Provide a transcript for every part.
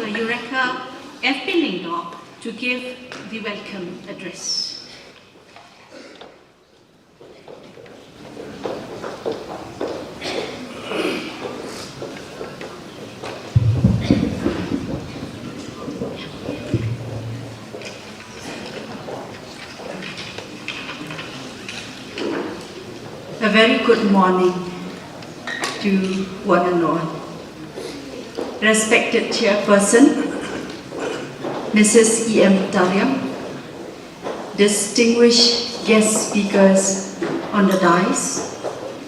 Dr. Eureka F. Lingdor to give the welcome address. A very good morning to one and all. Respected Chairperson, Mrs. E.M. Tariam, distinguished guest speakers on the dais,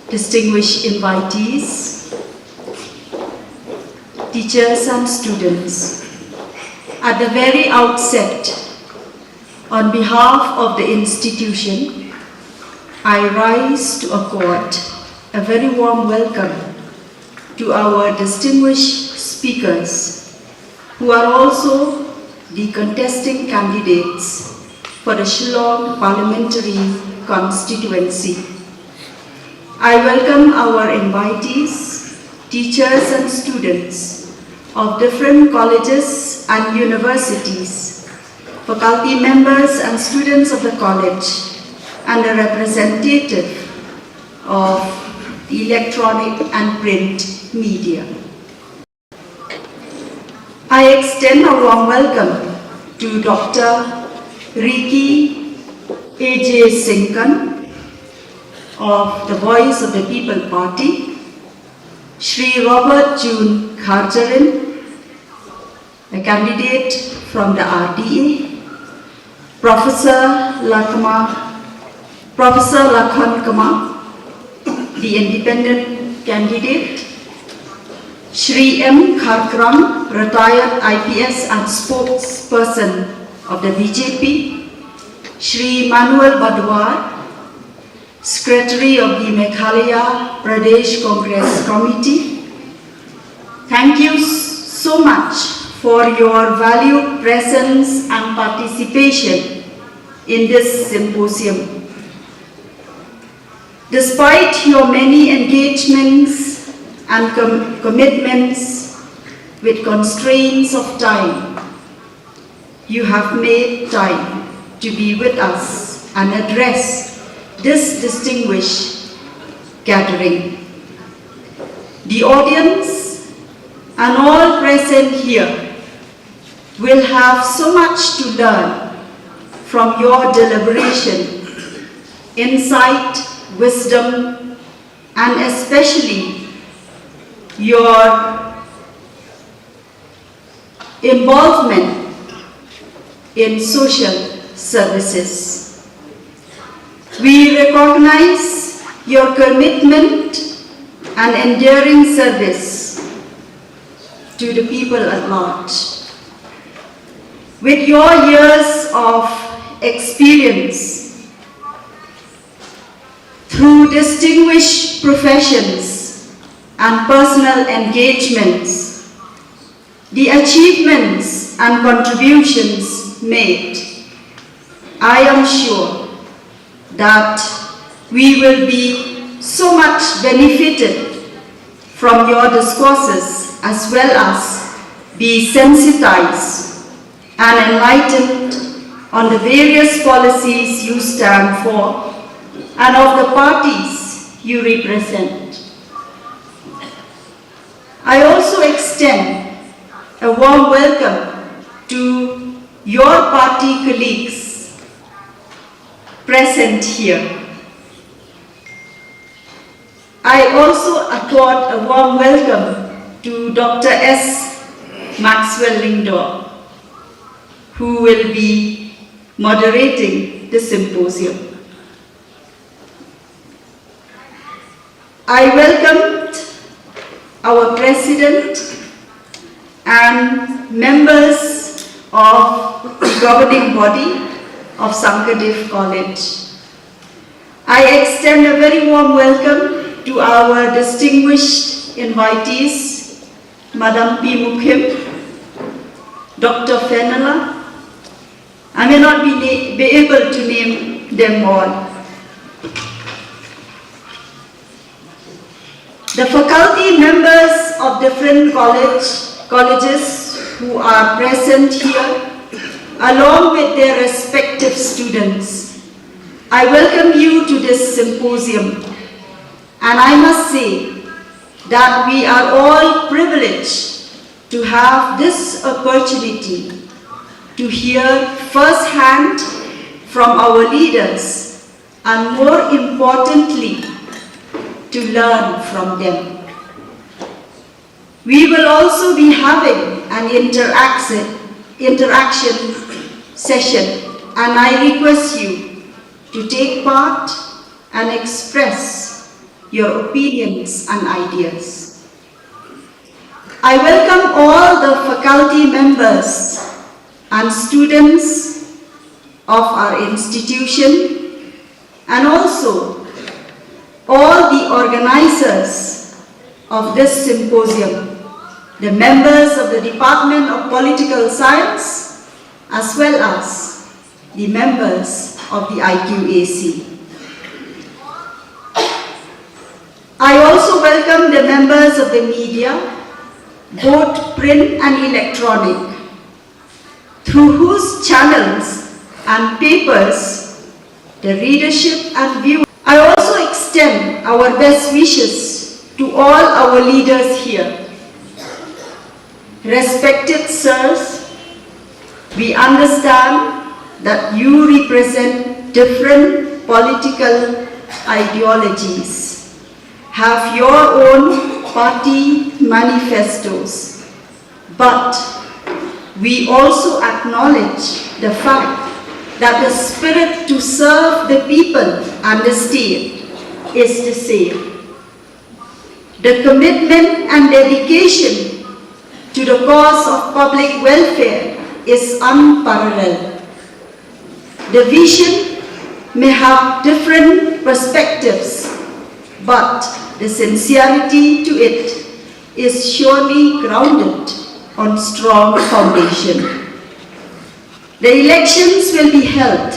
distinguished invitees, teachers and students. At the very outset, on behalf of the institution, I rise to accord a very warm welcome to our distinguished speakers who are also the contesting candidates for the Shillong Parliamentary constituency. I welcome our invitees, teachers and students of different colleges and universities, faculty members and students of the college, and a representative of the electronic and print media. I extend a warm welcome to Dr. Ricky A.J. Singhon of the Voice of the People Party, Shri Robert June Kharjarin, a candidate from the RDA, Professor Lakhon Kama, the independent candidate, Shri M. Kharkram, retired IPS and spokesperson of the BJP, Shri Manuel Badwar, Secretary of the Meghalaya Pradesh Congress Committee. Thank you so much for your valued presence and participation in this symposium. Despite your many engagements and commitments with constraints of time, you have made time to be with us and address this distinguished gathering. The audience and all present here will have so much to learn from your deliberation, insight, wisdom, and especially your involvement in social services. We recognize your commitment and enduring service to the people at large. With your years of experience through distinguished professions and personal engagements, the achievements and contributions made, I am sure that we will be so much benefited from your discourses as well as be sensitized and enlightened on the various policies you stand for and of the parties you represent. I also extend a warm welcome to your party colleagues present here. I also accord a warm welcome to Dr. S. Maxwell Lingdor, who will be moderating the symposium. I welcomed our President and members of the governing body of Sankadev College. I extend a very warm welcome to our distinguished invitees, Madam P. Mukhim, Dr. Fenala. I may not be able to name them all. The faculty members of different colleges who are present here, along with their respective students, I welcome you to this symposium. And I must say that we are all privileged to have this opportunity to hear firsthand from our leaders, and more importantly, to learn from them. We will also be having an interaction session, and I request you to take part and express your opinions and ideas. I welcome all the faculty members and students of our institution, and also all the organizers of this symposium, the members of the Department of Political Science, as well as the members of the IQAC. I also welcome the members of the media, both print and electronic, through whose channels and papers the readership and viewers. I also extend our best wishes to all our leaders here. Respected sirs, we understand that you represent different political ideologies, have your own party manifestos, but we also acknowledge the fact that the spirit to serve the people and the state is the same. The commitment and dedication to the cause of public welfare is unparalleled. The vision may have different perspectives, but the sincerity to it is surely grounded on strong foundation. The elections will be held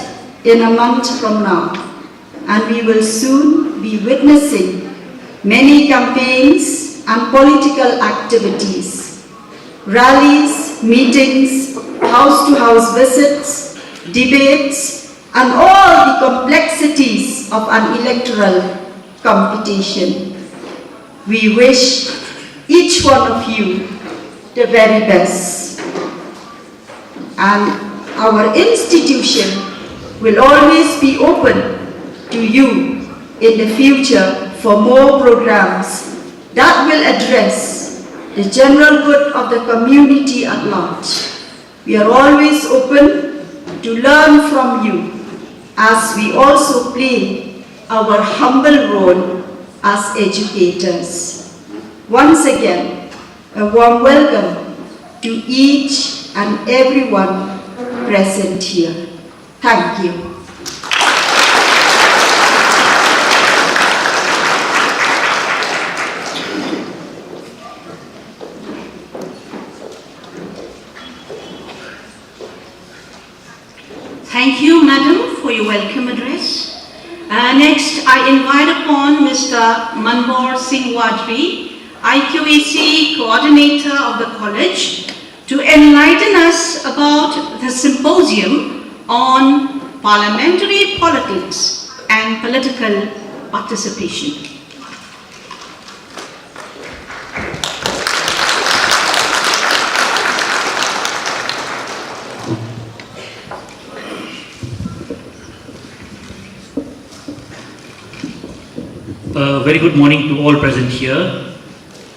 in a month from now, and we will soon be witnessing many campaigns and political activities, rallies, meetings, house-to-house visits, debates, and all the complexities of an electoral competition. We wish each one of you the very best. And our institution will always be open to you in the future for more programs that will address the general good of the community at large. We are always open to learn from you, as we also play our humble role as educators. Once again, a warm welcome to each and everyone present here. Thank you. Thank you, Madam, for your welcome address. Next, I invite upon Mr. Manmohar Singh Wadri, IQAC Coordinator of the College, to enlighten us about the Symposium on Parliamentary Politics and Political Participation. Very good morning to all present here,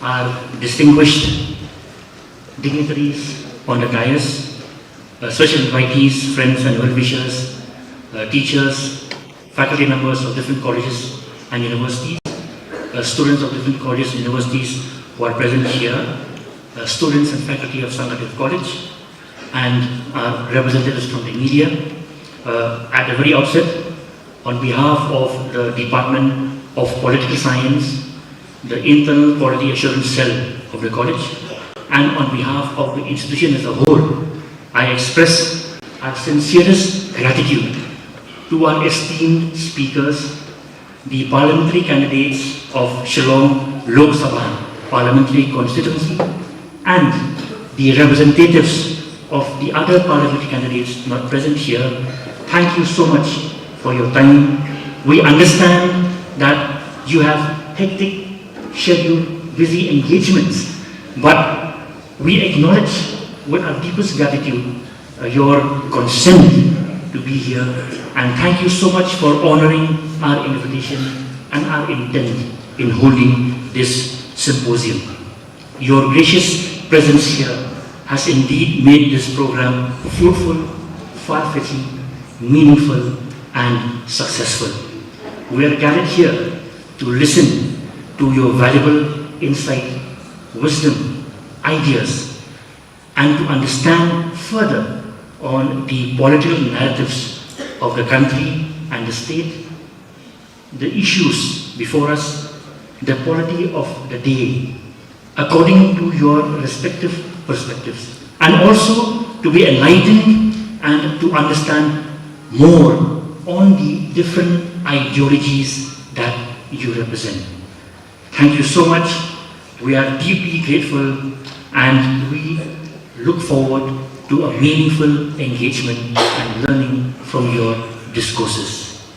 our distinguished dignitaries on the dais, special invitees, friends and well-wishers, teachers, faculty members of different colleges and universities, students of different colleges and universities who are present here, students and faculty of Sangha College, and representatives from the media. At the very outset, on behalf of the Department of Political Science, the Internal Quality Assurance Cell of the college, and on behalf of the institution as a whole, I express our sincerest gratitude to our esteemed speakers, the parliamentary candidates of Shillong Lok Sabha Parliamentary Constituency, and the representatives of the other parliamentary candidates not present here, thank you so much for your time. We understand that you have hectic schedule, busy engagements, but we acknowledge with our deepest gratitude your consent to be here, and thank you so much for honoring our invitation and our intent in holding this symposium. Your gracious presence here has indeed made this program fruitful, far-fetching, meaningful, and successful. We are gathered here to listen to your valuable insight, wisdom, ideas, and to understand further on the political narratives of the country and the state, the issues before us, the polity of the day, according to your respective perspectives, and also to be enlightened and to understand more on the different ideologies that you represent. Thank you so much. We are deeply grateful and we look forward to a meaningful engagement and learning from your discourses.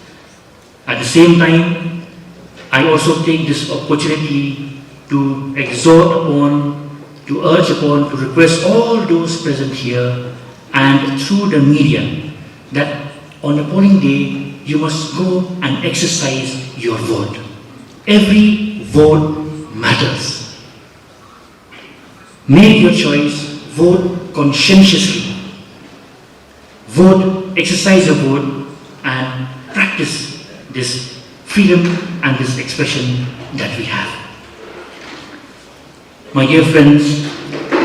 At the same time, I also take this opportunity to exhort upon, to urge upon, to request all those present here and through the media that on a polling day, you must go and exercise your vote. Every vote matters. Make your choice, vote conscientiously. Vote, exercise your vote, and practice this freedom and this expression that we have. My dear friends,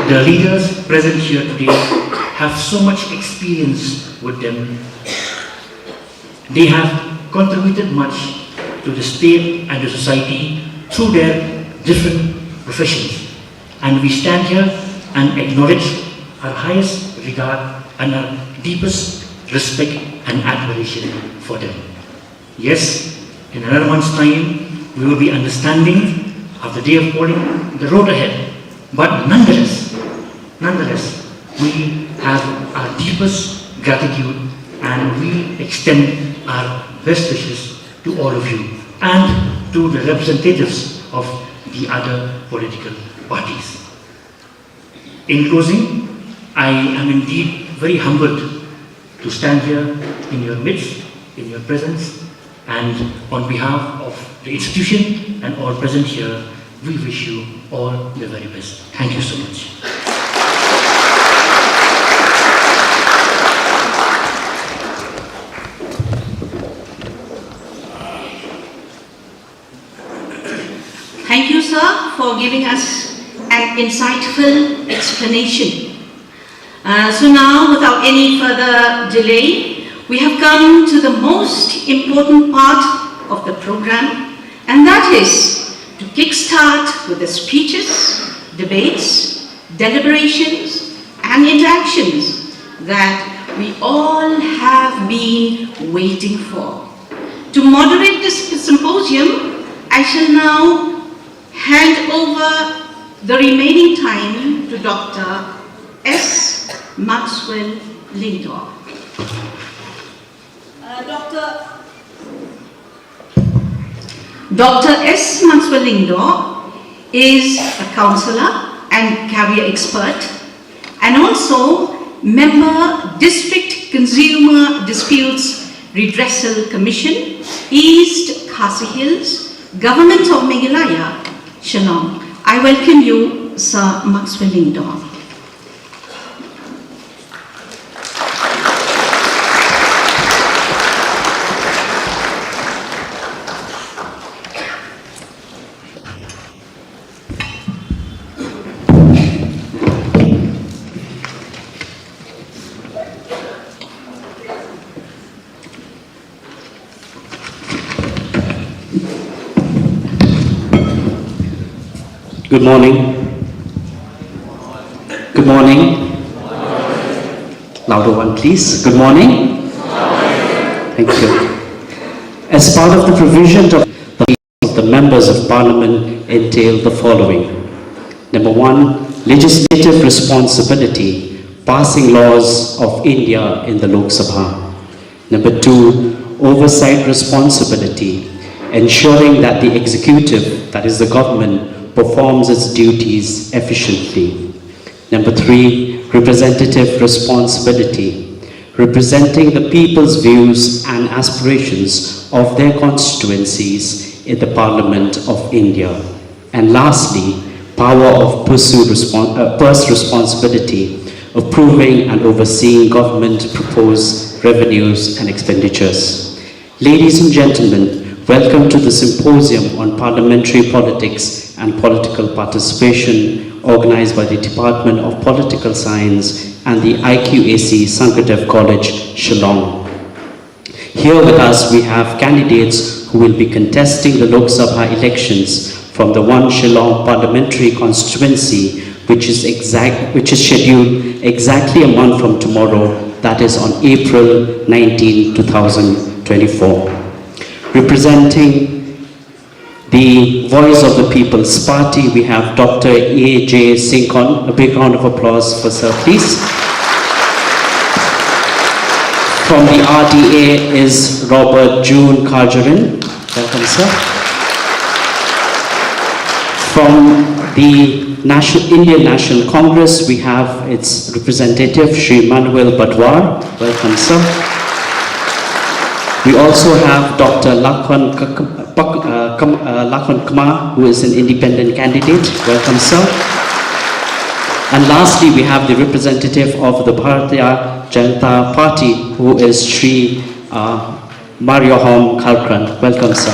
the leaders present here today have so much experience with them. They have contributed much to the state and the society through their different professions. And we stand here and acknowledge our highest regard and our deepest respect and admiration for them. Yes, in another month's time, we will be understanding of the day of polling, the road ahead. But nonetheless, we have our deepest gratitude and we extend our best wishes to all of you and to the representatives of the other political parties. In closing, I am indeed very humbled to stand here in your midst, in your presence, and on behalf of the institution and all present here, we wish you all the very best. Thank you so much. Thank you, sir, for giving us an insightful explanation. So now, without any further delay, we have come to the most important part of the program, and that is to kickstart with the speeches, debates, deliberations, and interactions that we all have been waiting for. To moderate this symposium, I shall now hand over the remaining time to Dr. S. Maxwell Lindor. Dr. S. Maxwell Lindor is a counsellor and career expert and also member District Consumer Disputes Redressal Commission, East Khasi Hills, Government of Meghalaya, Shillong. I welcome you, Sir Maxwell Lindor. Good morning. Good morning. Louder one, please. Good morning. Thank you. As part of the provisions of the members of Parliament entail the following. Number one, legislative responsibility, passing laws of India in the Lok Sabha. Number 2, oversight responsibility, ensuring that the executive, that is the government, performs its duties efficiently. Number 3, representative responsibility, representing the people's views and aspirations of their constituencies in the Parliament of India. And lastly, power of purse responsibility, approving and overseeing government proposed revenues and expenditures. Ladies and gentlemen, welcome to the Symposium on Parliamentary Politics and Political Participation, organized by the Department of Political Science and the IQAC Sankadev College, Shillong. Here with us we have candidates who will be contesting the Lok Sabha elections from the one Shillong Parliamentary constituency, which is scheduled exactly a month from tomorrow, that is on April 19, 2024. Representing the Voice of the People's Party, we have Dr. A.J. Singhon. A big round of applause for sir, please. From the RDA is Robert June Karin. Welcome, sir. From the Indian National Congress, we have its representative, Shri Manuel Badwar. Welcome, sir. We also have Dr. Lakhan Pakma, who is an independent candidate. Welcome, sir. And lastly, we have the representative of the Bharatiya Janata Party, who is Shri Mariohom Khalkran. Welcome, sir.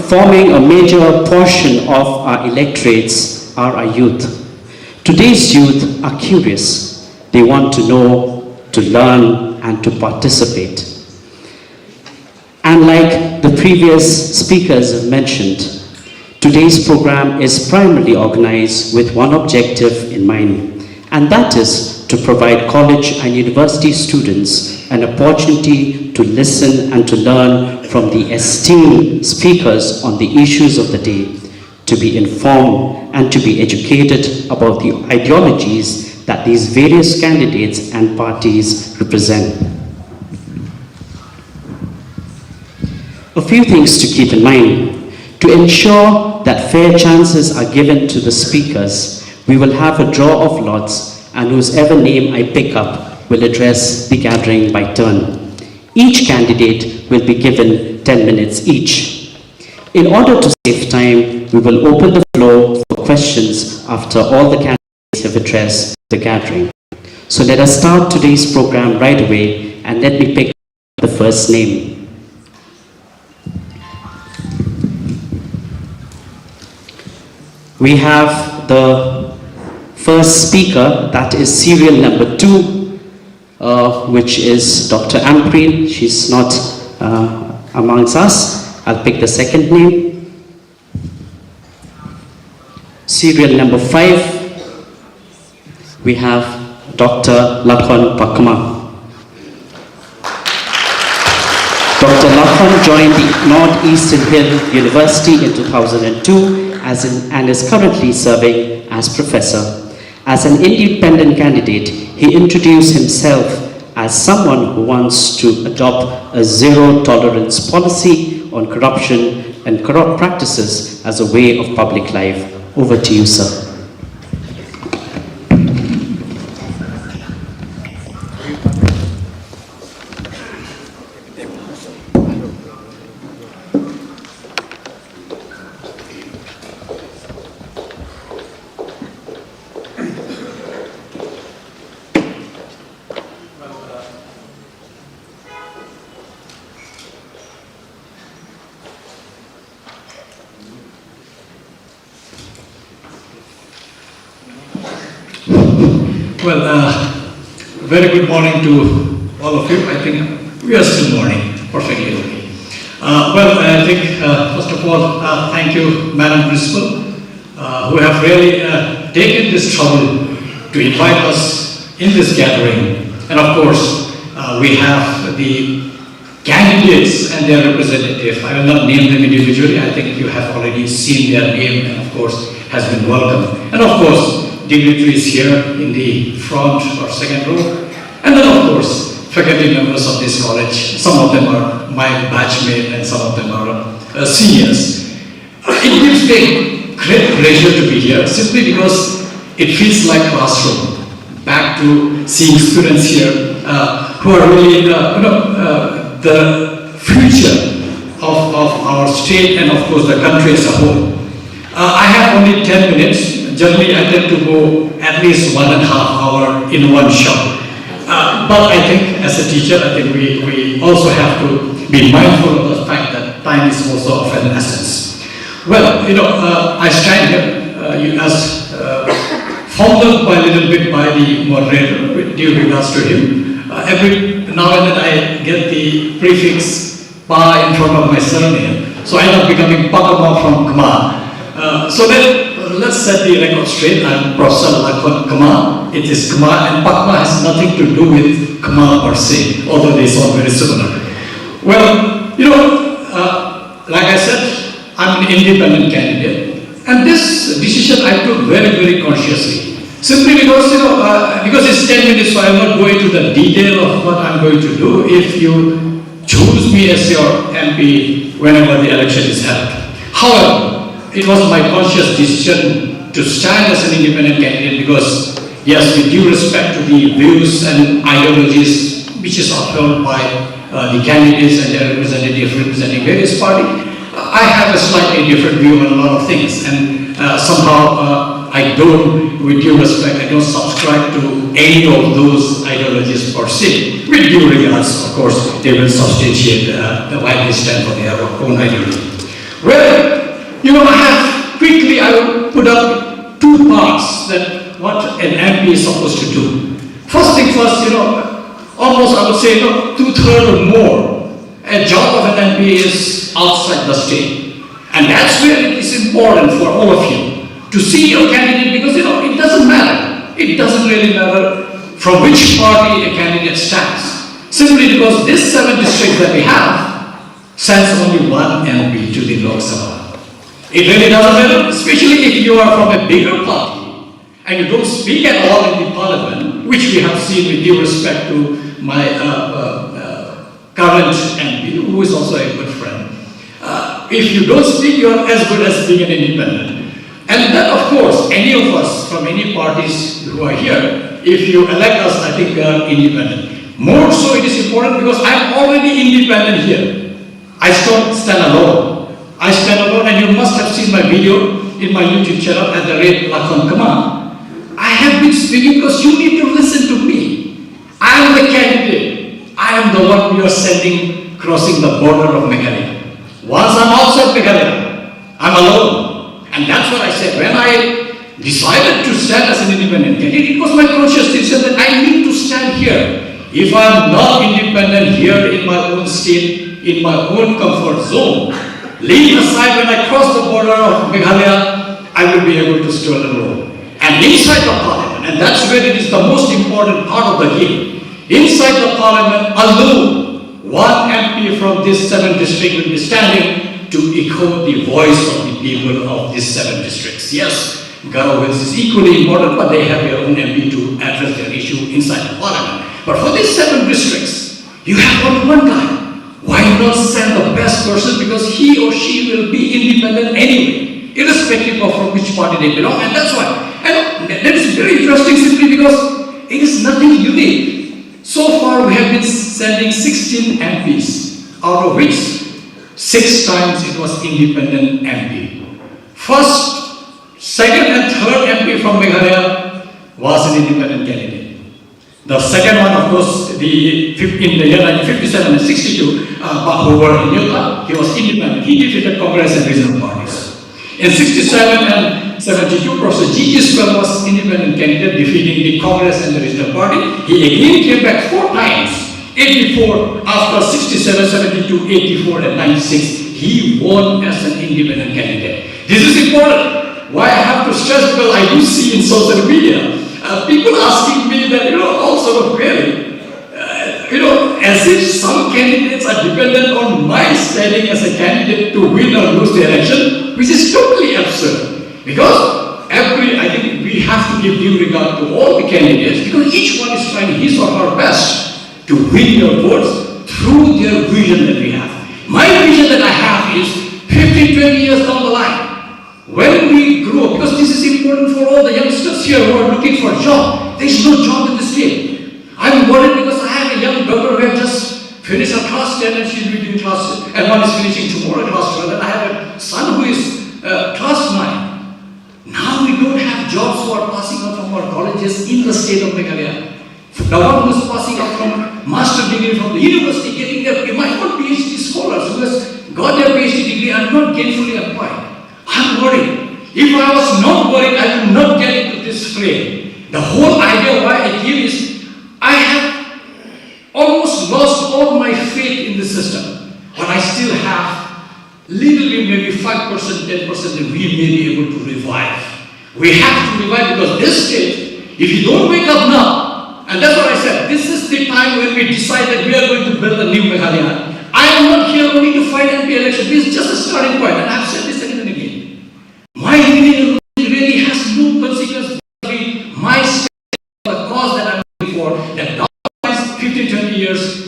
Forming a major portion of our electorates are our youth. Today's youth are curious. They want to know, to learn, and to participate. And like the previous speakers have mentioned, today's program is primarily organized with one objective in mind, and that is to provide college and university students an opportunity to listen and to learn from the esteemed speakers on the issues of the day, to be informed and to be educated about the ideologies that these various candidates and parties represent. A few things to keep in mind. To ensure that fair chances are given to the speakers, we will have a draw of lots, and whosever name I pick up will address the gathering by turn. Each candidate will be given 10 minutes each. In order to save time, we will open the floor for questions after all the candidates have addressed the gathering. So let us start today's program right away, and let me pick the first name. We have the first speaker, that is serial number 2, which is Dr. Ampreen. She's not amongst us. I'll pick the second name. Serial number 5, we have Dr. Lakhan Pakma. Dr. Lakhan joined the Northeastern Hill University in 2002 and is currently serving as professor. As an independent candidate, he introduced himself as someone who wants to adopt a zero-tolerance policy on corruption and corrupt practices as a way of public life. Over to you, sir. Very good morning to all of you. I think we are still morning, perfectly okay. I think first of all, thank you, Madam Principal, who have really taken this trouble to invite us in this gathering. And of course, we have the candidates and their representative. I will not name them individually. I think you have already seen their name and of course has been welcomed. And of course, dignitaries here in the front or second row. And then of course, faculty members of this college. Some of them are my batchmate and some of them are seniors. It gives me great pleasure to be here simply because it feels like classroom. Back to seeing students here who are really the future of our state and of course the country as a whole. I have only 10 minutes. Generally I tend to go at least 1.5 hours in one shot. But I think as a teacher, I think we also have to be mindful of the fact that time is also of an essence. Well, I stand here as founded by a little bit by the moderator with due regards to him. Every now and then I get the prefix Pa in front of my surname. So I end up becoming Pakma from Kma. So then let's set the record straight. I'm Professor Kma. It is Kma, and Pakma has nothing to do with Kma per se, although they sound very similar. Well, like I said, I'm an independent candidate, and this decision I took very, very consciously. Simply because, because it's 10 minutes, so I'm not going to the detail of what I'm going to do if you choose me as your MP whenever the election is held. However, it was my conscious decision to stand as an independent candidate because, yes, with due respect to the views and ideologies which is upheld by the candidates and their representatives representing various parties, I have a slightly different view on a lot of things, and somehow I don't, with due respect, I don't subscribe to any of those ideologies per se. With due regards, of course, they will substantiate why they stand for their own ideology. Well, I will put up two parts that what an MP is supposed to do. First thing first, almost I would say, 2/3 or more. A job of an MP is outside the state. And that's where it is important for all of you to see your candidate because, it doesn't matter. It doesn't really matter from which party a candidate stands. Simply because this 7 districts that we have sends only one MP to the Lok Sabha. It really doesn't matter, especially if you are from a bigger party and you don't speak at all in the parliament, which we have seen with due respect to my current MP, who is also a good friend. If you don't speak, you are as good as being an independent. And then, of course, any of us from any parties who are here, if you elect us, I think we are independent. More so, it is important because I am already independent here. I don't stand alone. I stand alone, and you must have seen my video in my YouTube channel at the rate Lakon Kama. I have been speaking because you need to listen to me. I am the candidate. I am the one you are sending crossing the border of Meghalaya. Once I'm outside Meghalaya, I'm alone. And that's what I said. When I decided to stand as an independent candidate, it was my conscious decision that I need to stand here. If I'm not independent here in my own state, in my own comfort zone, leaving aside when I cross the border of Meghalaya, I will be able to stroll and roll. And inside the parliament, and that's where it is the most important part of the game, inside the parliament alone, one MP from this 7 district will be standing to echo the voice of the people of these 7 districts. Yes, governments is equally important, but they have their own MP to address their issue inside the parliament. But for these 7 districts, you have only one guy. Why not send the best person, because he or she will be independent anyway, irrespective of from which party they belong, and that's why. And that is very interesting simply because it is nothing unique. So far we have been sending 16 MPs, out of which 6 times it was independent MP. First, second and third MP from Meghalaya was an independent candidate. The second one, of course, in the year 1957 and 62, who were in Utah, he was independent. He defeated Congress and regional parties. In 67 and 72, Professor G. Swell was independent candidate, defeating the Congress and the regional party. He again came back 4 times. 84, after 67, 72, 84, and 96, he won as an independent candidate. This is important. Why I have to stress, because I do see in social media, people asking me that, all sort of query, as if some candidates are dependent on my standing as a candidate to win or lose the election, which is totally absurd. Because I think we have to give due regard to all the candidates, because each one is trying his or her best to win your votes through their vision that we have. My vision that I have is 15, 20 years down the line, when we grow, because this is important for all the youngsters here who are looking for a job. There is no job in the state. I'm worried because I have a young daughter who has just finished her class 10 and she'll be doing class, and one is finishing tomorrow class 12, and I have a son who is class 9. Now we don't have jobs who are passing out from our colleges in the state of Meghalaya. The one who is passing out from master degree from the university, getting their, my own PhD scholars who has got their PhD degree and not gainfully employed. I'm worried. If I was not worried, I would not get into this frame. The whole idea why I give is, I have almost lost all my faith in the system, but I still have little bit, maybe 5%, 10% that we may be able to revive. We have to revive because this state, if you don't wake up now, and that's what I said, this is the time when we decide that we are going to build a new Meghalaya. I am not here only to fight MP election. This is just a starting point, and I've said this again and again. My opinion really has no consequence. My stand, the cause that I'm looking for, that down the last 15, 20 years,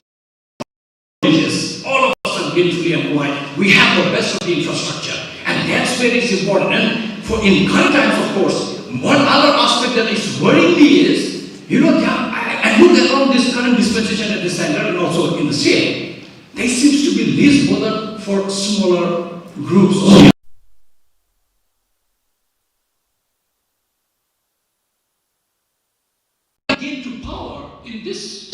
all of us are gainfully employed. We have the best of the infrastructure, and that's where it's important. And for in current times, of course, one other aspect that is worrying me is, I look around this current dispensation at the center and also in the state, there seems to be this bother for smaller groups. Get to power in this.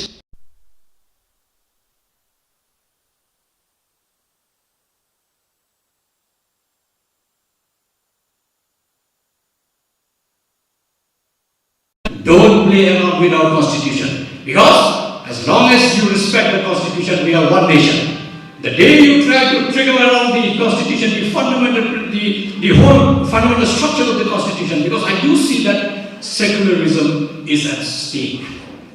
Don't play around with our constitution, because as long as you respect the constitution, we are one nation. The day you try to trigger around the constitution, the whole fundamental structure of the constitution, because I do see that secularism is at stake.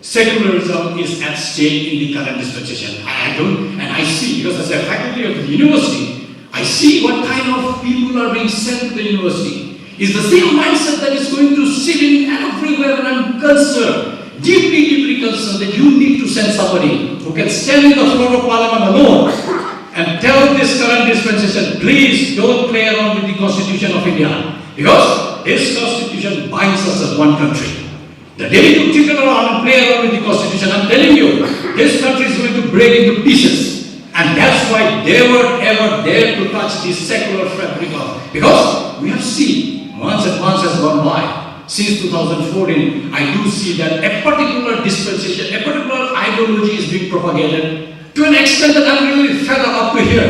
Secularism is at stake in the current dispensation. I see, because as a faculty of the university, I see what kind of people are being sent to the university. It's the same mindset that is going to sit in everywhere, and I'm concerned, deeply concerned, that you need to send somebody who can stand in the floor of Parliament alone and tell this current dispensation, please don't play around with the Constitution of India, because this Constitution binds us as one country. The day you tickle around and play around with the Constitution, I'm telling you, this country is going to break into pieces. And that's why they were ever there to touch this secular fabric of, because we have seen months and months has gone by. Since 2014, I do see that a particular dispensation, a particular ideology is being propagated to an extent that I'm really fed up to hear.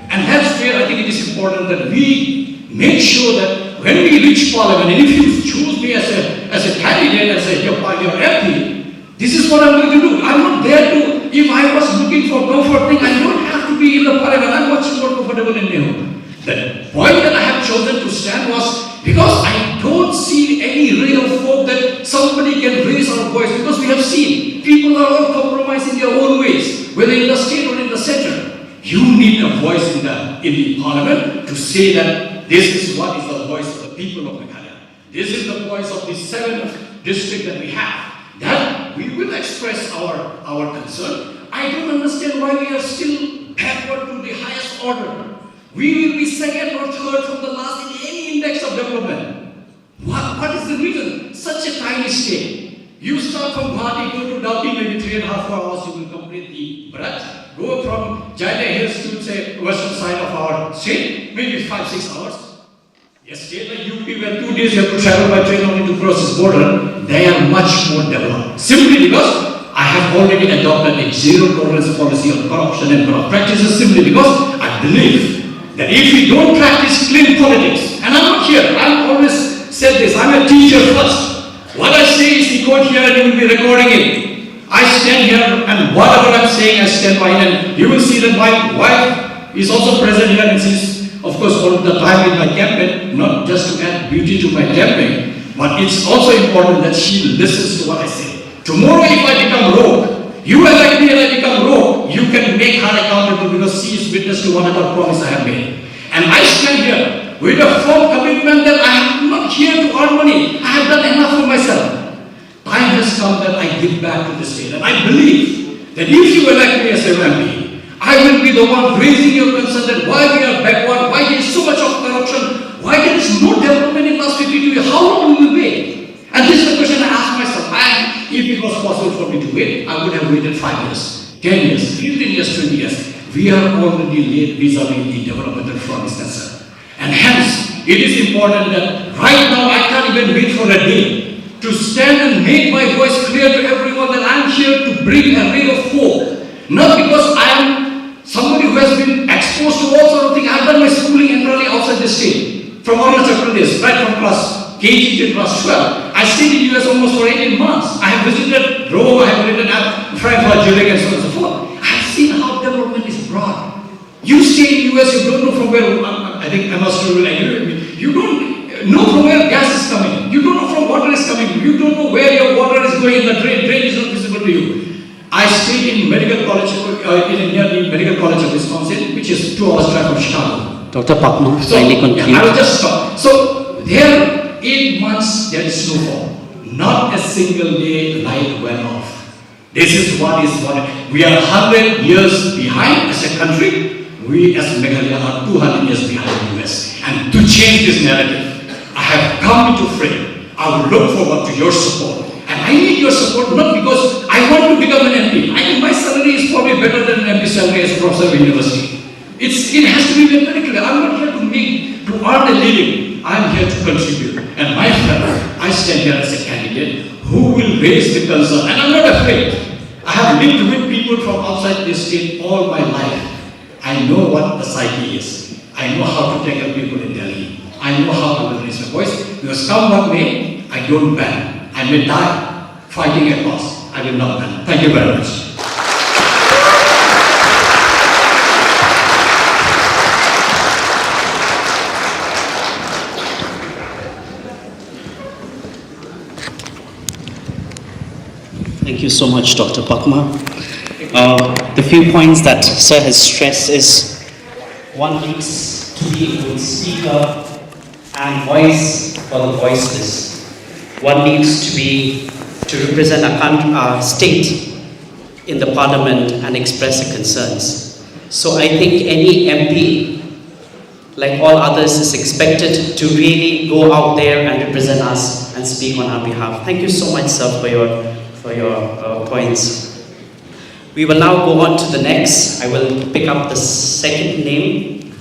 And that's where I think it is important that we make sure that when we reach Parliament, and if you choose me as a candidate, as your MP, this is what I'm going to do. I'm not there to, if I was looking for comfort thing, I don't have to be in the Parliament. I'm much more comfortable in Nehu. The point that I have chosen to stand was because I don't see any ray of hope that somebody can raise our voice, because we have seen people are all compromising their own ways, whether in the state or in the center. You need a voice in the Parliament to say that this is what is the voice of the people of Meghalaya. This is the voice of the 7th district that we have. That we will express our concern. I don't understand why we are still backward to the highest order. We will be second or third from the last in any index of development. What is the reason? Such a tiny state. You start from Guwahati, go to Dowty, maybe 3.5 hours, you will complete the breadth. Go from Jaita Hills to, say, western side of our state, maybe 5-6 hours. A state like UP, where 2 days you have to travel by train only to cross this border, they are much more developed. Simply because I have already adopted a zero tolerance policy on corruption and corrupt practices, simply because I believe that if we don't practice clean politics, and I'm not here, I've always said this, I'm a teacher first. What I say is the court here and you will be recording it. I stand here and whatever I'm saying I stand by it, and you will see that my wife is also present here, and she's of course all the time in my campaign, not just to add beauty to my campaign, but it's also important that she listens to what I say. Tomorrow if I become rogue, You elect me and I become rogue, you can make her accountable because she is witness to whatever promise I have made. And I stand here with a firm commitment that I am not here to earn money. I have done enough for myself. Time has come that I give back to the state. And I believe that if you elect me as a MP, I will be the one raising your concern that why we are backward, why there is so much of corruption, why there is no development in the last 52 years, how long will we wait? And this is the question I ask myself. If it was possible for me to wait, I would have waited 5 years, 10 years, 15 years, 20 years. We are already late vis-a-vis the developmental front is concerned. And hence, it is important that right now I can't even wait for a day to stand and make my voice clear to everyone that I am here to bring a ray of hope. Not because I am somebody who has been exposed to all sorts of things. I have done my schooling entirely outside the state. From Arunachal Pradesh, right from class KG to class 12. I stayed in the US almost for 18 months. I have visited Rome, I have visited Frankfurt, Zurich, and so on and so forth. I have seen how development is brought. You stay in the US, you don't know from where, I think Emma will agree with me. You don't know from where gas is coming. You don't know from water is coming. You don't know where your water is going. The drain is not visible to you. I stayed in medical college, near the medical college of Wisconsin, which is 2 hours drive from Chicago. Dr. Pakma, So, kindly conclude. I will just stop. So, there, 8 months, there is snowfall. Not a single day light went off. This is what we are 100 years behind as a country. We as Meghalaya are 200 years behind the US. And to change this narrative, I have come into frame. I will look forward to your support. And I need your support not because I want to become an MP. I think my salary is probably better than an MP salary as a professor in university. It has to be very clear. I'm not here to earn a living. I'm here to contribute. And my friend, I stand here as a candidate who will raise the concern. And I'm not afraid. I have lived with people from outside this state all my life. I know what the psyche is. I know how to tackle people in Delhi. I know how I will raise my voice. Because come what may, I don't ban. I may die fighting a cause. I will not ban. Thank you very much. Thank you so much, Dr. Pakma. The few points that Sir has stressed is one needs to be a good speaker and voice for the voiceless. One needs to represent a state in the parliament and express their concerns. So I think any MP, like all others, is expected to really go out there and represent us and speak on our behalf. Thank you so much, sir, for your points. We will now go on to the next. I will pick up the second name.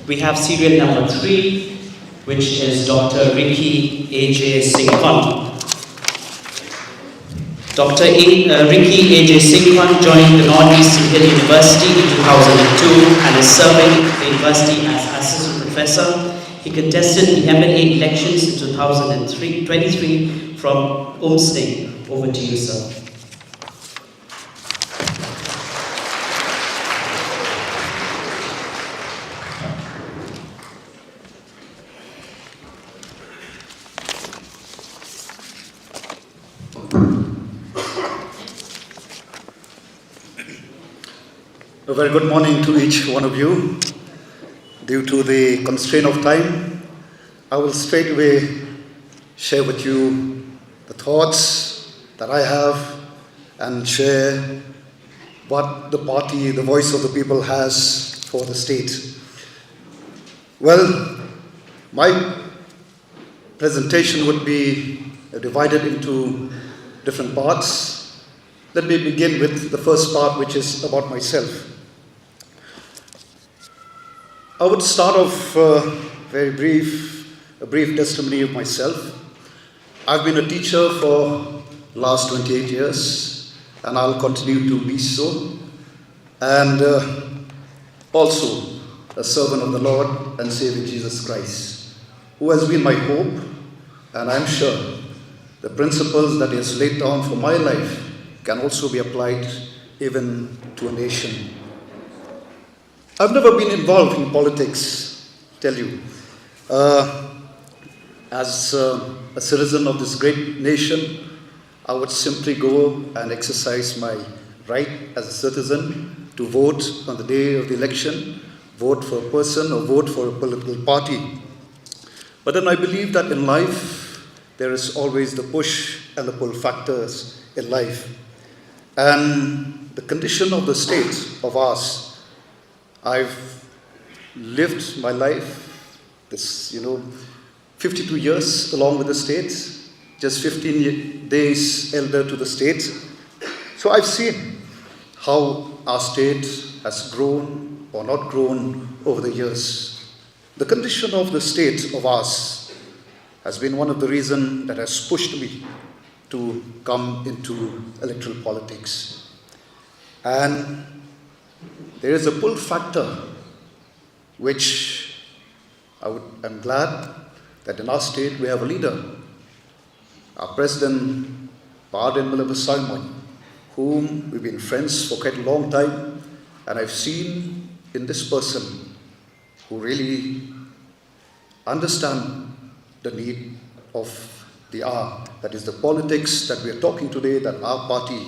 We have serial number 3, which is Dr. Ricky A.J. Singhon. Dr. Ricky A.J. Singhon joined the Northeast Indian University in 2002 and is serving the university as assistant professor. He contested the MLA elections in 2023 from State. Over to you, sir. A very good morning to each one of you. Due to the constraint of time, I will straight away share with you the thoughts that I have and share what the party, the voice of the people, has for the state. Well, my presentation would be divided into different parts. Let me begin with the first part, which is about myself. I would start off a brief testimony of myself. I've been a teacher for the last 28 years, and I'll continue to be so. And also a servant of the Lord and Savior Jesus Christ, who has been my hope, and I'm sure the principles that He has laid down for my life can also be applied even to a nation. I've never been involved in politics, tell you. As a citizen of this great nation, I would simply go and exercise my right as a citizen to vote on the day of the election, vote for a person or vote for a political party. But then I believe that in life, there is always the push and the pull factors in life. And the condition of the state of ours, I've lived my life, 52 years along with the state, just 15 days elder to the state. So I've seen how our state has grown or not grown over the years. The condition of the state of ours has been one of the reasons that has pushed me to come into electoral politics. And there is a pull factor which I'm glad that in our state we have a leader, our President Simon, whom we've been friends for quite a long time, and I've seen in this person who really understands the need of the hour, that is the politics that we are talking today, that our party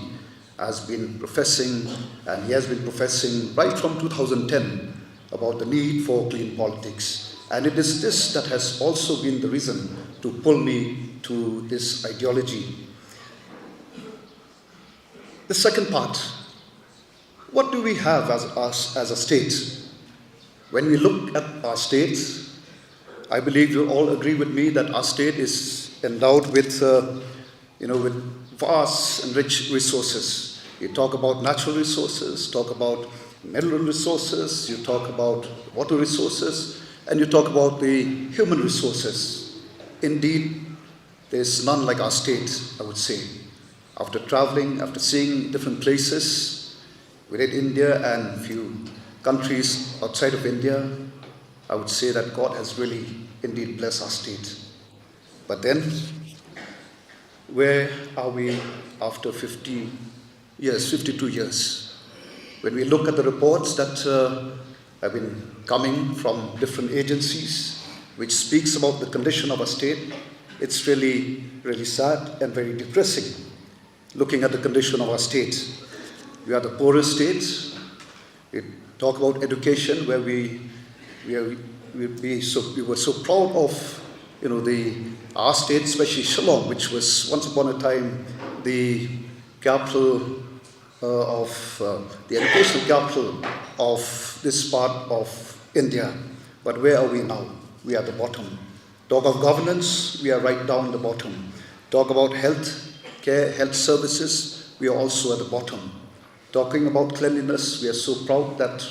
has been professing, and he has been professing right from 2010 about the need for clean politics. And it is this that has also been the reason to pull me to this ideology. The second part, what do we have as a state? When we look at our state, I believe you all agree with me that our state is endowed with vast and rich resources. You talk about natural resources, talk about mineral resources, you talk about water resources, and you talk about the human resources. Indeed, there's none like our state, I would say. After traveling, after seeing different places within India and a few countries outside of India, I would say that God has really indeed blessed our state. But then, where are we after 52 years? When we look at the reports that have been coming from different agencies, which speaks about the condition of our state, it's really, really sad and very depressing, looking at the condition of our state. We are the poorest state. We talk about education, where we were so proud of, our state, especially Shillong, which was once upon a time the capital the educational capital of this part of India. But where are we now? We are at the bottom. Talk of governance, we are right down the bottom. Talk about health care, health services, we are also at the bottom. Talking about cleanliness, we are so proud that,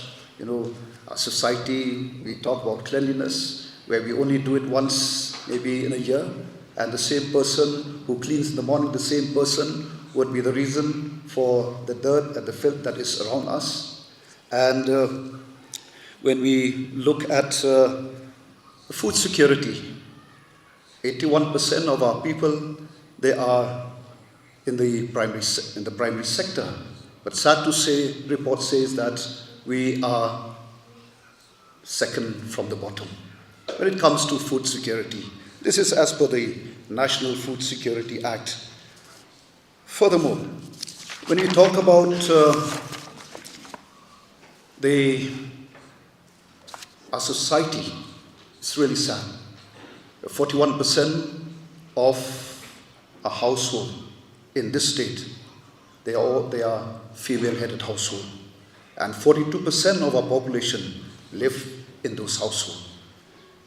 our society, we talk about cleanliness, where we only do it once, maybe in a year, and the same person who cleans in the morning, the same person would be the reason for the dirt and the filth that is around us. And when we look at food security, 81% of our people, they are in the primary sector. But sad to say, report says that we are second from the bottom when it comes to food security. This is as per the National Food Security Act. Furthermore, when you talk about our society, it's really sad. 41% of a household in this state, they are female-headed household, and 42% of our population live in those households.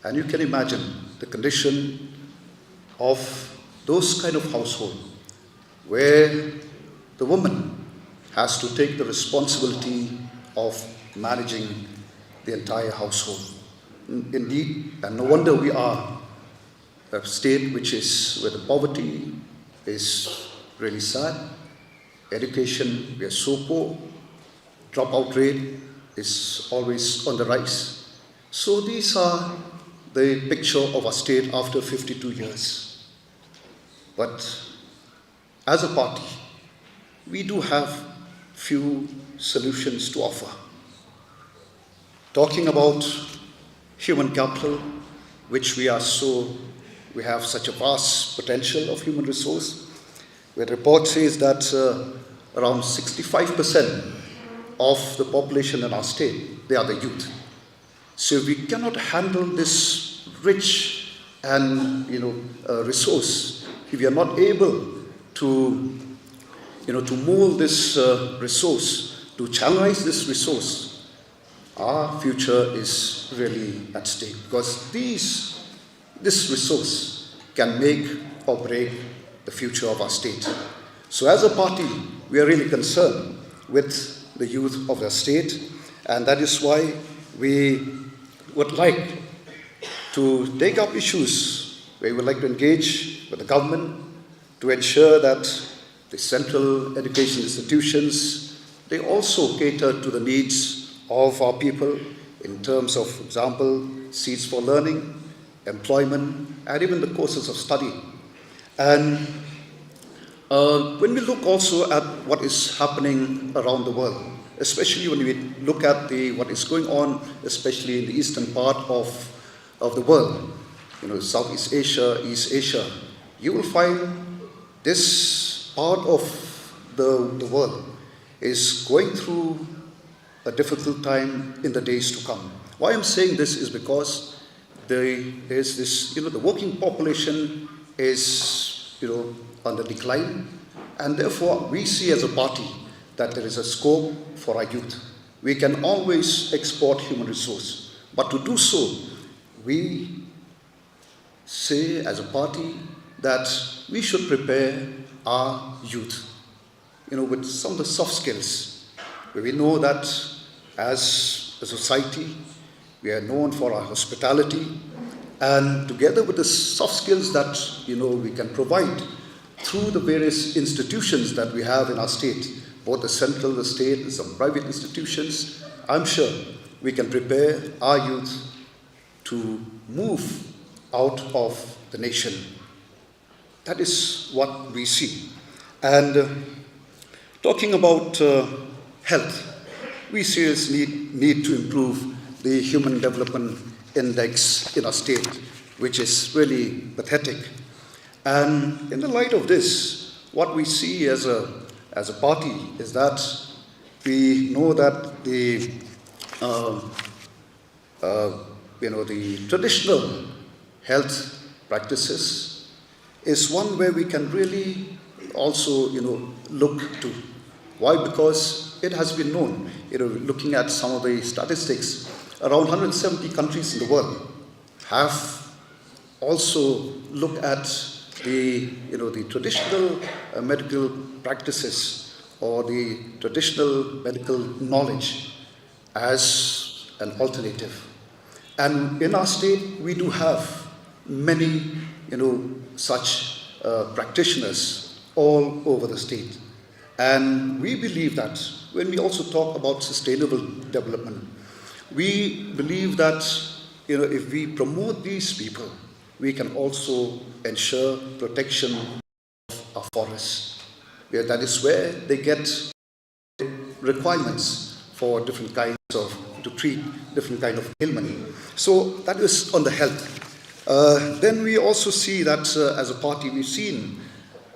And you can imagine the condition of those kind of households where the woman has to take the responsibility of managing the entire household. Indeed, and no wonder we are a state where the poverty is really sad. Education, we are so poor. Dropout rate is always on the rise. So these are the picture of our state after 52 years. But as a party, we do have few solutions to offer. Talking about human capital, which we have such a vast potential of human resource, where the report says that around 65% of the population in our state, they are the youth. So we cannot handle this rich and resource if we are not able to to mold this resource, to channelize this resource. Our future is really at stake, because this resource can make or break the future of our state. So as a party, we are really concerned with the youth of the state, and that is why we would like to take up issues where we would like to engage with the government to ensure that the central education institutions, they also cater to the needs of our people in terms of, for example, seats for learning, employment, and even the courses of study. And when we look also at what is happening around the world, especially when we look at what is going on, especially in the eastern part of the world, Southeast Asia, East Asia, you will find this part of the world is going through a difficult time in the days to come. Why I'm saying this is because there is this, the working population is, on the decline, and therefore we see as a party that there is a scope for our youth. We can always export human resource, but to do so, we say as a party that we should prepare our youth, with some of the soft skills, where we know that as a society, we are known for our hospitality, and together with the soft skills that, we can provide through the various institutions that we have in our state, both the central, the state, and some private institutions, I'm sure we can prepare our youth to move out of the nation. That is what we see. And talking about health, we seriously need to improve the Human Development Index in our state, which is really pathetic. And in the light of this, what we see as a party is that we know that the traditional health practices is one where we can really also, look to. Why? Because it has been known, looking at some of the statistics, around 170 countries in the world have also looked at the traditional medical practices or the traditional medical knowledge as an alternative. And in our state, we do have many, such practitioners all over the state. And we believe that when we also talk about sustainable development, we believe that, if we promote these people, we can also ensure protection of our forests. That is where they get requirements for different kinds of, to treat different kind of ailment. So that is on the health. Then we also see that as a party, we've seen,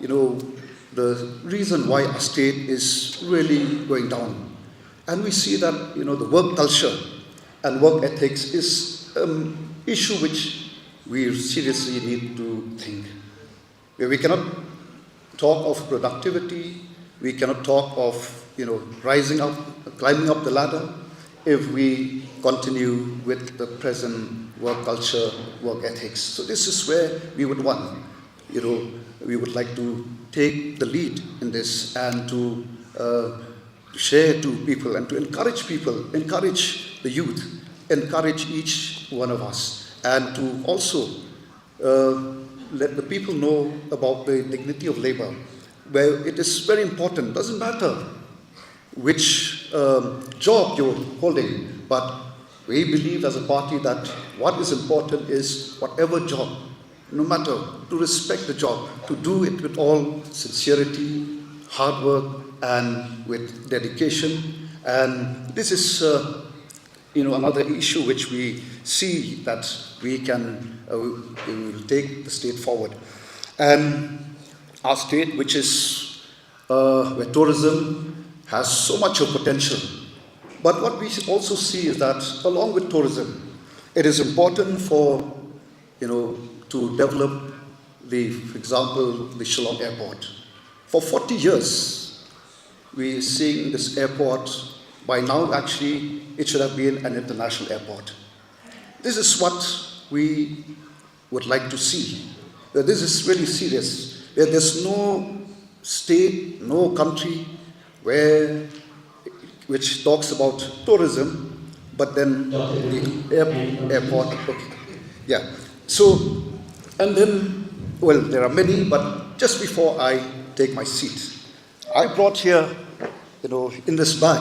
the reason why our state is really going down. And we see that, the work culture and work ethics is an issue which we seriously need to think. We cannot talk of productivity, we cannot talk of, rising up, climbing up the ladder, if we continue with the present work culture, work ethics. So this is where we would want, we would like to take the lead in this and to share to people and to encourage people, encourage the youth, encourage each one of us, and to also let the people know about the dignity of labor, where it is very important. Doesn't matter which job you're holding, but we believe as a party that what is important is whatever job, no matter, to respect the job, to do it with all sincerity, hard work, and with dedication. And this is, another issue which we see that we can we will take the state forward. And our state, which is where tourism has so much of potential. But what we also see is that along with tourism, it is important for, to develop for example, the Shillong airport. For 40 years, we are seeing this airport. By now, actually, it should have been an international airport. This is what we would like to see. This is really serious. There's no state, no country which talks about tourism, but then the airport. Okay. Yeah. So, and then, well, there are many, but just before I take my seat, I brought here, in this bag,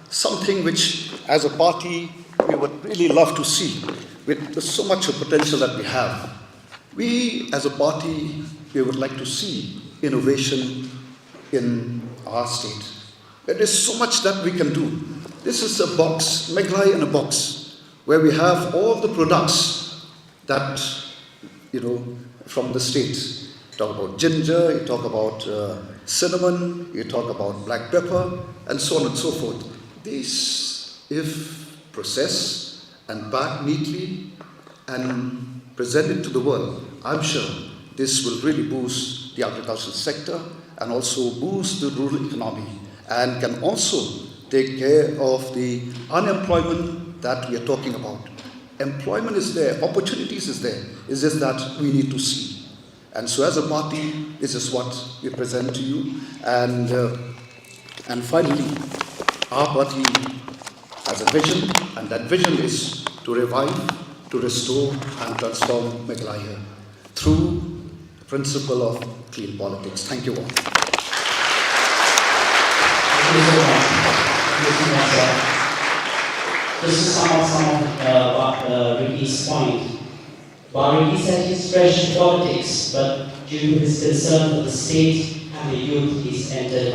something which, as a party, we would really love to see, with so much of potential that we have. We, as a party, we would like to see innovation in our state. There is so much that we can do. This is a box, Meghalaya in a box, where we have all the products that, from the state. You talk about ginger, you talk about cinnamon, you talk about black pepper, and so on and so forth. These, if processed and packed neatly and presented to the world, I'm sure this will really boost the agricultural sector and also boost the rural economy, and can also take care of the unemployment that we are talking about. Employment is there, opportunities is there, it's just that we need to see. And so as a party, this is what we present to you. And finally, our party has a vision, and that vision is to revive, to restore and transform Meghalaya through the principle of clean politics. Thank you all. Thank you so much. Sir. Just to sum up Ricky's point. While Ricky said he's fresh in politics, but due to his concern for the state and the youth, he's entered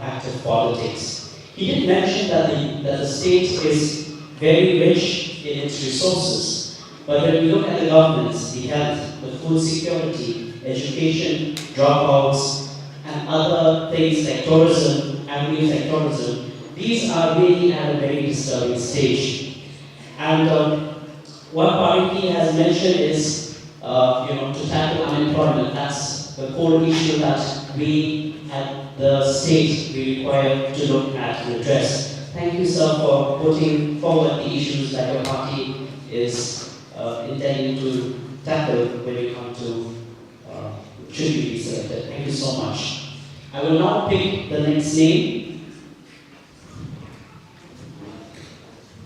active politics. He did mention that the state is very rich in its resources, but when we look at the governance, the health, the food security, education, dropouts, and other things like tourism, avenues like tourism, these are really at a very disturbing stage. And what Pariki has mentioned is, to tackle unemployment. That's the core issue that we at the state we require to look at and address. Thank you, sir, for putting forward the issues that your party is intending to tackle when we come to should you be selected. Thank you so much. I will now pick the next name.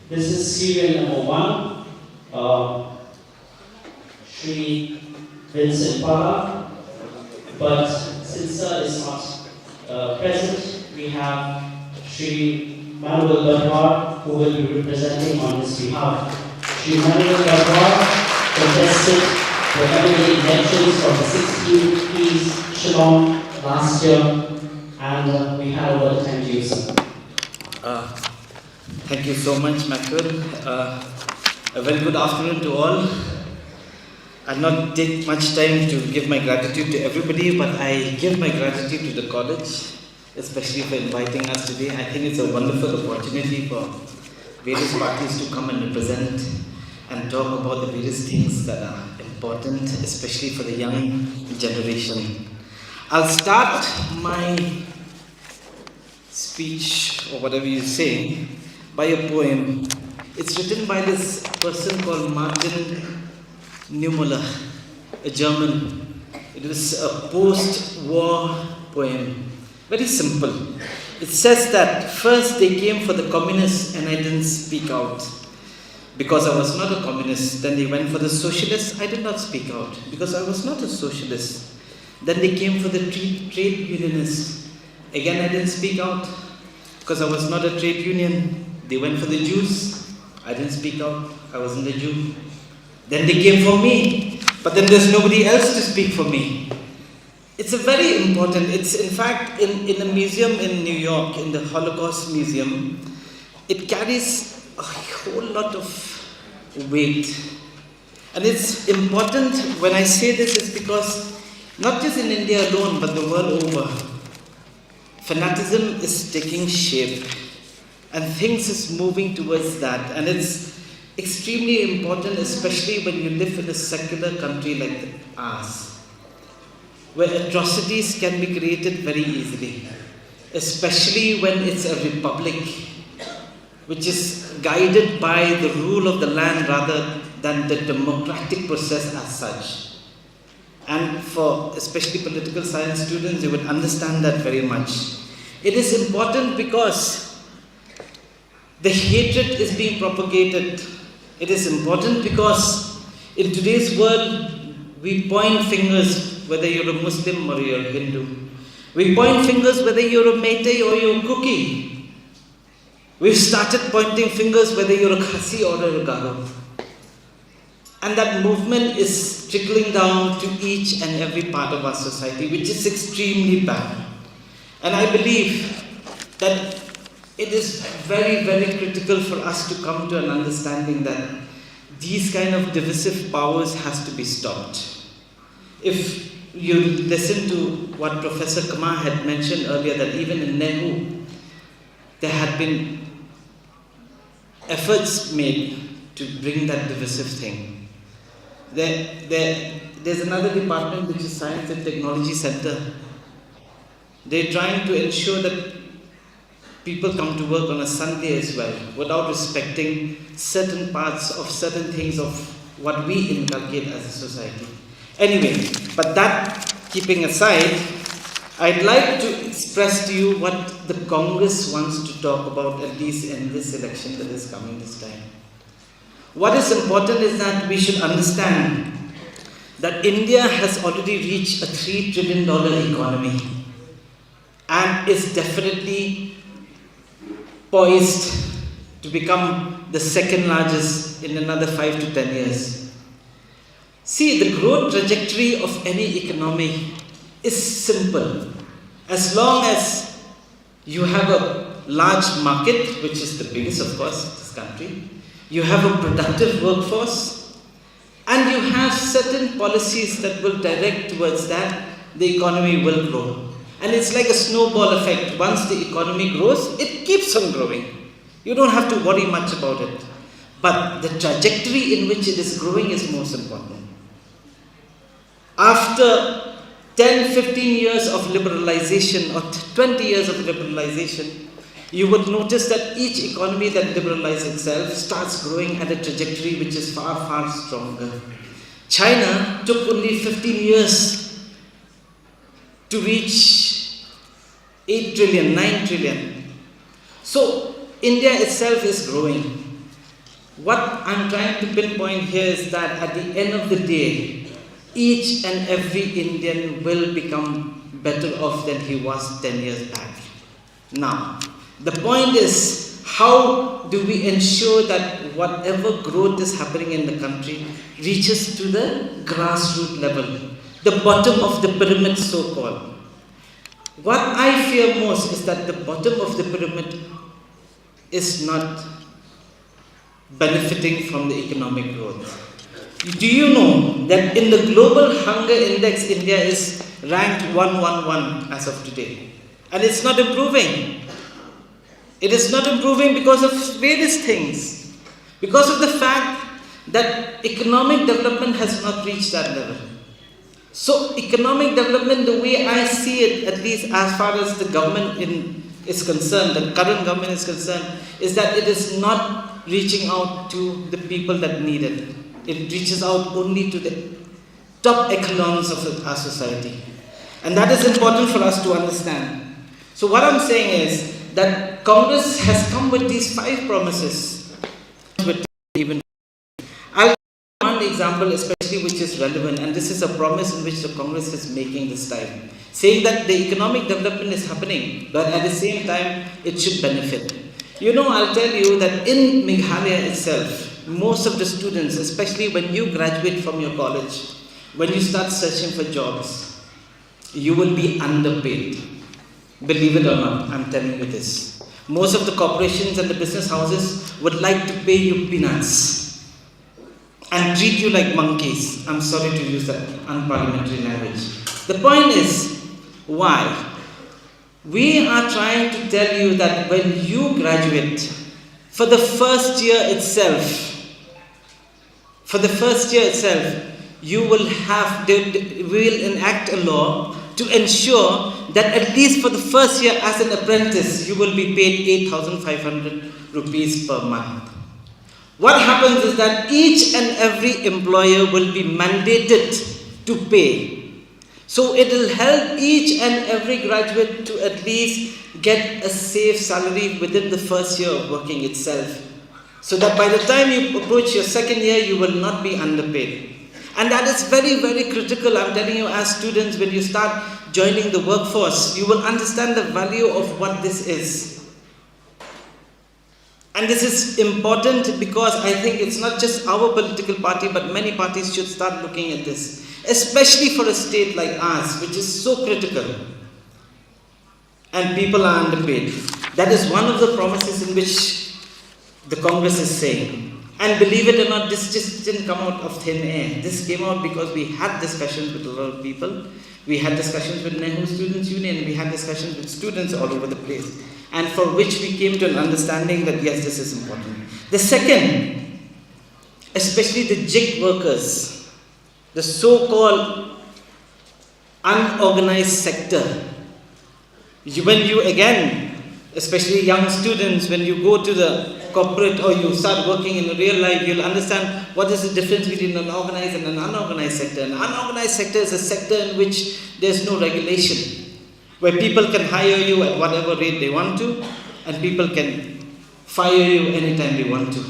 This is serial number 1, Sri Vincent Pala. But since sir is not present, we have Sri Manuel Badwar, who will be representing on his behalf. Sri Manuel Badwar contested the MLA elections from the 16th East Shillong last year, and we had over the time to you, sir. Thank you so much, Maxwell. A very good afternoon to all. I'll not take much time to give my gratitude to everybody, but I give my gratitude to the college, especially for inviting us today. I think it's a wonderful opportunity for various parties to come and represent and talk about the various things that are important, especially for the young generation. I'll start my speech, or whatever you say, by a poem. It's written by this person called Martin Niemöller, a German. It is a post-war poem, very simple. It says that first they came for the communists and I didn't speak out because I was not a communist. Then they went for the socialists, I did not speak out because I was not a socialist. Then they came for the trade unionists. Again, I didn't speak out because I was not a trade union. They went for the Jews. I didn't speak out. I wasn't a Jew. Then they came for me. But then there's nobody else to speak for me. It's a very important, it's in fact in a museum in New York, in the Holocaust Museum, it carries a whole lot of weight. And it's important when I say this is because not just in India alone, but the world over, fanaticism is taking shape and things is moving towards that. And it's extremely important, especially when you live in a secular country like ours, where atrocities can be created very easily, especially when it's a republic which is guided by the rule of the land rather than the democratic process as such. And for especially political science students, they would understand that very much. It is important because the hatred is being propagated. It is important because in today's world, we point fingers whether you're a Muslim or you're a Hindu. We point fingers whether you're a Meitei or you're a Kuki. We've started pointing fingers whether you're a Khasi or a Garo. And that movement is trickling down to each and every part of our society, which is extremely bad. And I believe that it is very, very critical for us to come to an understanding that these kind of divisive powers has to be stopped. If you listen to what Professor Kamar had mentioned earlier, that even in Nehu, there had been efforts made to bring that divisive thing. There's another department which is Science and Technology Center. They're trying to ensure that people come to work on a Sunday as well, without respecting certain parts of certain things of what we inculcate as a society. Anyway, but that keeping aside, I'd like to express to you what the Congress wants to talk about, at least in this election that is coming this time. What is important is that we should understand that India has already reached a $3 trillion economy and is definitely poised to become the second largest in another 5 to 10 years. See, the growth trajectory of any economy is simple. As long as you have a large market, which is the biggest, of course, in this country, you have a productive workforce, and you have certain policies that will direct towards that, the economy will grow. And it's like a snowball effect. Once the economy grows, it keeps on growing. You don't have to worry much about it. But the trajectory in which it is growing is most important. After 10, 15 years of liberalization or 20 years of liberalization, you would notice that each economy that liberalizes itself starts growing at a trajectory which is far, far stronger. China took only 15 years to reach 8 trillion, 9 trillion. So India itself is growing. What I'm trying to pinpoint here is that at the end of the day, each and every Indian will become better off than he was 10 years back. Now, the point is, how do we ensure that whatever growth is happening in the country reaches to the grassroots level, the bottom of the pyramid so-called? What I fear most is that the bottom of the pyramid is not benefiting from the economic growth. Do you know that in the global hunger index, India is ranked 111 as of today? And it's not improving. It is not improving because of various things. Because of the fact that economic development has not reached that level. So economic development, the way I see it, at least as far as the government is concerned, the current government is concerned, is that it is not reaching out to the people that need it. It reaches out only to the top echelons of our society. And that is important for us to understand. So what I'm saying is that Congress has come with these 5 promises. I'll give one example especially which is relevant, and this is a promise in which the Congress is making this time, saying that the economic development is happening, but at the same time it should benefit. You know, I'll tell you that in Meghalaya itself, most of the students, especially when you graduate from your college, when you start searching for jobs, you will be underpaid. Believe it or not, I'm telling you this. Most of the corporations and the business houses would like to pay you peanuts and treat you like monkeys. I'm sorry to use that unparliamentary language. The point is, why? We are trying to tell you that when you graduate, for the first year itself, you will we will enact a law to ensure that at least for the first year as an apprentice, you will be paid 8,500 rupees per month. What happens is that each and every employer will be mandated to pay. So it will help each and every graduate to at least get a safe salary within the first year of working itself. So that by the time you approach your second year, you will not be underpaid. And that is very, very critical. I'm telling you, as students, when you start joining the workforce, you will understand the value of what this is. And this is important because I think it's not just our political party, but many parties should start looking at this. Especially for a state like ours, which is so critical. And people are underpaid. That is one of the promises in which the Congress is saying. And believe it or not, this just didn't come out of thin air. This came out because we had discussions with a lot of people. We had discussions with Nehru Students' Union. We had discussions with students all over the place. And for which we came to an understanding that yes, this is important. The second, especially the gig workers, the so-called unorganized sector. When you again, especially young students, when you go to the corporate or you start working in real life, you'll understand what is the difference between an organized and an unorganized sector. An unorganized sector is a sector in which there's no regulation, where people can hire you at whatever rate they want to, and people can fire you anytime they want to,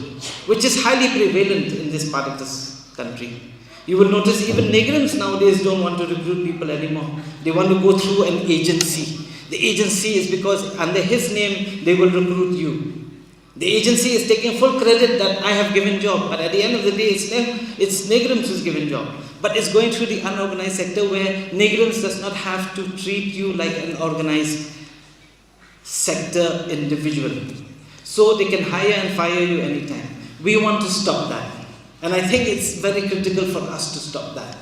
which is highly prevalent in this part of this country. You will notice even Negrams nowadays don't want to recruit people anymore. They want to go through an agency. The agency is because under his name, they will recruit you. The agency is taking full credit that I have given job, but at the end of the day, it's Negrams who's given job. But it's going through the unorganized sector where Negrams does not have to treat you like an organized sector individual. So they can hire and fire you anytime. We want to stop that. And I think it's very critical for us to stop that.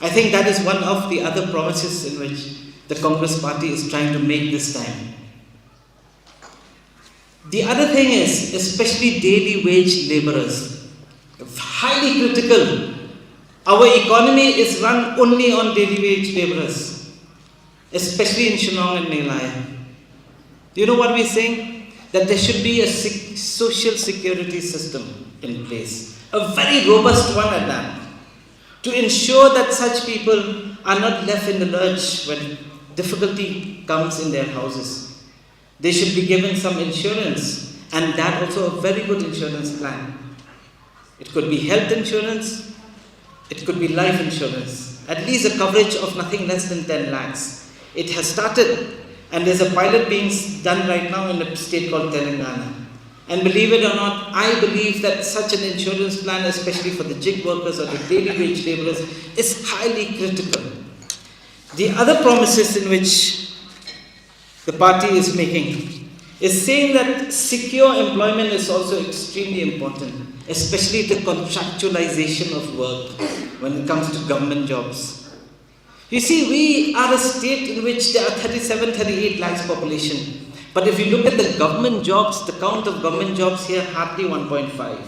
I think that is one of the other promises in which the Congress party is trying to make this time. The other thing is, especially daily wage laborers, highly critical. Our economy is run only on daily wage laborers, especially in Shillong and Meghalaya. Do you know what we're saying? That there should be a social security system in place. A very robust one at that, to ensure that such people are not left in the lurch when difficulty comes in their houses. They should be given some insurance, and that also a very good insurance plan. It could be health insurance, it could be life insurance, at least a coverage of nothing less than 10 lakhs. It has started, and there's a pilot being done right now in a state called Telangana. And believe it or not, I believe that such an insurance plan, especially for the gig workers or the daily wage laborers, is highly critical. The other promises in which the party is making is saying that secure employment is also extremely important, especially the contractualization of work when it comes to government jobs. You see, we are a state in which there are 38 lakhs population. But if you look at the government jobs, the count of government jobs here, hardly 1.5.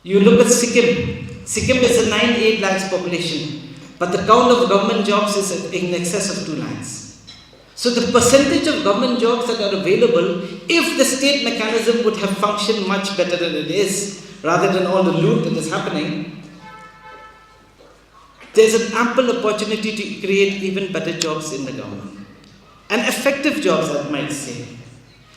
You look at Sikkim. Sikkim is a 9-8 lakhs population. But the count of government jobs is in excess of 2 lakhs. So the percentage of government jobs that are available, if the state mechanism would have functioned much better than it is, rather than all the loot that is happening, there's an ample opportunity to create even better jobs in the government. And effective jobs, I might say.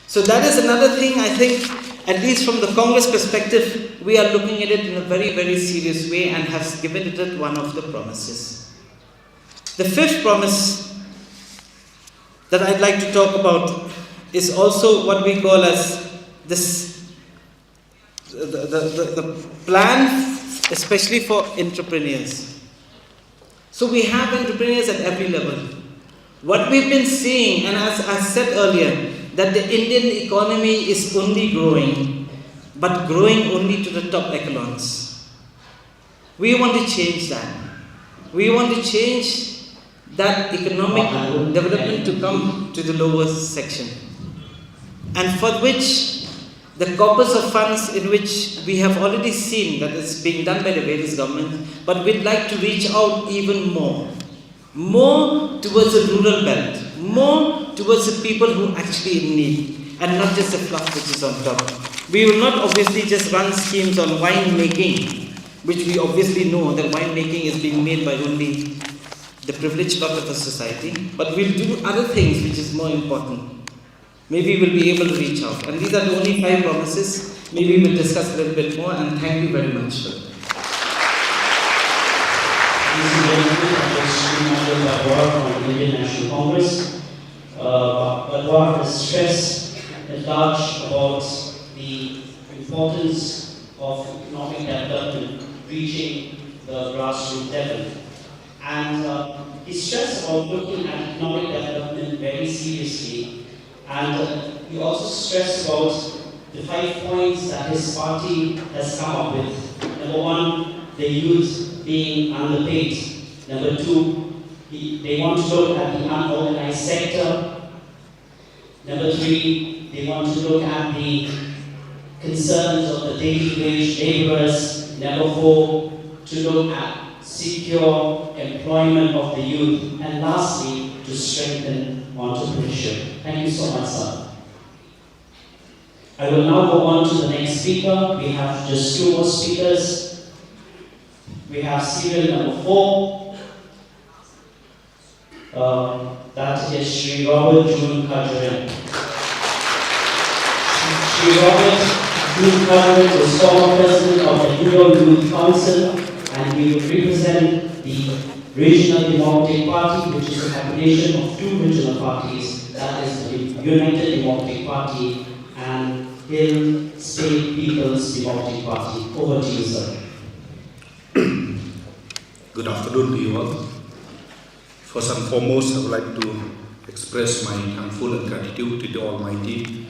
So that is another thing I think, at least from the Congress perspective, we are looking at it in a very, very serious way and have given it one of the promises. The fifth promise that I'd like to talk about is also what we call as this, the plan, especially for entrepreneurs. So we have entrepreneurs at every level. What we've been seeing, and as I said earlier, that the Indian economy is only growing, but growing only to the top echelons. We want to change that. We want to change that economic development to come to the lower section. And for which the corpus of funds in which we have already seen that is being done by the various governments, but we'd like to reach out even more. More towards the rural belt, more towards the people who actually in need, and not just the fluff which is on top. We will not obviously just run schemes on wine making, which we obviously know that wine making is being made by only the privileged part of the society, but we'll do other things which is more important. Maybe we'll be able to reach out. And these are the only 5 promises. Maybe we'll discuss a little bit more, and thank you very much for that. Ladies and gentlemen, I'm just Manuel Badwar from the Indian National Congress. Badwar has stressed at large about the importance of economic development reaching the grassroots level. And he stressed about looking at economic development very seriously. And he also stressed about the 5 points that his party has come up with. Number 1, the youth being underpaid. Number 2, they want to look at the unorganized sector. Number 3, they want to look at the concerns of the daily wage laborers. Number 4, to look at secure employment of the youth. And lastly, to strengthen entrepreneurship. Thank you so much, sir. I will now go on to the next speaker. We have just 2 more speakers. We have serial number 4. That is Sri Robert June Karin. Sri Robert June Karin is former president of the New York Youth Council, and he will represent the Regional Democratic Party, which is a combination of 2 regional parties, that is the United Democratic Party and Hill State People's Democratic Party. Over to you, sir. Good afternoon to you all. First and foremost, I would like to express my thankful and gratitude to the Almighty,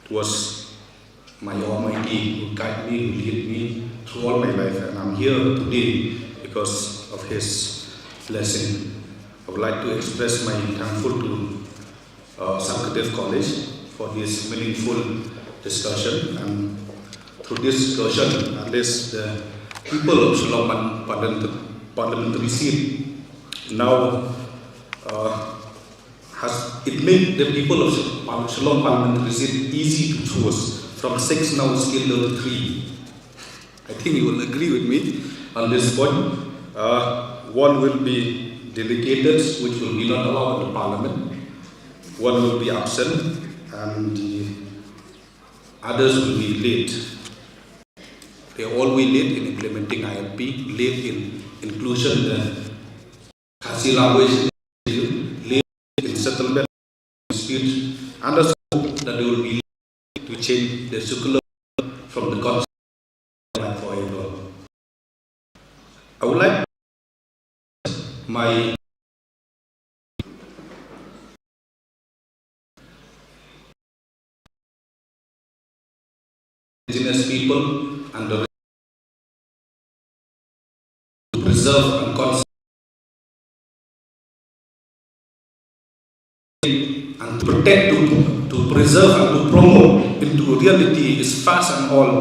towards my Almighty who guide me, who lead me through all my life, and I'm here today because of His blessing. I would like to express my thankful to Sankadev College for this meaningful discussion, and through this discussion, at least the people of Shillong Parliamentary seat now it made the people of Shillong Parliamentary seat easy to choose. From 6 now scaled down to 3. I think you will agree with me on this point. 1 will be delegated, which will be not allowed in the Parliament. 1 will be absent, and the others will be late. They are always late in implementing IFP, late in inclusion the Khasi language, late in settlement disputes, and also that they will be late to change the circular from the constitution forever. I would like my indigenous people and the to preserve and conserve and to protect, to preserve and to promote into reality is fast and all.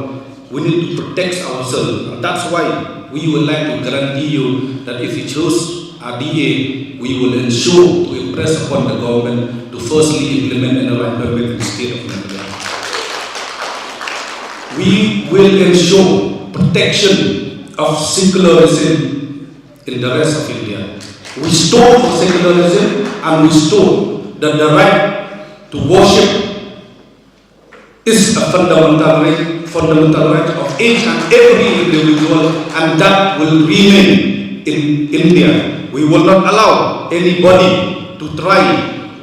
We need to protect ourselves, and that's why we would like to guarantee you that if you choose RDA, we will ensure to impress upon the government to firstly implement an environment in the state of Meghalaya. We will ensure protection of secularism in the rest of India. We stood for secularism, and we stood that the right to worship is a fundamental right of each and every individual, and that will remain in India. We will not allow anybody to try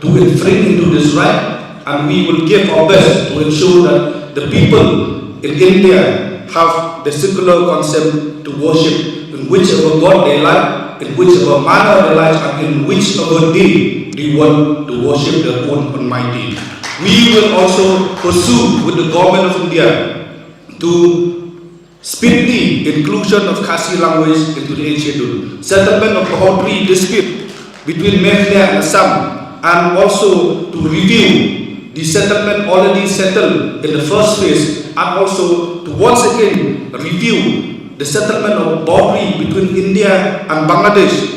to infringe into this right, and we will give our best to ensure that the people in India have the secular concept to worship in whichever God they like, in whichever manner they like, and in whichever day they want to worship their own Almighty. We will also pursue with the government of India to speedy inclusion of Khasi language into the 8th schedule, settlement of boundary dispute between Meghalaya and Assam, and also to review the settlement already settled in the first phase, and also to once again review the settlement of boundary between India and Bangladesh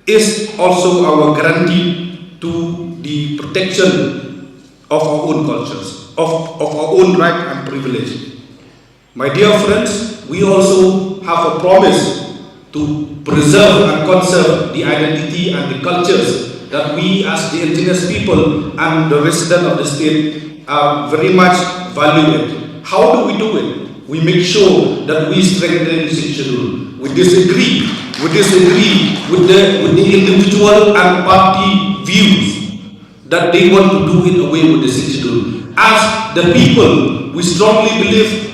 is also our guarantee to the protection of our own cultures, of our own right and privilege. My dear friends, we also have a promise to preserve and conserve the identity and the cultures that we as the indigenous people and the residents of the state are very much valued. How do we do it? We make sure that we strengthen the schedule. We disagree with the individual and party views that they want to do it away with the schedule. As the people, we strongly believe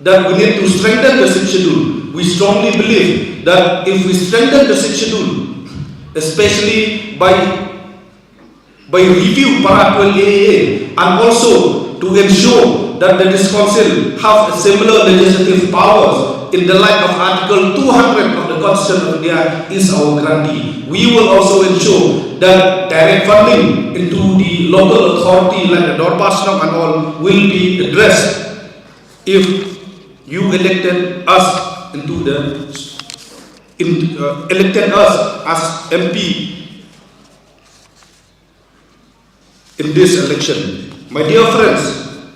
that we need to strengthen the schedule. We strongly believe that if we strengthen the schedule, especially by review Para 12AA, and also to ensure that the council have a similar legislative powers in the light of Article 200 of the Constitution of India is our guarantee. We will also ensure that direct funding into the local authority like the Dorpasnam and all will be addressed if you elected us elected us as MP in this election. My dear friends,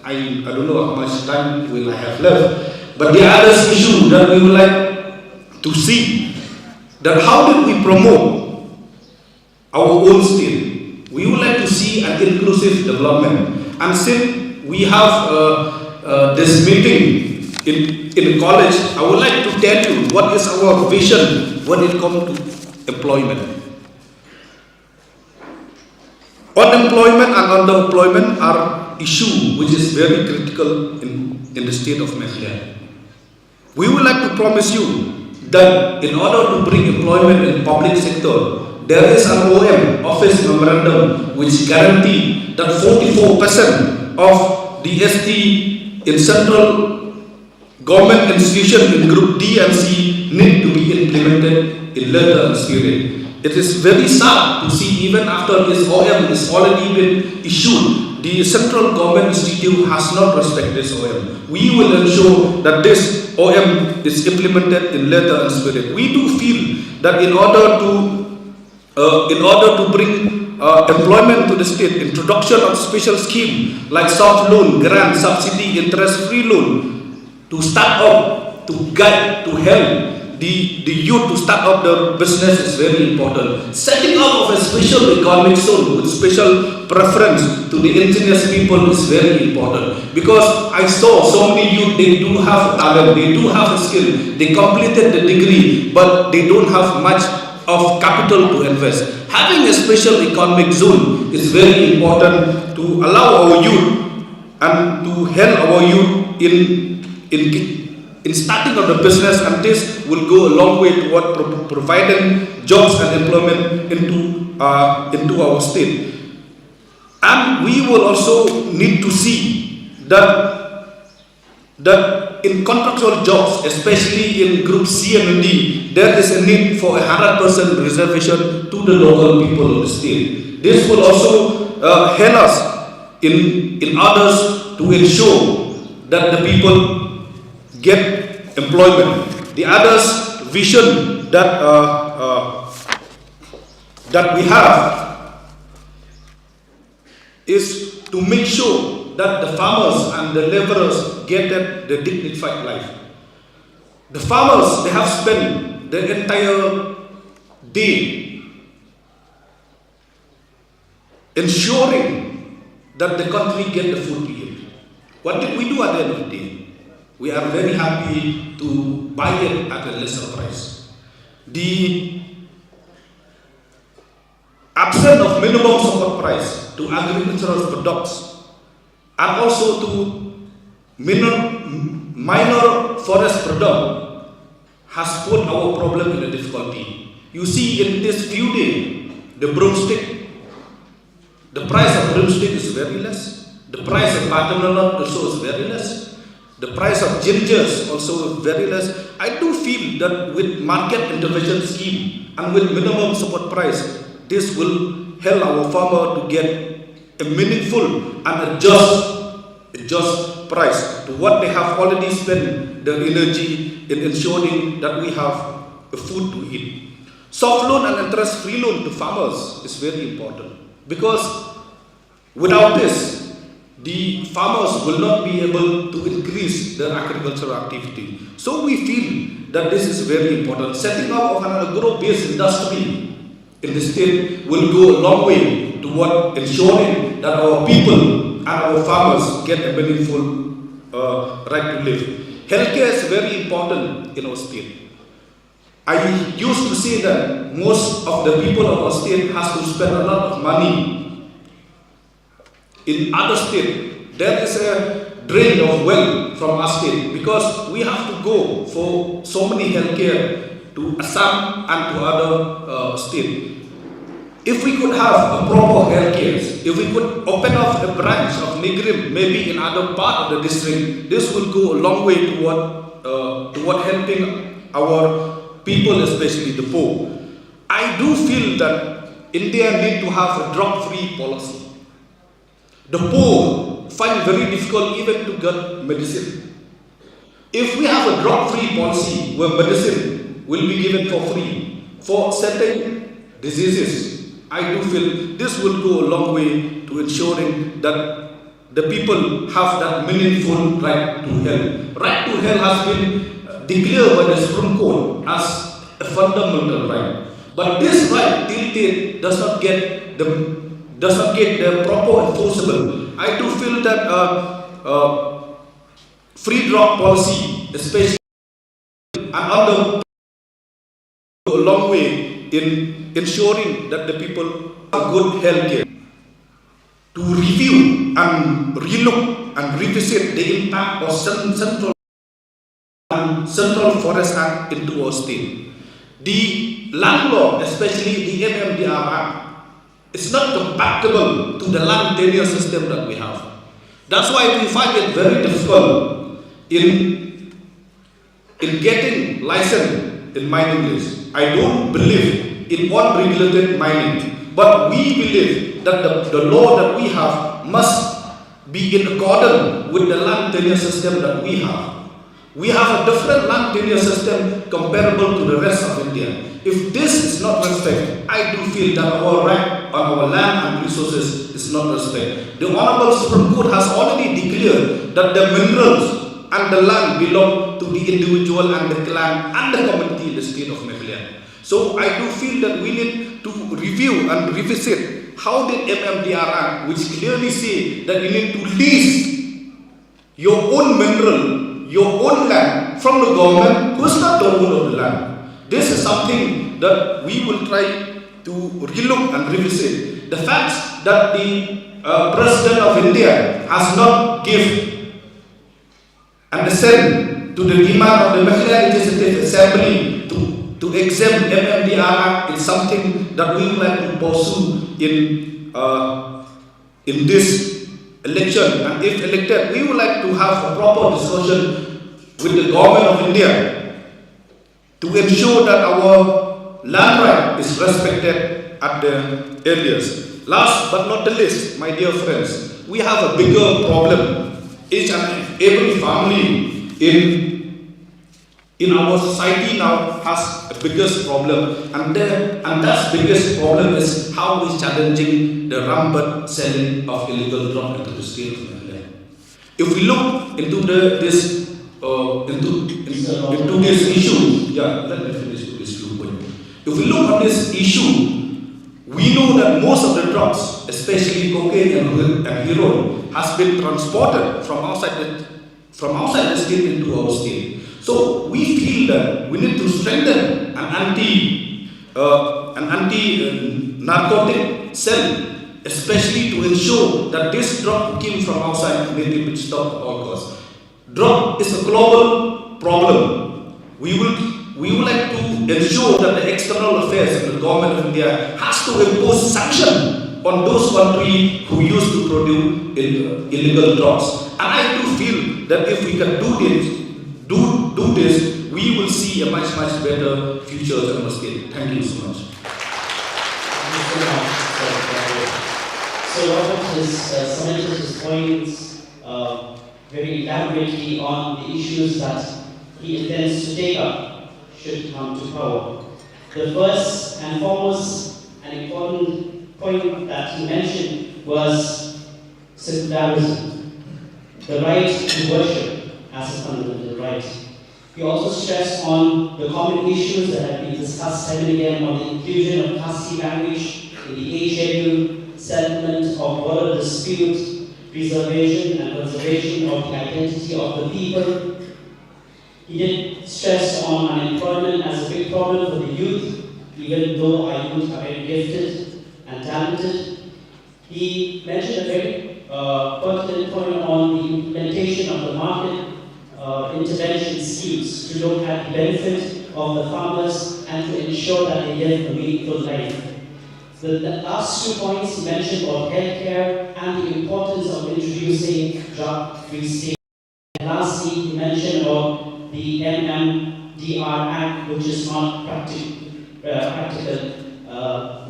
I don't know how much time will I have left, but the other issue that we would like to see, that how did we promote our own state? We would like to see an inclusive development. And since we have this meeting in college, I would like to tell you what is our vision when it comes to employment. Unemployment and underemployment are issues which is very critical in the state of Meghalaya. We would like to promise you that in order to bring employment in the public sector, there is an OM, Office Memorandum, which guarantee that 44% of the ST in central government institution in Group D and C need to be implemented in letter and spirit. It is very sad to see even after this OM is already been issued, the central government institute has not respected this OM. We will ensure that this OM is implemented in letter and spirit. We do feel that in order to bring employment to the state, introduction of special scheme like soft loan, grant, subsidy, interest-free loan, to start up, to guide, to help the youth to start up their business is very important. Setting up of a special economic zone with special preference to the indigenous people is very important. Because I saw so many youth, they do have talent, they do have a skill, they completed the degree, but they don't have much of capital to invest. Having a special economic zone is very important to allow our youth and to help our youth in starting of the business, and this will go a long way toward providing jobs and employment into our state. And we will also need to see that in contractual jobs, especially in Group C and D, there is a need for 100% reservation to the local people of the state. This will also help us in others to ensure that the people get employment. The other's vision that we have is to make sure that the farmers and the laborers get the dignified life. The farmers, they have spent the entire day ensuring that the country get the food to eat. What did we do at the end of the day? We are very happy to buy it at a lesser price. The absence of minimum support price to agricultural products and also to minor forest product has put our problem in a difficulty. You see, in this few days, the broomstick, the price of broomstick is very less. The price of butternut also is very less. The price of gingers also very less. I do feel that with market intervention scheme and with minimum support price, this will help our farmer to get a meaningful and a just price to what they have already spent their energy in ensuring that we have a food to eat. Soft loan and interest-free loan to farmers is very important, because without this, the farmers will not be able to increase their agricultural activity. So we feel that this is very important. Setting up of an agro-based industry in the state will go a long way toward ensuring that our people and our farmers get a meaningful right to live. Healthcare is very important in our state. I used to say that most of the people of our state has to spend a lot of money. In other states, there is a drain of wealth from our state because we have to go for so many healthcare to Assam and to other states. If we could have a proper healthcare, if we could open up a branch of Nigrim, maybe in other part of the district, this will go a long way toward helping our people, especially the poor. I do feel that India need to have a drug-free policy. The poor find very difficult even to get medicine. If we have a drug-free policy where medicine will be given for free for certain diseases, I do feel this will go a long way to ensuring that the people have that meaningful right to health. Right to health has been declared by the Supreme Court as a fundamental right. But this right till date does not get the proper enforceable. I do feel that free drug policy, especially and other, go a long way in ensuring that the people have good health care. To review and relook and revisit the impact of Central Forest Act into our state. The land law, especially the MMDR Act, is not compatible to the land tenure system that we have. That's why we find it very difficult in getting license in mining list. I don't believe in unregulated mining, but we believe that the law that we have must be in accordance with the land tenure system that we have. We have a different land tenure system comparable to the rest of India. If this is not respected, I do feel that our right on our land and resources is not respected. The Honorable Supreme Court has already declared that the minerals and the land belong to the individual and the clan and the community in the state of Meghalaya. So I do feel that we need to review and revisit how the MMDR Act, which clearly say that you need to lease your own mineral, your own land from the government who is not the owner of the land. This is something that we will try to relook and revisit. The fact that the President of India has not given an assent to the demand of the Meghalaya Legislative Assembly to exempt MMDR Act is something that we would like to pursue in this election. And if elected, we would like to have a proper discussion with the government of India to ensure that our land right is respected at the earliest. Last but not the least, my dear friends, we have a bigger problem. Each and every family in our society now has a biggest problem, and that biggest problem is how we challenging the rampant selling of illegal drugs into the state of Meghalaya. If we look into this issue, let me finish with this few points. If we look at this issue, we know that most of the drugs, especially cocaine and heroin, has been transported from outside the state into our state. So we feel that we need to strengthen an anti-narcotic cell, especially to ensure that this drug came from outside need to be stopped at all costs. Drug is a global problem. We would like to ensure that the external affairs of the government of India has to impose sanction on those countries who used to produce illegal drugs. And I do feel believe that if we can do this, we will see a much better future at our scale. Thank you so much. So Robert has submitted his points very elaborately on the issues that he intends to take up should he come to power. The first and foremost and important point that he mentioned was secularism, the right to worship as a fundamental right. He also stressed on the common issues that have been discussed time and again on the inclusion of Khasi language in the age schedule, settlement of border dispute, preservation and conservation of the identity of the people. He did stress on unemployment as a big problem for the youth, even though our youth are very gifted and talented. He mentioned a very pertinent point on the implementation of the market intervention schemes to look at the benefit of the farmers and to ensure that they live a meaningful life. The last 2 points he mentioned about healthcare and the importance of introducing drug-free states. And lastly, he mentioned about the MMDR Act, which is not practical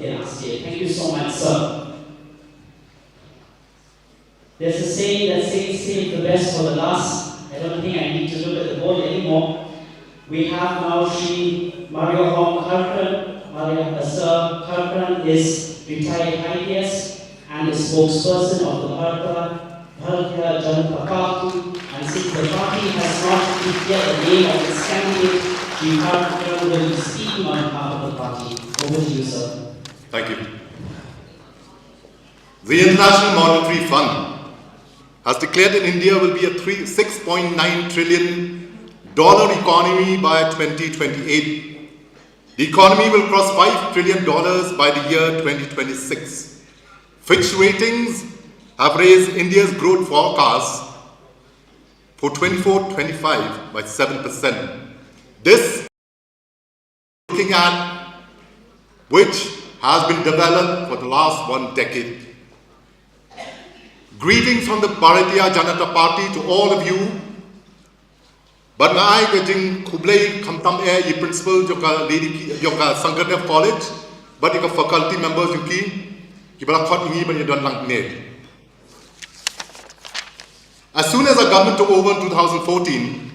in our state. Thank you so much, sir. There's a saying that says save the best for the last. I don't think I need to look at the board anymore. We have now Shri Mario Hong Karin. Sir Karin is retired IPS and is spokesperson of the Bharatiya Janata Party. And since the party has not declared the name of its candidate, Shri Karin will be speaking on behalf of the party. Over to you, sir. Thank you. The International Monetary Fund has declared that India will be a $6.9 trillion economy by 2028. The economy will cross $5 trillion by the year 2026. Fitch Ratings have raised India's growth forecast for 24-25 by 7%. This, looking at which has been developed for the last 1 decade. Greetings from the Bharatiya Janata Party to all of you. But I gajing kublai kamtam e principal joka lady joka Sangadev College, but ika faculty members ki bala khot ingi ban don lang ned. As soon as our government took over in 2014,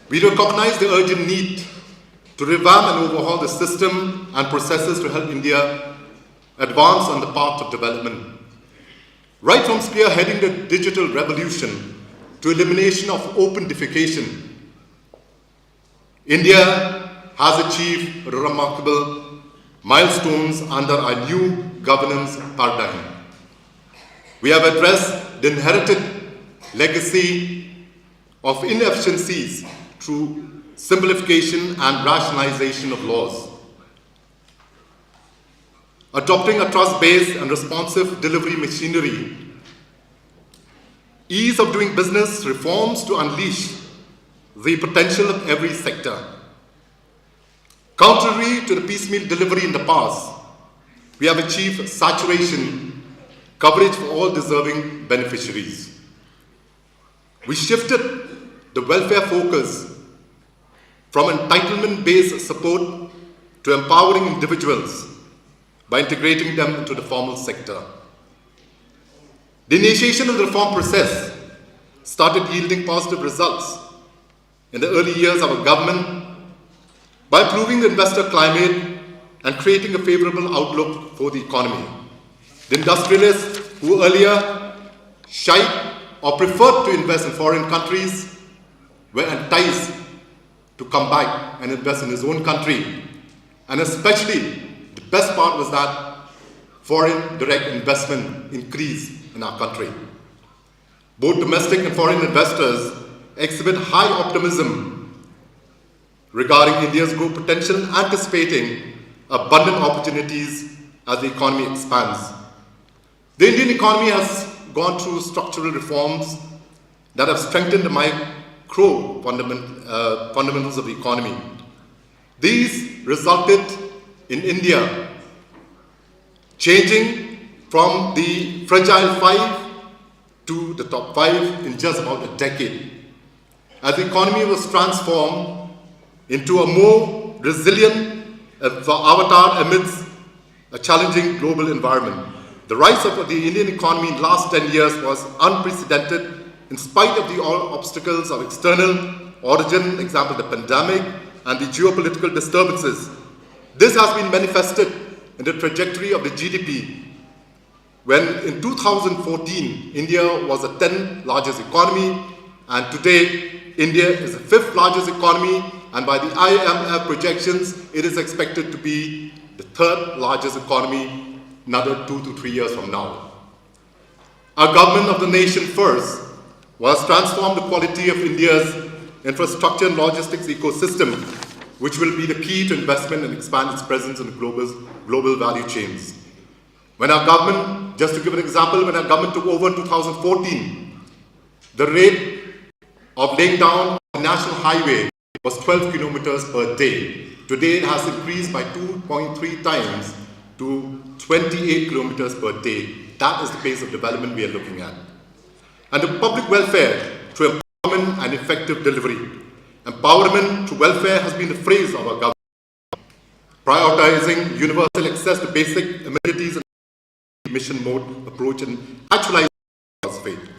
we recognized the urgent need to revamp and overhaul the system and processes to help India advance on the path of development. Right from spearheading the digital revolution to elimination of open defecation, India has achieved remarkable milestones under our new governance paradigm. We have addressed the inherited legacy of inefficiencies through simplification and rationalization of laws, adopting a trust-based and responsive delivery machinery, ease of doing business reforms to unleash the potential of every sector. Contrary to the piecemeal delivery in the past, we have achieved saturation coverage for all deserving beneficiaries. We shifted the welfare focus from entitlement-based support to empowering individuals by integrating them into the formal sector. The initiation of the reform process started yielding positive results in the early years of our government by improving the investor climate and creating a favorable outlook for the economy. The industrialists who earlier shied or preferred to invest in foreign countries were enticed to come back and invest in his own country. And especially, the best part was that foreign direct investment increased in our country. Both domestic and foreign investors exhibit high optimism regarding India's growth potential, anticipating abundant opportunities as the economy expands. The Indian economy has gone through structural reforms that have strengthened the micro fundamentals of the economy. These resulted in India changing from the fragile 5 to the top 5 in just about a decade. as the economy was transformed into a more resilient avatar amidst a challenging global environment. The rise of the Indian economy in the last 10 years was unprecedented in spite of the obstacles of external origin, example the pandemic and the geopolitical disturbances. This has been manifested in the trajectory of the GDP, when in 2014, India was the 10th largest economy, and today, India is the 5th largest economy, and by the IMF projections, it is expected to be the 3rd largest economy another 2 to 3 years from now. Our government of the nation first was transform the quality of India's infrastructure and logistics ecosystem, which will be the key to investment and expand its presence in the global value chains. When our government, just to give an example, when our government took over in 2014, the rate of laying down a national highway was 12 kilometers per day. Today it has increased by 2.3 times to 28 kilometers per day. That is the pace of development we are looking at. And the public welfare through empowerment and effective delivery. Empowerment through welfare has been the phrase of our government. Prioritizing universal access to basic amenities and mission mode approach and actualizing faith.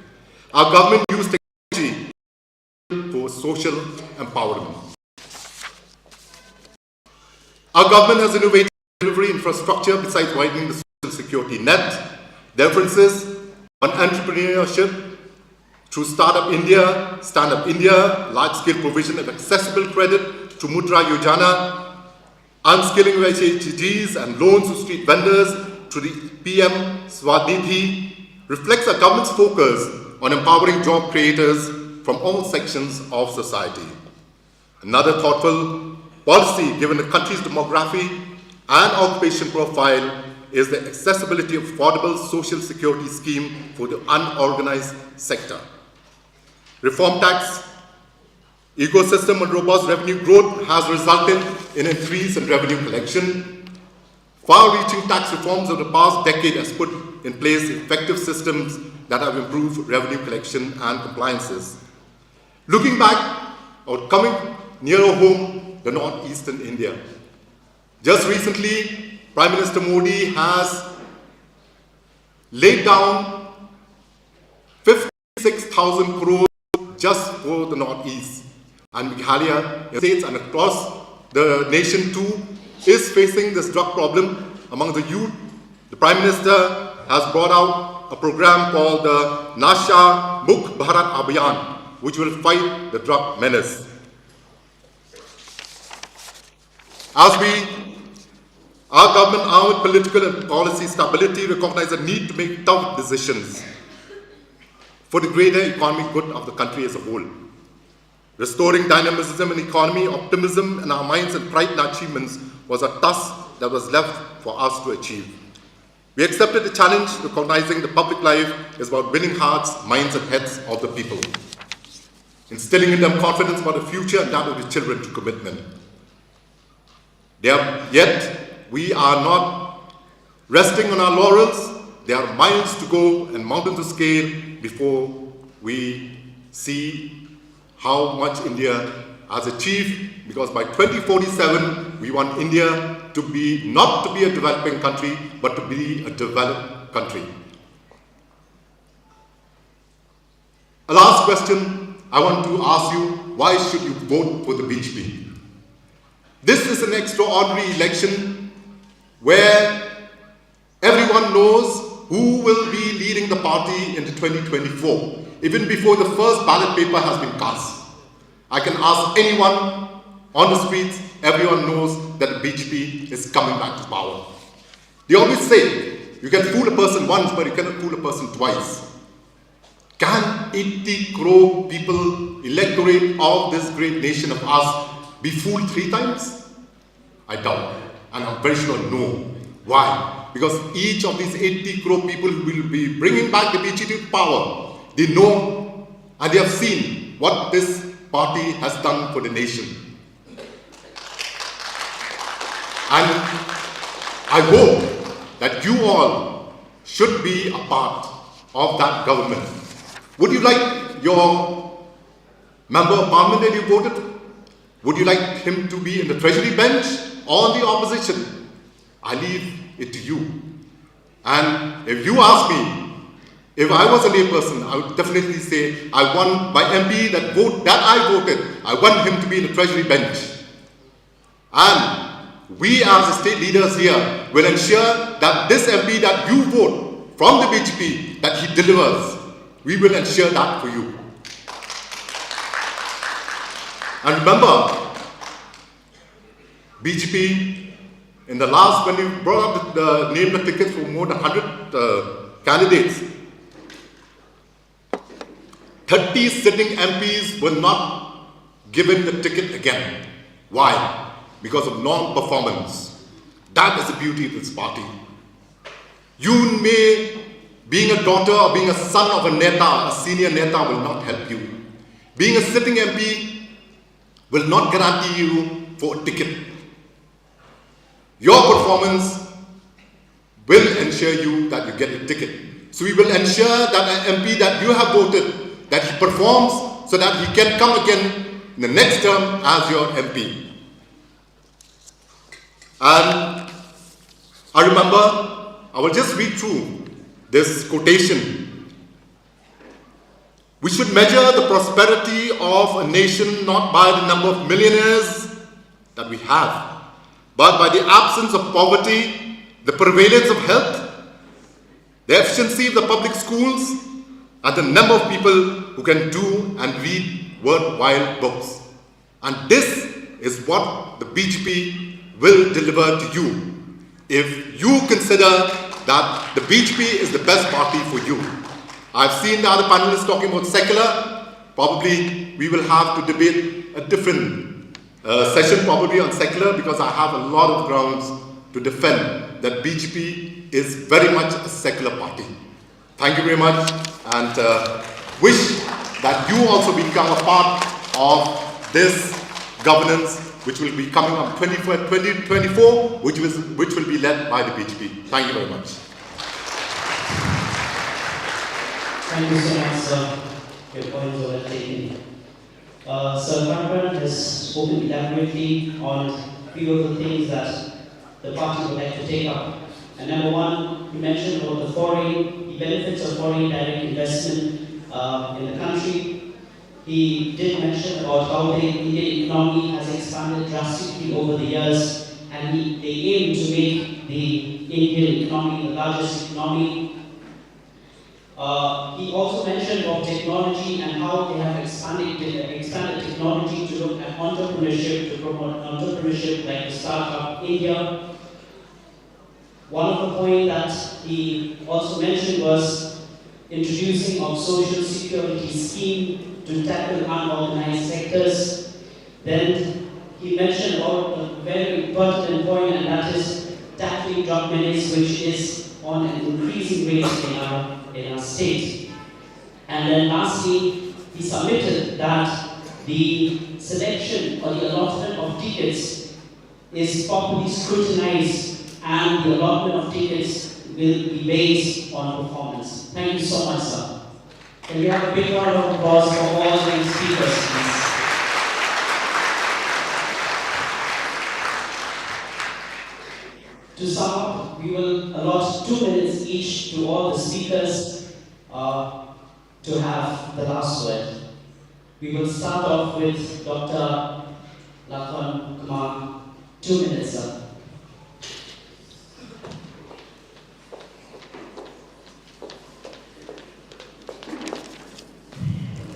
Our government used technology for social empowerment. Our government has innovated delivery infrastructure besides widening the social security net. The emphasis on entrepreneurship through Startup India, Stand Up India, large-scale provision of accessible credit through Mudra Yojana, unskilling refugees and loans to street vendors through the PM Swadnidhi reflects our government's focus on empowering job creators from all sections of society. Another thoughtful policy, given the country's demography and occupation profile, is the accessibility of affordable social security scheme for the unorganized sector. Reform tax ecosystem and robust revenue growth has resulted in an increase in revenue collection. Far-reaching tax reforms of the past decade has put in place effective systems that have improved revenue collection and compliances. Looking back or coming nearer home, the northeastern India. Just recently, Prime Minister Modi has laid down 56,000 crores just for the northeast. And Meghalaya states and across the nation too is facing this drug problem among the youth. The Prime Minister has brought out a program called the Nasha Mukh Bharat Abhiyan, which will fight the drug menace. Our government, armed with political and policy stability, recognize the need to make tough decisions for the greater economic good of the country as a whole. Restoring dynamism in economy, optimism in our minds and pride in our achievements was a task that was left for us to achieve. We accepted the challenge, recognizing the public life is about winning hearts, minds and heads of the people, instilling in them confidence about the future and that of the children to commitment. Yet, we are not resting on our laurels. There are miles to go and mountains to scale before we see how much India has achieved, because by 2047, we want India to be not to be a developing country, but to be a developed country. A last question I want to ask you, why should you vote for the BJP? This is an extraordinary election where everyone knows who will be leading the party into 2024, even before the first ballot paper has been cast. I can ask anyone on the streets, everyone knows that the BJP is coming back to power. They always say, you can fool a person once, but you cannot fool a person twice. Can 80 crore people, electorate of this great nation of ours, be fooled 3 times? I doubt, and I'm very sure no. Why? Because each of these 80 crore people will be bringing back the BJP to power. They know and they have seen what this party has done for the nation. And I hope that you all should be a part of that government. Would you like your member of parliament that you voted, would you like him to be in the treasury bench or in the opposition? I leave it to you. And if you ask me, if I was a layperson, I would definitely say I want my MP that I voted, I want him to be in the treasury bench. And we as the state leaders here will ensure that this MP that you vote from the BJP, that he delivers. We will ensure that for you. And remember, BJP, in the last, when you brought up the name the tickets for more than 100 candidates, 30 sitting MPs were not given the ticket again. Why? Because of non-performance. That is the beauty of this party. You may, being a daughter or being a son of a neta, a senior neta will not help you. Being a sitting MP will not guarantee you for a ticket. Your performance will ensure you that you get a ticket. So we will ensure that an MP that you have voted, that he performs so that he can come again in the next term as your MP. And I remember, I will just read through this quotation. We should measure the prosperity of a nation not by the number of millionaires that we have, but by the absence of poverty, the prevalence of health, the efficiency of the public schools, and the number of people who can do and read worthwhile books. And this is what the BJP will deliver to you if you consider that the BJP is the best party for you. I've seen the other panelists talking about secular. Probably we will have to debate a different session probably on secular, because I have a lot of grounds to defend that BJP is very much a secular party. Thank you very much, and wish that you also become a part of this governance which will be coming on 2024, which will be led by the BJP. Thank you very much. Thank you so much, sir. Your points were well taken. Sir Karin has spoken elaborately on a few of the things that the party would like to take up. And number one, you mentioned about the benefits of foreign direct investment in the country. He did mention about how the Indian economy has expanded drastically over the years, and they aim to make the Indian economy the largest economy. He also mentioned about technology and how they have expanded technology to look at entrepreneurship, to promote entrepreneurship like the Startup India. One of the points that he also mentioned was introducing of social security scheme to tackle unorganized sectors. Then he mentioned about a very pertinent point, and that is tackling drug menace, which is on an increasing rate in our state. And then lastly, he submitted that the selection or the allotment of tickets is properly scrutinized, and the allotment of tickets will be based on performance. Thank you so much, sir. Can we have a big round of applause for all the speakers, please? To sum up, we will allot 2 minutes each to all the speakers to have the last word. We will start off with Dr. Lakhan Kumar. 2 minutes, sir.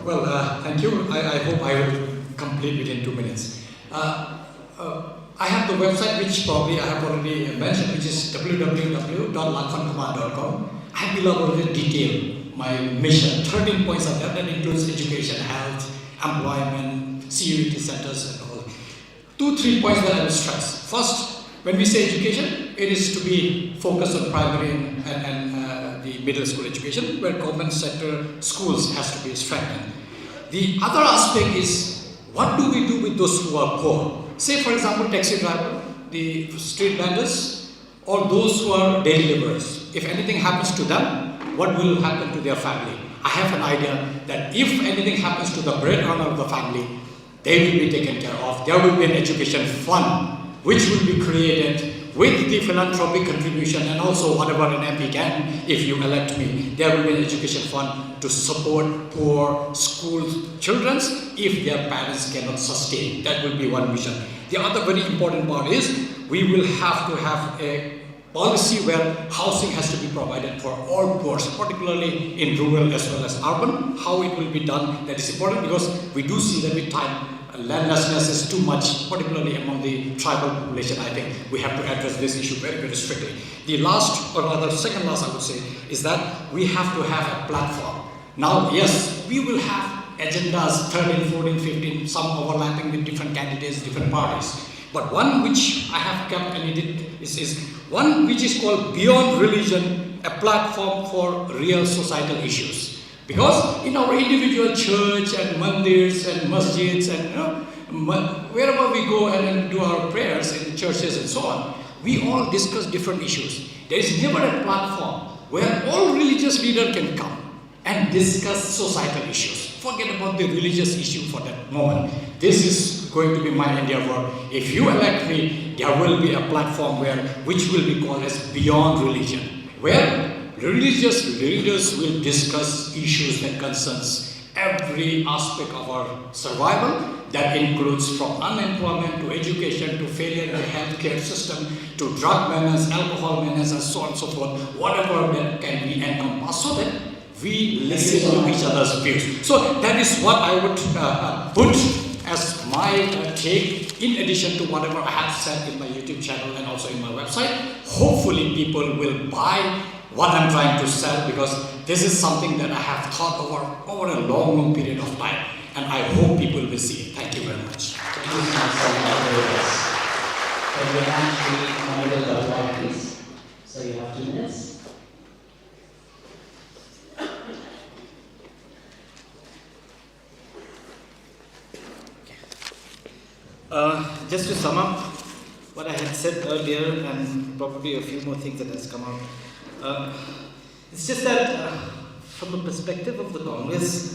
Well, thank you. I hope I will complete within 2 minutes. I have the website, which probably I have already mentioned, which is www.lakhankumar.com. I have below already detailed my mission. 13 points of that includes education, health, employment, CUET centers, and all. 2-3 points that I will stress. First, when we say education, it is to be focused on primary and the middle school education, where government sector schools has to be strengthened. The other aspect is, what do we do with those who are poor? Say, for example, taxi driver, the street vendors, or those who are daily laborers. If anything happens to them, what will happen to their family? I have an idea that if anything happens to the breadwinner of the family, they will be taken care of. There will be an education fund which will be created with the philanthropic contribution and also whatever an MP can, if you elect me. There will be an education fund to support poor school children if their parents cannot sustain. That will be one mission. The other very important part is we will have to have a policy where housing has to be provided for all poor, particularly in rural as well as urban. How it will be done, that is important, because we do see that with time landlessness is too much, particularly among the tribal population. I think we have to address this issue very, very strictly. The last, or rather second last I would say, is that we have to have a platform. Now, yes, we will have agendas 13, 14, 15, some overlapping with different candidates, different parties. But one which I have kept and is one which is called Beyond Religion, a platform for real societal issues. Because in our individual church and mandirs and masjids and wherever we go and do our prayers in churches and so on, we all discuss different issues. There is never a platform where all religious leaders can come and discuss societal issues. Forget about the religious issue for that moment. This is going to be my endeavor. If you elect me, there will be a platform which will be called as Beyond Religion, where religious leaders will discuss issues that concerns every aspect of our survival. That includes from unemployment to education to failure in the healthcare system to drug menace, alcohol menace, and so on and so forth. Whatever that can be encompassed, so that we listen to each other's views. So that is what I would put as my take, in addition to whatever I have said in my YouTube channel and also in my website. Hopefully people will buy what I'm trying to sell, because this is something that I have thought over a long, long period of time, and I hope people will see it. Thank you very much. Thank you so much. Can we have the Manuel Badwar, please? So you have 2 minutes. Just to sum up what I had said earlier, and probably a few more things that has come out. It's just that from the perspective of the Congress,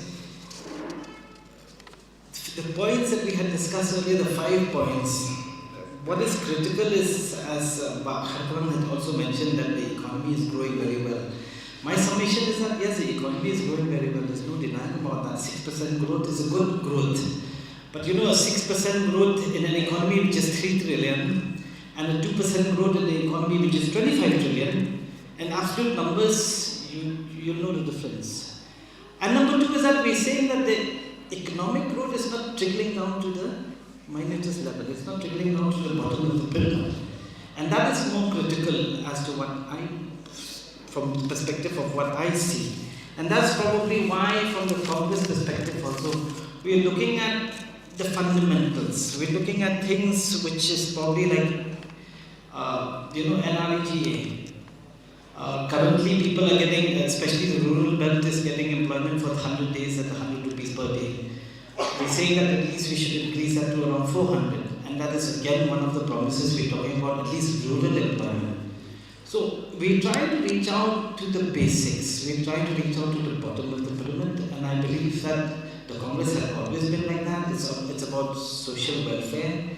the points that we had discussed earlier, the 5 points, what is critical is, as Karin had also mentioned, that the economy is growing very well. My summation is that yes, the economy is growing very well. There's no denying about that. 6% growth is a good growth. But you know, a 6% growth in an economy which is 3 trillion and a 2% growth in the economy which is 25 trillion, and absolute numbers, you'll know the difference. And number 2 is that we're saying that the economic growth is not trickling down to the minutest level. It's not trickling down to the bottom of the pyramid. And that is more critical as to what from the perspective of what I see. And that's probably why, from the Congress perspective also, we're looking at the fundamentals. We're looking at things which is probably like, NREGA. Currently, people are getting, especially the rural belt, is getting employment for 100 days at 100 rupees per day. We're saying that at least we should increase that to around 400, and that is again one of the promises we're talking about, at least rural employment. So we try to reach out to the basics. We try to reach out to the bottom of the pyramid, and I believe that the Congress has always been like that. It's about social welfare.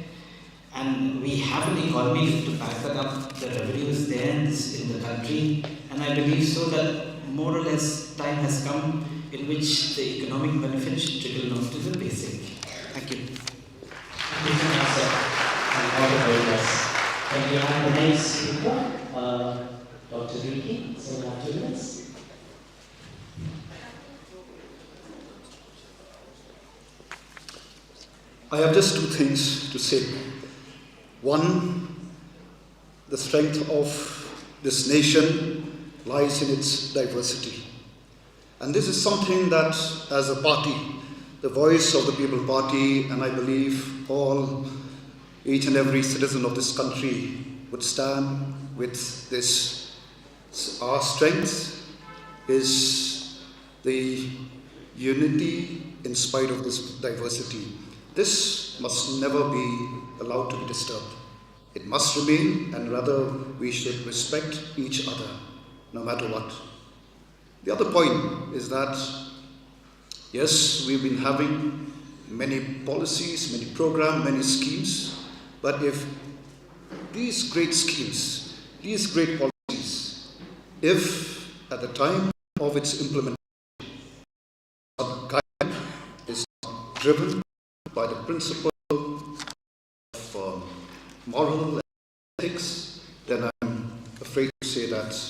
And we have an economy to back that up. The revenue is there in the country, and I believe so that more or less time has come in which the economic benefit should trickle down to the basic. Thank you. Thank you so much, sir. And all the very best. Can we have the next speaker, Dr. Ricky? So you have 2 minutes. I have just 2 things to say. One, the strength of this nation lies in its diversity. And this is something that, as a party, the voice of the People Party, and I believe each and every citizen of this country would stand with this. Our strength is the unity in spite of this diversity. This must never be allowed to be disturbed. It must remain, and rather we should respect each other, no matter what. The other point is that, yes, we've been having many policies, many programs, many schemes, but if these great schemes, these great policies, if at the time of its implementation, guidance is not driven by the principle of moral and ethics, then I'm afraid to say that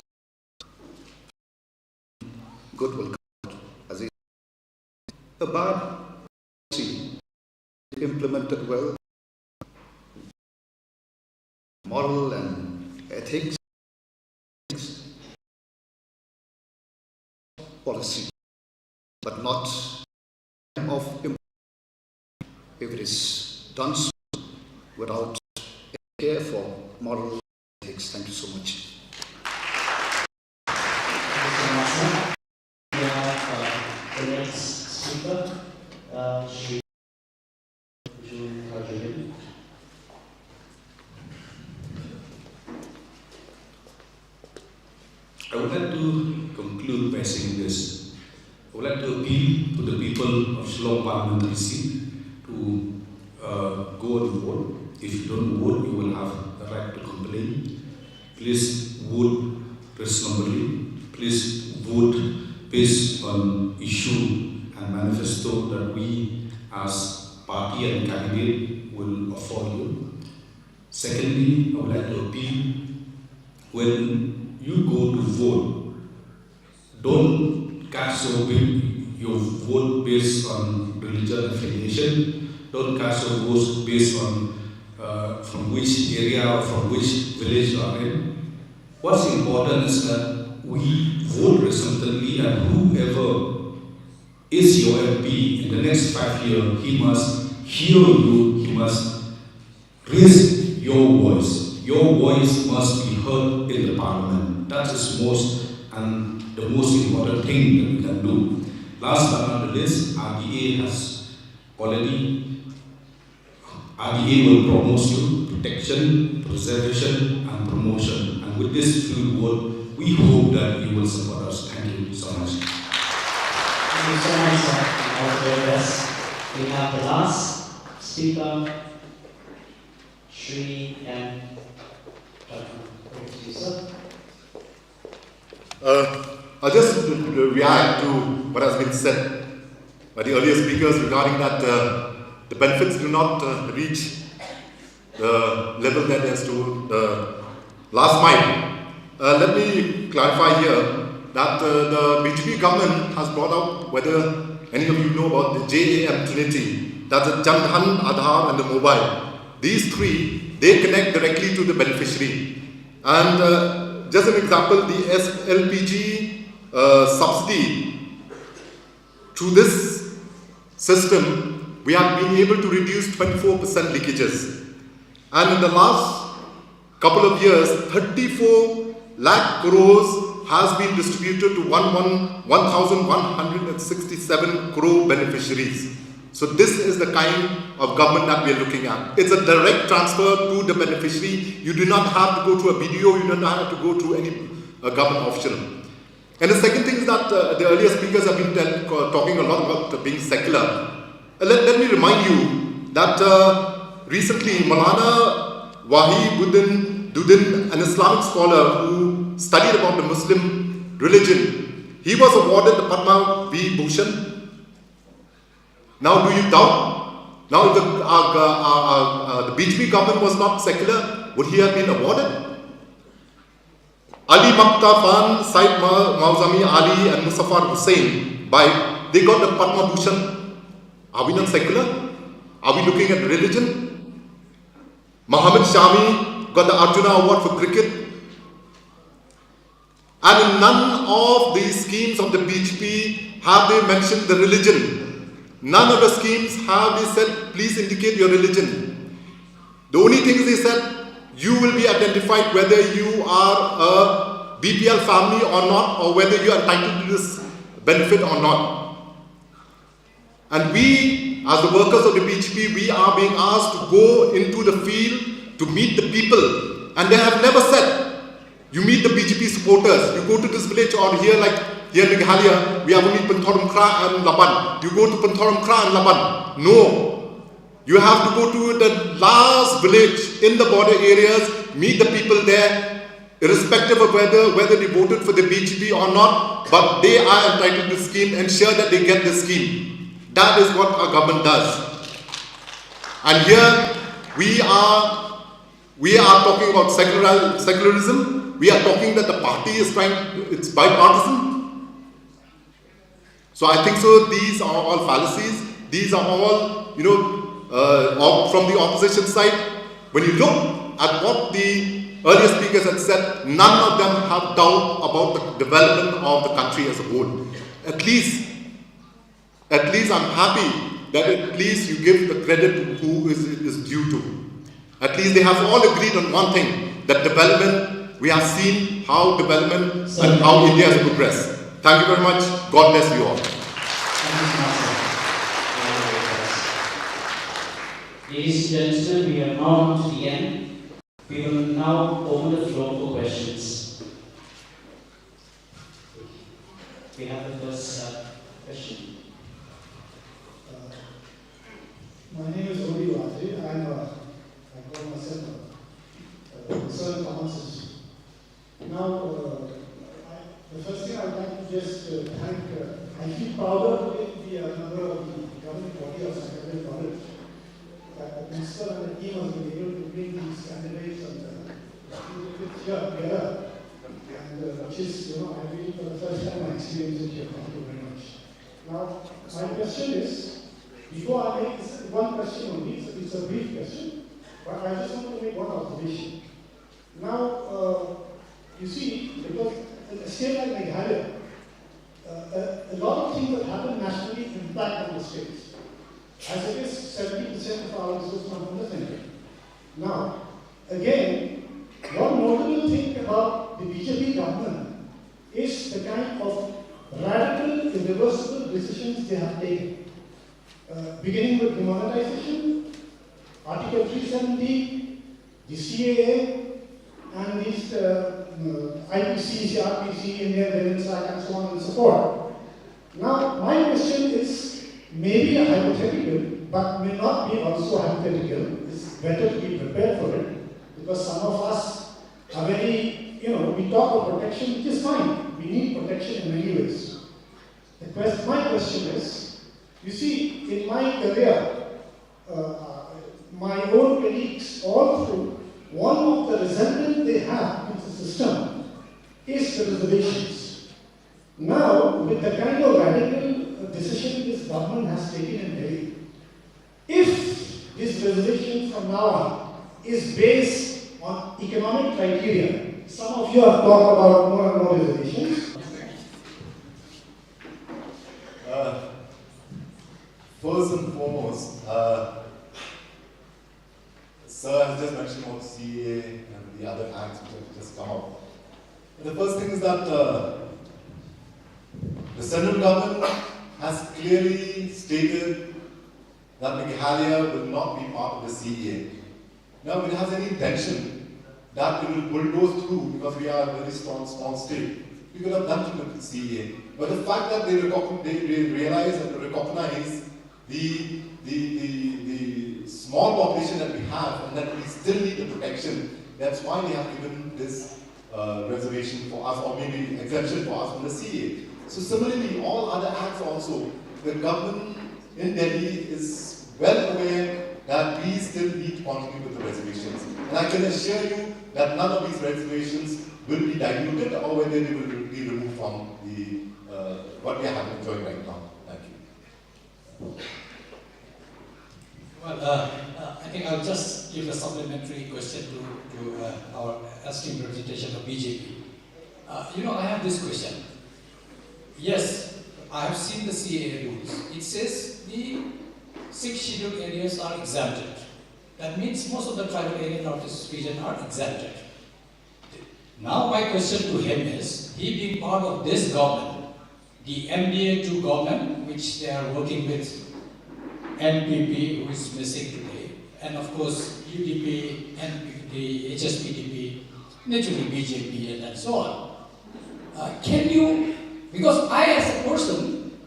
good will come out as a bad policy implemented well, moral and ethics policy, but not of if it is done so without care for moral ethics. Thank you so much. The next speaker, Shri Karin. I would like to conclude by saying this. I would like to appeal to the people of Shillong Parliamentary seat to go and vote. If you don't vote, you will have the right to complain. Please vote reasonably. Please vote based on issue and manifesto that we as party and candidate will afford you. Secondly, I would like to appeal, when you go to vote, don't cast your vote based on religion affiliation. Don't cast your vote based on from which area or from which village you are in. What's important is that we vote reasonably, and whoever is your MP in the next 5 years, he must hear you, he must raise your voice. Your voice must be heard in the parliament. That is the most important thing that we can do. Last but not the least, RDA will promote you protection, preservation, and promotion. And with this few words, we hope that you will support us. Thank you so much. Thank you so much, sir. All the very best. We have the last speaker, Shri and sir. I'll just react to what has been said by the earlier speakers regarding that the benefits do not reach the level that is to the last mile. Let me clarify here that the BJP government has brought out, whether any of you know about the JAM Trinity, that's the Jan Dhan, Aadhaar and the mobile. These three, they connect directly to the beneficiary. And just an example, the LPG subsidy, through this system, we have been able to reduce 24% leakages. And in the last couple of years, 34 lakh crores has been distributed to 1,167 crore beneficiaries. So this is the kind of government that we are looking at. It's a direct transfer to the beneficiary. You do not have to go to a BDO, you do not have to go to any government official. And the second thing is that the earlier speakers have been talking a lot about being secular. Let me remind you that recently Maulana Wahiduddin, an Islamic scholar who studied about the Muslim religion, he was awarded the Pakma Vibhushan. Now do you doubt? Now if the BJP government was not secular, would he have been awarded? Ali Maktafan, Said Mauzami Ali and Muzaffar Hussain, they got the Padma Bhushan. Are we not secular? Are we looking at religion? Muhammad Shami got the Arjuna Award for cricket. And in none of these schemes of the BJP have they mentioned the religion. None of the schemes have they said, please indicate your religion. The only thing is they said, you will be identified whether you are a BPL family or not, or whether you are entitled to this benefit or not. And we, as the workers of the BJP, we are being asked to go into the field to meet the people. And they have never said, you meet the BJP supporters, you go to this village or here like here in Meghalaya, we have only Panthorum Kra and Laban. You go to Panthorum Kra and Laban. No. You have to go to the last village in the border areas, meet the people there, irrespective of whether they voted for the BJP or not, but they are entitled to the scheme, ensure that they get the scheme. That is what our government does. And here we are talking about secularism. We are talking that the party is it's bipartisan. So I think so these are all fallacies. These are all, from the opposition side. When you look at what the earlier speakers had said, none of them have doubt about the development of the country as a whole. At least I'm happy that at least you give the credit to who is due to. At least they have all agreed on one thing, that development, we have seen how development and how India has progressed. Thank you very much. God bless you all. Ladies and gentlemen, we have now come to the end. We will now open the floor for questions. We have the first question. My name is Odi Wajri. I call myself a concerned pharmacist. Now, the first thing I would like to just thank, I feel prouder to be a member of the governing body of Secretary College. That the minister and the team has been able to bring these candidates and together. And which is, I really for the first time I experienced it here. Thank you very much. Now, my question is, before I make this one question only, it's a brief question, but I just want to make one observation. Now, you see, because in a state like Meghalaya, a lot of things that happen nationally impact on the states. As it is, 70% of our resources come from the center. Now, again, one notable thing about the BJP government is the kind of radical, irreversible decisions they have taken. Beginning with demonetization, Article 370, the CAA, and these IPC, RPC, Indian Revenue Act, and so on and so forth. Now, my question is maybe a hypothetical, but may not be also hypothetical. It's better to be prepared for it, because some of us are very, we talk of protection, which is fine. We need protection in many ways. My question is, you see, in my career, my own colleagues all through, one of the resentment they have in the system is the reservations. Now, with the kind of radical decision this government has taken in Delhi, if this reservation from now on is based on economic criteria, some of you have talked about more and more reservations. First and foremost, Sir has just mentioned about CA and the other acts which have just come up. The first thing is that the central government has clearly stated that Meghalaya will not be part of the CEA. Now, if it has any intention that it will bulldoze through because we are a very strong state, we could have done it with the CEA. But the fact that they realize and recognize the small population that we have and that we still need the protection, that's why they have given this reservation for us, or maybe exemption for us from the CA. So similarly, all other acts also, the government in Delhi is well aware that we still need to continue with the reservations. And I can assure you that none of these reservations will be diluted or whether they will be removed from the what we are enjoying right now. Thank you. Well, I think I'll just give a supplementary question to our esteemed representation of BJP. I have this question. Yes, I have seen the CAA rules. It says the 6 scheduled areas are exempted. That means most of the tribal area in Northeast region are exempted. Now my question to him is, he being part of this government, the MDA2 government, which they are working with NPP, who is missing today, and of course UDP, NPP, HSPDP, naturally BJP, and so on. Can you Because I, as a person,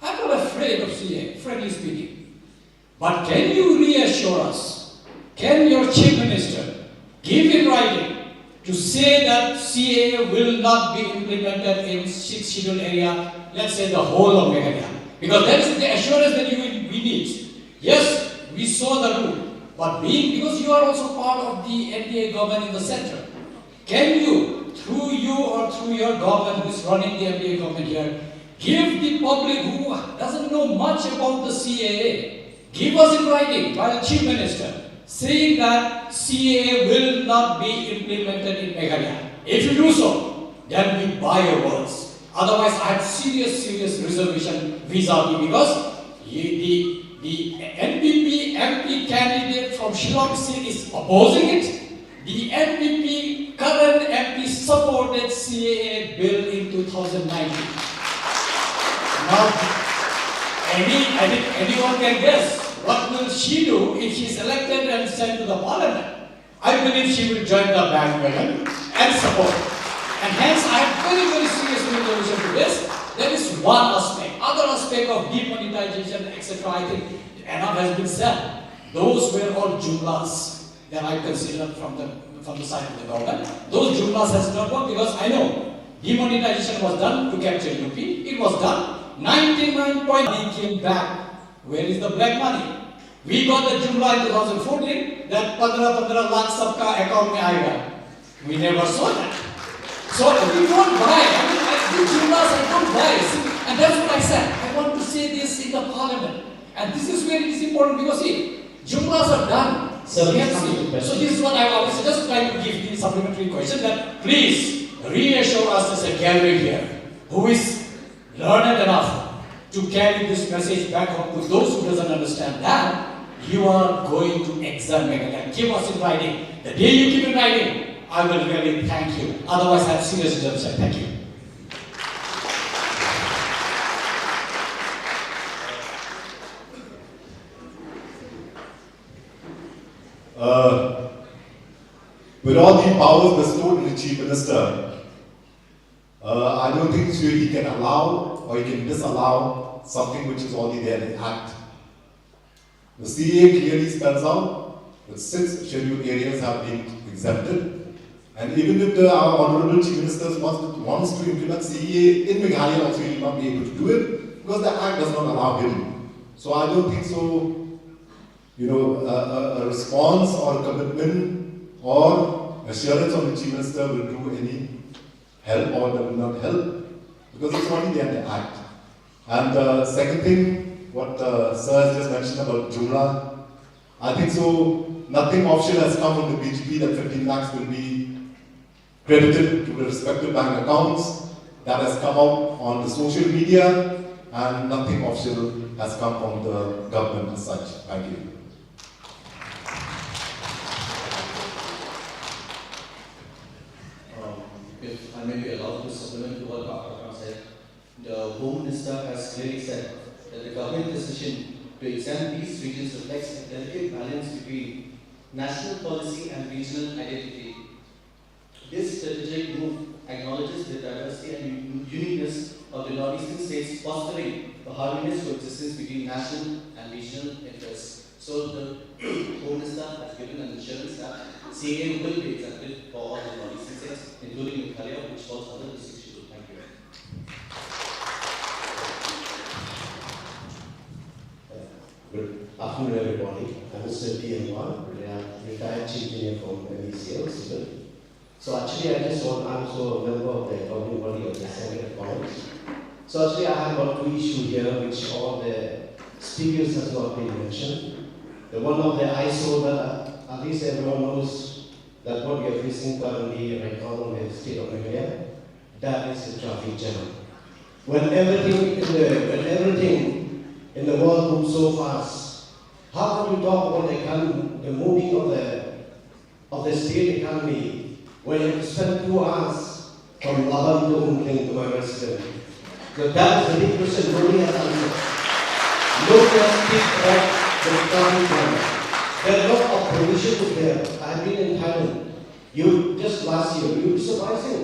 I'm not afraid of CAA, frankly speaking. But can you reassure us, can your Chief Minister give in writing to say that CAA will not be implemented in 6 scheduled area, let's say the whole of Meghalaya? Because that is the assurance that we need. Yes, we saw the rule, but because you are also part of the NDA government in the center, can you, through you or through your government who is running the NDA government here, give the public who doesn't know much about the CAA, give us in writing by the Chief Minister, saying that CAA will not be implemented in Meghalaya. If you do so, then we buy your words. Otherwise, I have serious reservation vis-a-vis, because the NPP MP candidate from Shillong seat is opposing it. The NPP current MP supported CAA bill in 2019. Now, anyone can guess what will she do if she is elected and sent to the parliament. I believe she will join the bandwagon and support. And hence, I have very serious resolution to this. There is one aspect. Other aspect of demonetization, etc., I think enough has been said. Those were all jumlas that I considered from the side of the government. Those jumlas has not worked, because I know demonetization was done to capture UP. It was done. 99.9 came back. Where is the black money? We got the jumla in 2014 that 15 lakh sabka account mein aayega. We never saw that. So we don't buy. The jumlas I don't buy. And that's what I said. I want to say this in the parliament. And this is where it is important, because see, jumlas are done. So this is what I was just trying to give the supplementary question, that please reassure us as a gallery here, who is learned enough to carry this message back home to those who doesn't understand that you are going to examine and give us in writing. The day you give in writing, I will really thank you. Otherwise, I have serious reservation. Thank you. With all the powers bestowed on the Chief Minister, I don't think he can allow or he can disallow something which is already there in the Act. The CAA clearly spells out that 6 scheduled areas have been exempted. And even if our Honorable Chief Minister wants to implement CAA in Meghalaya also, he will not be able to do it, because the Act does not allow him. So I don't think so, a response or a commitment or assurance of the Chief Minister will do any help or will not help, because it's already there in the Act. And the second thing, what Sir has just mentioned about Jumla, I think so, nothing official has come from the BJP that 15 lakhs will be credited to the respective bank accounts. That has come out on the social media, and nothing official has come from the government as such. Thank you. If I may be allowed to supplement to what Pakma said, the Home Minister has clearly said that the government decision to exempt these regions reflects a delicate balance between national policy and regional identity. This strategic move acknowledges the diversity and uniqueness of the northeastern states, fostering a harmonious coexistence between national and regional interests. So the Home Minister has given an assurance that CAA will be exempted for all the northeastern states, including Meghalaya, which falls under the 6th schedule. Thank you. Good afternoon, everybody. I'm Mr. P.M.1, retired chief engineer from MECL. So actually, I'm also a member of the governing body of the Executive College. So actually, I have got 2 issues here, which all the speakers has not been mentioned. The one of the ISO that at least everyone knows that what we are facing currently right now in the state of Meghalaya, that is the traffic jam. When everything in the world moves so fast, how can you talk about the moving of the state economy when you have to spend 2 hours from Laban to Umling to my resident? So that is the big question nobody has answered. Nobody has picked up the traffic jam. There are a lot of provisions there. I have been in Thailand. Just last year, you'll be surprising.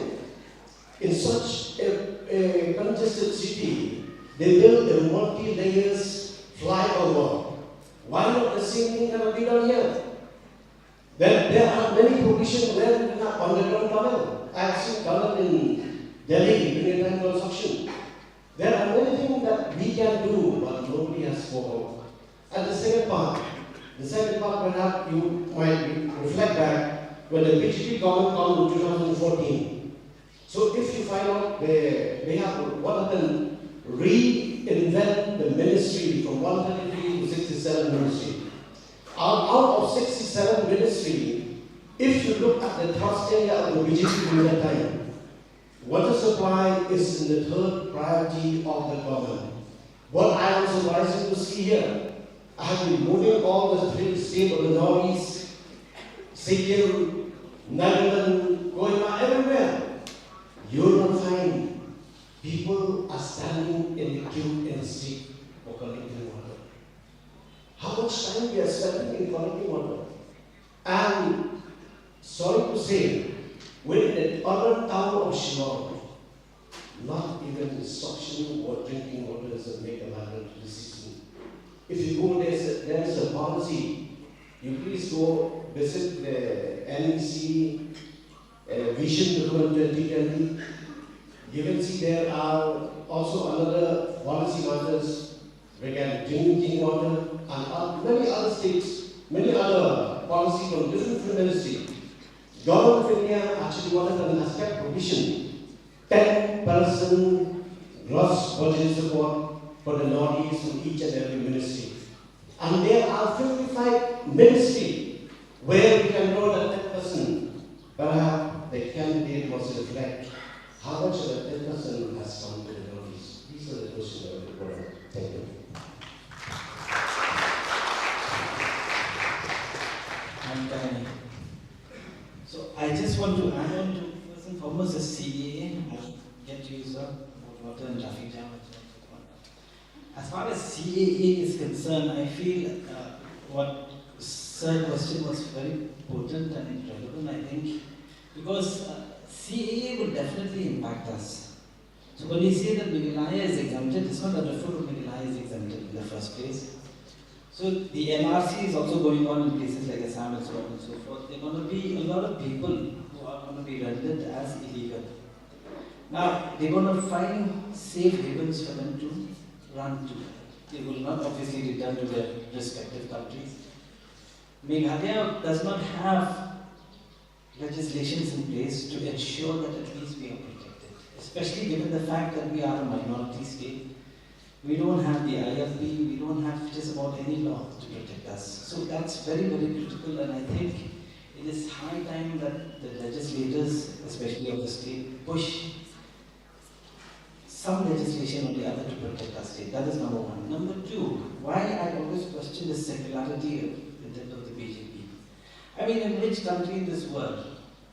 in such a congested city, they build a multi-layers flyover. Why not the same thing cannot be done here? There are many provisions where we have underground tunnel. I have seen tunnel in Delhi during time construction. There are many things that we can do, but nobody has spoken. And the second part perhaps you might reflect back when the BJP government came in 2014. So if you find out they have what happened, reinvent the ministry from 133 to 67 ministry. Out of 67 ministry, if you look at the thrust area of the BJP during that time, water supply is in the third priority of the government. What I am surprised to see here, I have been moving all the three states of the Northeast, Sikkim, Nagaland, Kohima, everywhere. You will find people are standing in the queue in the street for collecting water. How much time we are spending in collecting water? And sorry to say, when the other town of Shillong, not even instruction or drinking water is a Meghalaya to the system. If you go there is a policy. You please go visit the NEC Vision Document 2020. You can see there are also another policy matters regarding drinking water and many other states, many other policies from different ministries. Government of India actually has kept provision 10% gross budget support for the Northeast in each and every ministry. And there are 55 ministries where we can know that 10%. Perhaps the candidate must reflect how much of that 10% has come to the Northeast. These are the questions I would want to thank you. I'm Karin. So I just want to add on to first and foremost the CAA. I'll get to you, sir, about water and traffic jam and so on. As far as CAA is concerned, I feel what Sir's question was very potent and relevant, I think, because CAA will definitely impact us. So when we say that Meghalaya is exempted, it's not that the food of Meghalaya is exempted in the first place. So the NRC is also going on in places like Assam and so on and so forth. There are going to be a lot of people who are going to be rendered as illegal. Now, they're going to find safe havens for them to run to. They will not obviously return to their respective countries. Meghalaya does not have legislations in place to ensure that at least we are protected, especially given the fact that we are a minority state. We don't have the IFP, we don't have just about any law to protect us. So that's very, very critical, and I think it is high time that the legislators, especially of the state, push some legislation or the other to protect our state. That is number one. Number two, why I always question the secularity of the BJP. I mean, in which country in this world,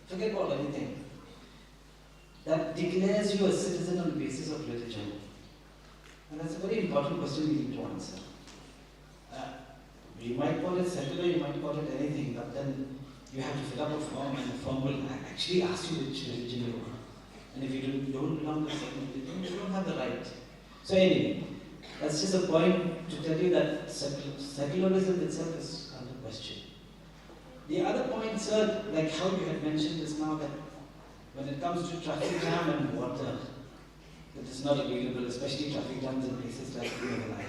forget about anything, that declares you a citizen on the basis of religion? And that's a very important question we need to answer. You might call it secular, you might call it anything, but then you have to fill up a form, and the form will actually ask you which religion you are. And if you don't belong to a certain religion, you don't have the right. So anyway, that's just a point to tell you that secularism itself is under question. The other point, sir, like how you had mentioned just now, that when it comes to traffic jam and water, it is not available, especially traffic jams in places like Meghalaya.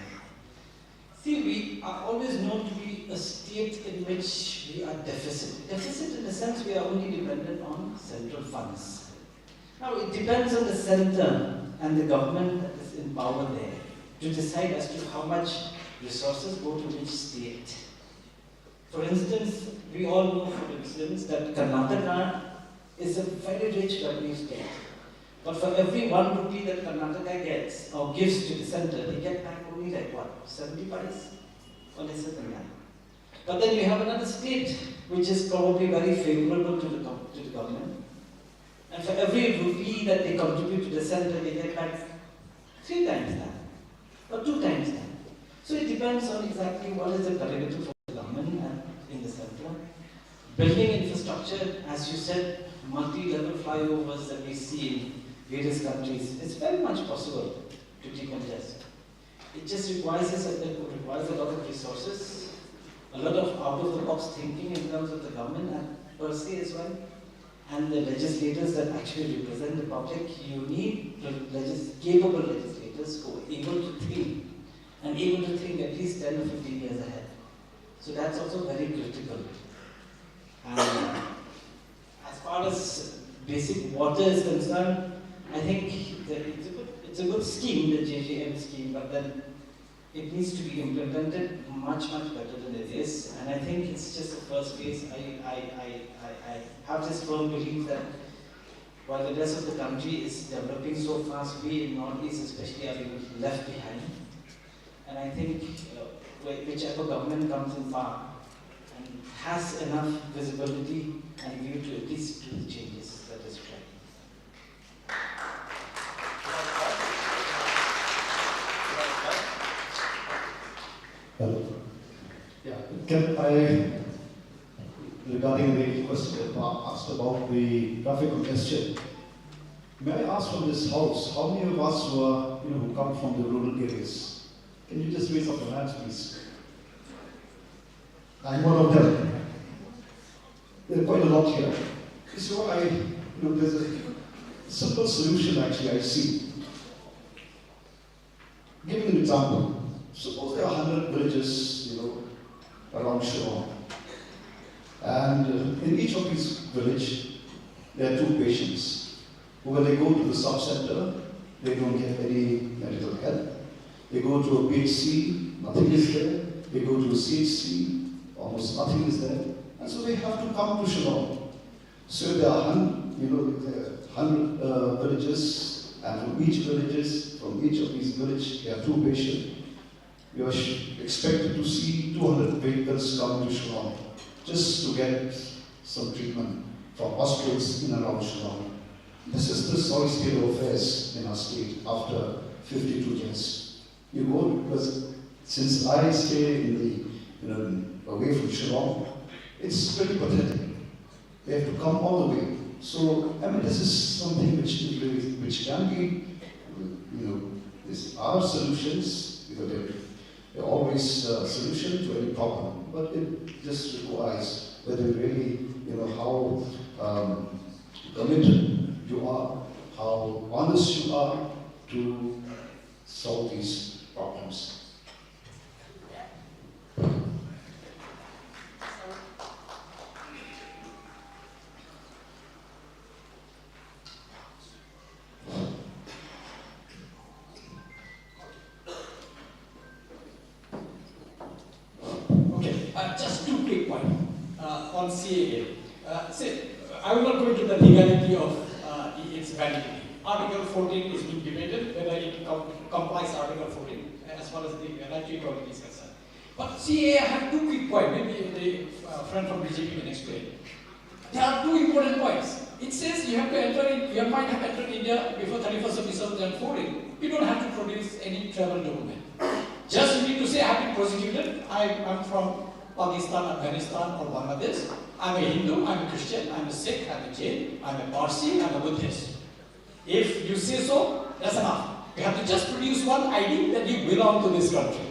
See, we are always known to be a state in which we are deficit. Deficit in the sense we are only dependent on central funds. Now, it depends on the center and the government that is in power there to decide as to how much resources go to which state. For instance, we all know for instance that Karnataka is a very rich revenue state. But for every 1 rupee that Karnataka gets or gives to the center, they get back only like what, 70 paise or lesser than that. But then you have another state which is probably very favorable to the government. And for every rupee that they contribute to the center, they get back 3 times that or 2 times that. So it depends on exactly what is the parameter for the government and in the center. Building infrastructure, as you said, multi-level flyovers that we see in various countries, it's very much possible to decongest. It just requires a lot of resources, a lot of out-of-the-box thinking in terms of the government per se as well, and the legislators that actually represent the public. You need capable legislators who are able to think, and able to think at least 10 or 15 years ahead. So that's also very critical. And as far as basic water is concerned, I think that it's a good scheme, the JJM scheme, but then it needs to be implemented much better than it is. And I think it's just the first phase. I have this firm belief that while the rest of the country is developing so fast, we in Northeast especially are being left behind. And I think whichever government comes in power and has enough visibility and view to at least do the changes that is required. Yeah, can I, regarding the question asked about the traffic congestion, may I ask from this house, how many of us who come from the rural areas? Can you just raise up your hands, please? I'm one of them. There are quite a lot here. This is what there's a simple solution actually I see. Give an example. Suppose there are 100 villages, around Shillong. And in each of these villages, there are 2 patients who, when they go to the sub-center, they don't get any medical help. They go to a BHC, nothing is there. They go to a CHC, almost nothing is there. And so they have to come to Shillong. So there are 100 villages, and from each of these villages, there are 2 patients. We are expected to see 200 vehicles come to Shillong just to get some treatment from hospitals in and around Shillong. This is the sorry state of affairs in our state after 52 years. You go, because since I stay away from Shillong, it's pretty pathetic. They have to come all the way. So, this is something which can be, these are solutions, because they're always a solution to any problem, but it just requires whether really, how committed you are, how honest you are to solve these problems. Just 2 quick points on CAA. I will not go into the legality of its validity. Article 14 is being debated whether it complies Article 14 as far as the right to equality is concerned. But CAA, I have 2 quick points. Maybe the friend from BJP can explain. There are 2 important points. It says you have to enter in, you might have entered India before 31st of December 2014. You don't have to produce any travel document. Just you need to say, I have been prosecuted, I'm from Pakistan, Afghanistan or Bangladesh. I'm a Hindu, I'm a Christian, I'm a Sikh, I'm a Jain, I'm a Parsi, I'm a Buddhist. If you say so, that's enough. You have to just produce one ID that you belong to this country.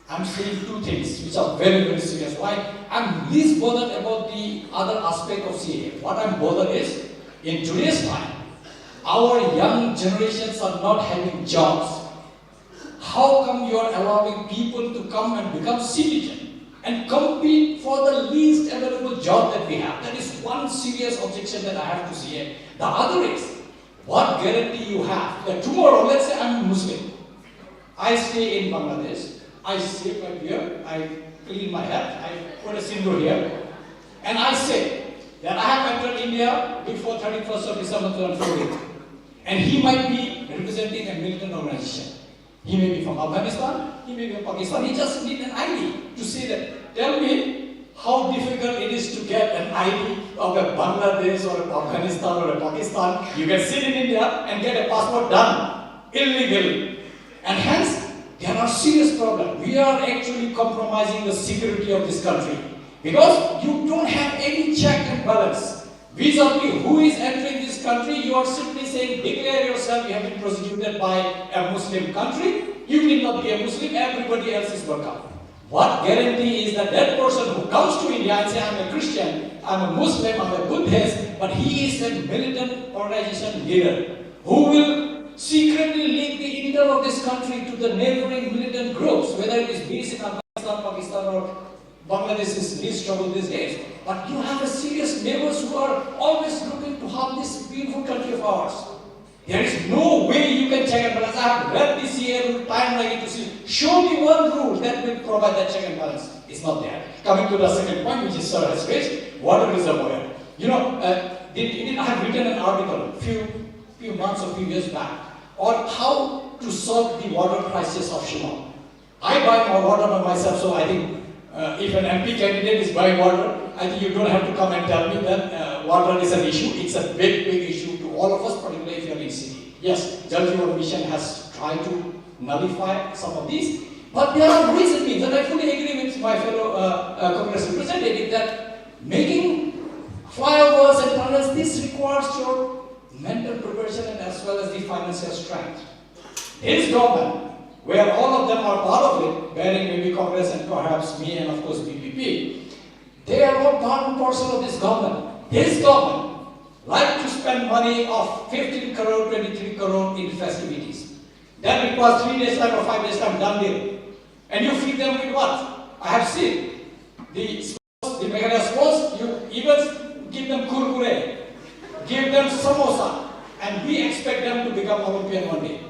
I'm saying 2 things which are very serious. Why? I'm least bothered about the other aspect of CAA. What I'm bothered is, in today's time, our young generations are not having jobs. How come you are allowing people to come and become citizens and compete for the least available job that we have? That is one serious objection that I have to CAA. The other is, what guarantee you have that tomorrow, let's say I'm a Muslim, I stay in Bangladesh, I shave my beard, I clean my hair, I put a sindoor here, and I say that I have entered India before 31st of December 2014, and he might be representing a militant organization. He may be from Afghanistan, he may be from Pakistan, he just needs an ID to say that. Tell me how difficult it is to get an ID of a Bangladesh or a Afghanistan or a Pakistan. You can sit in India and get a passport done illegally. And hence, there are serious problems. We are actually compromising the security of this country because you don't have any check and balance. Vis-a-vis who is entering this country, you are simply saying, declare yourself, you have been prosecuted by a Muslim country, you will not be a Muslim, everybody else is welcome. What guarantee is that that person who comes to India and says, I'm a Christian, I'm a Muslim, I'm a Buddhist, but he is a militant organization leader, who will secretly leak the intel of this country to the neighboring militant groups, whether it is based in Afghanistan, Pakistan, or Bangladesh is least trouble these days. But you have a serious neighbors who are always looking to harm this beautiful country of ours. There is no way you can check and balance. I have read this year rule time like to see. Show me one rule that will provide that check and balance. It's not there. Coming to the second point, which is Sir has raised, water reservoir. You know, I have written an article few months or few years back on how to solve the water crisis of Shillong. I buy my water by myself, so I think if an MP candidate is buying water, I think you don't have to come and tell me that water is an issue. It's a big issue to all of us, particularly if you're in city. Yes, Jal Jeevan Mission has tried to nullify some of these, but there are recent means, and I fully agree with my fellow Congress representative that making flyovers and tunnels, this requires your mental preparation and as well as the financial strength. This government, where all of them are part of it, bearing maybe Congress and perhaps me and of course BPP, they are all part and parcel of this government. This government like to spend money of 15 crore, 23 crore in festivities. That requires 3 days time or 5 days time, done deal. And you feed them with what? I have seen the Meghalaya sports, you even give them kurkure, give them samosa, and we expect them to become Olympian one day.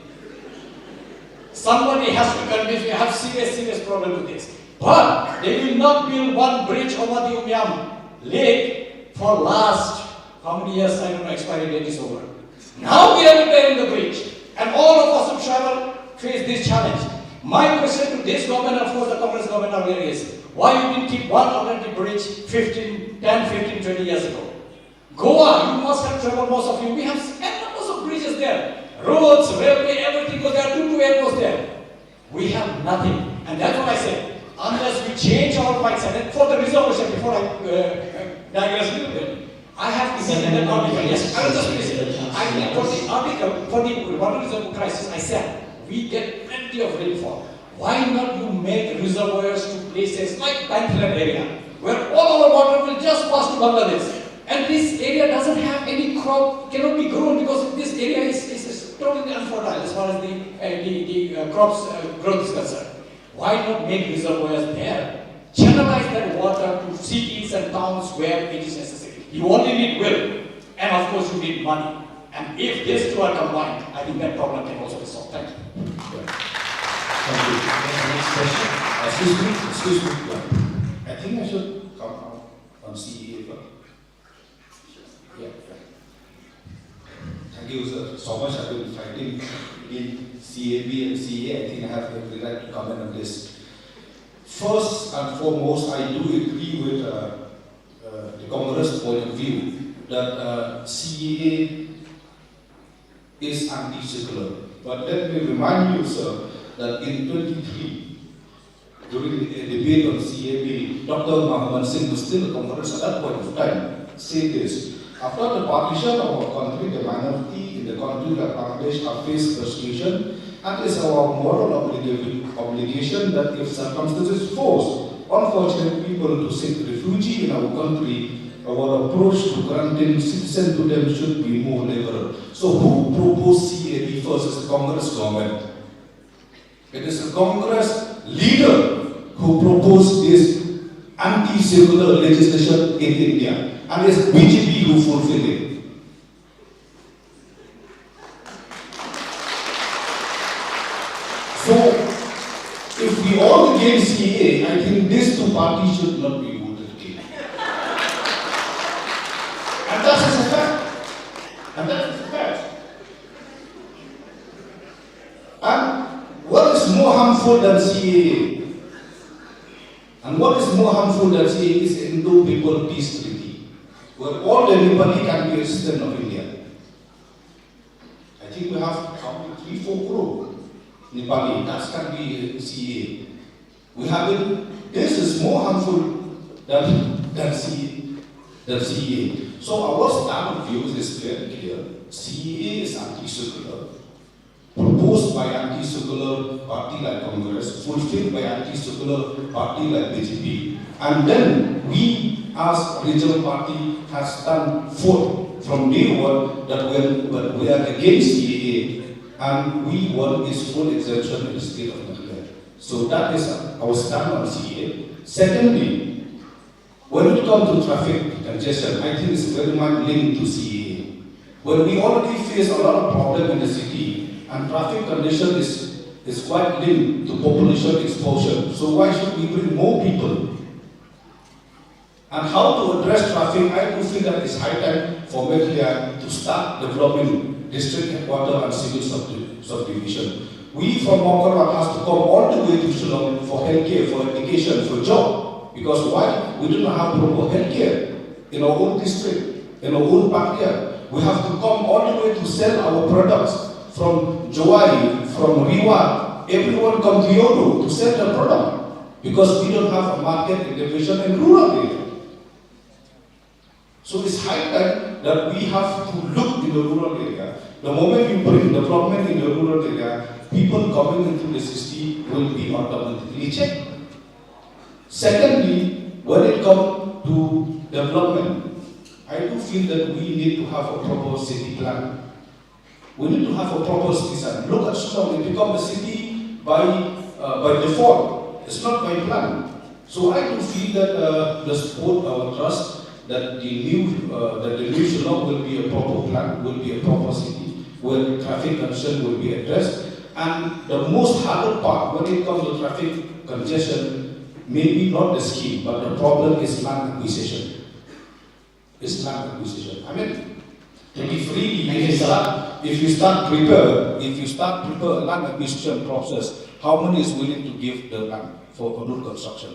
Somebody has to convince me. I have serious problem with this. But they will not build one bridge over the Umiam Lake for last, how many years, I don't know, expiry date is over. Now we are repairing the bridge. And all of us who travel face this challenge. My question to this government, of course the Congress government earlier is, why you didn't keep one alternative bridge 10, 15, 20 years ago? Goa, you must have traveled, most of you. We have numbers of bridges there. Roads, railway, everything was there. 2 airports there. We have nothing. And that's what I said. Unless we change our mindset, and for the reservation, before I digress a little bit, I have given that article. Yes, I will just finish it. I think for the article, for the water reservoir crisis, I said, we get plenty of rainfall. Why not you make reservoirs to places like Bantlan area, where all our water will just pass to Bangladesh? And this area doesn't have any crop, cannot be grown because this area is totally unfertile as far as the crops growth is concerned. Why not make reservoirs there? Channelize that water to cities and towns where it is necessary. You only need will, and of course you need money. And if these two are combined, I think that problem can also be solved. Thank you. Thank you. Next question. Excuse me. I think I should come out on CEA first. Yeah. Thank you, sir. So much I've been fighting in CAB and CA. I think I have every right to comment on this. First and foremost, I do agree with the Congress point of view that CAA is anti-secular. But let me remind you, sir, that in 23, during the debate on CAB, Dr. Mohammed Singh was still a Congress at that point of time, said this: after the partition of our country, the minority in the country like Bangladesh have faced persecution, and it is our moral obligation that if circumstances force unfortunate people to seek refuge in our country, our approach to granting citizenship to them should be more liberal. So who proposed CAB first? Is the Congress government. It is the Congress leader who proposed this anti-secular legislation in India, and it's BJP who fulfilled it. So, if we all against CAA, I think these two parties should not be voted in. And that is a fact. And that is a fact. And what is more harmful than CAA? And what is more harmful than CAA is the Indo-People Peace Treaty, where all the Nepali can be a citizen of India. I think we have 3-4 crore Nepali, that can be CAA. We have this is more harmful than CAA. So our stand of views is very clear. CAA is anti-circular, proposed by anti-circular party like Congress, fulfilled by anti-circular party like BJP, and then we as regional party has done forth from day one that we are against CAA and we want its full exemption in the state of Meghalaya. So that is our stand on CAA. Secondly, when it comes to traffic congestion, I think it's very much linked to CAA. When we already face a lot of problems in the city, and traffic congestion is quite linked to population exposure. So why should we bring more people? And how to address traffic, I do feel that it's high time for Meghalaya to start developing district headquarters and civil subdivision. We from Mokara has to come all the way to Shillong for healthcare, for education, for job. Because why? We do not have proper healthcare in our own district, in our own backyard. We have to come all the way to sell our products from Jowai, from Riwa. Everyone come to Yodo to sell their product because we don't have a market in division in rural area. So it's high time that we have to look in the rural area. The moment you bring development in the rural area, people coming into the city will be automatically checked. Secondly, when it comes to development, I do feel that we need to have a proper city plan. We need to have a proper city plan. Look at Shillong, it becomes a city by default. It's not by plan. So I do feel that the support, our trust, that the new Shillong will be a proper plan, will be a proper city, where traffic congestion will be addressed. And the most hardest part when it comes to traffic congestion, maybe not the scheme, but the problem is land acquisition. It's land acquisition. I mean, to be free, if you start prepare a land acquisition process, how many is willing to give the land for road construction?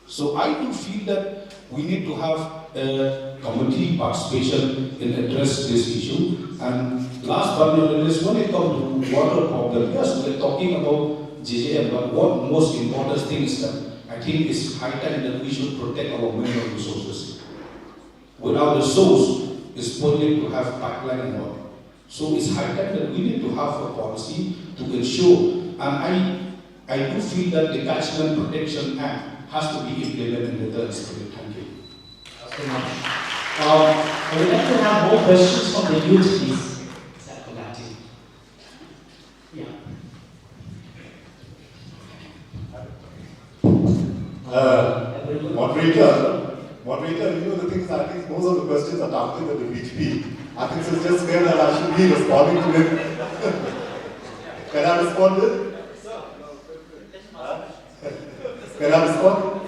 So I do feel that we need to have a community participation in address this issue. And last but not least, when it comes to water problem, yes, we are talking about JJM, but what most important thing is that I think it's high time that we should protect our mineral resources. Without the source, it's pointless to have pipeline and water. So it's high time that we need to have a policy to ensure, and I do feel that the Catchment Protection Act has to be implemented in the third spirit. Thank you. I would like to have more questions from the youth, please. Yeah. Moderator, you know the things, I think most of the questions are targeted at the BJP. I think it's just fair that I should be responding to it. Can I respond to it? Can I respond?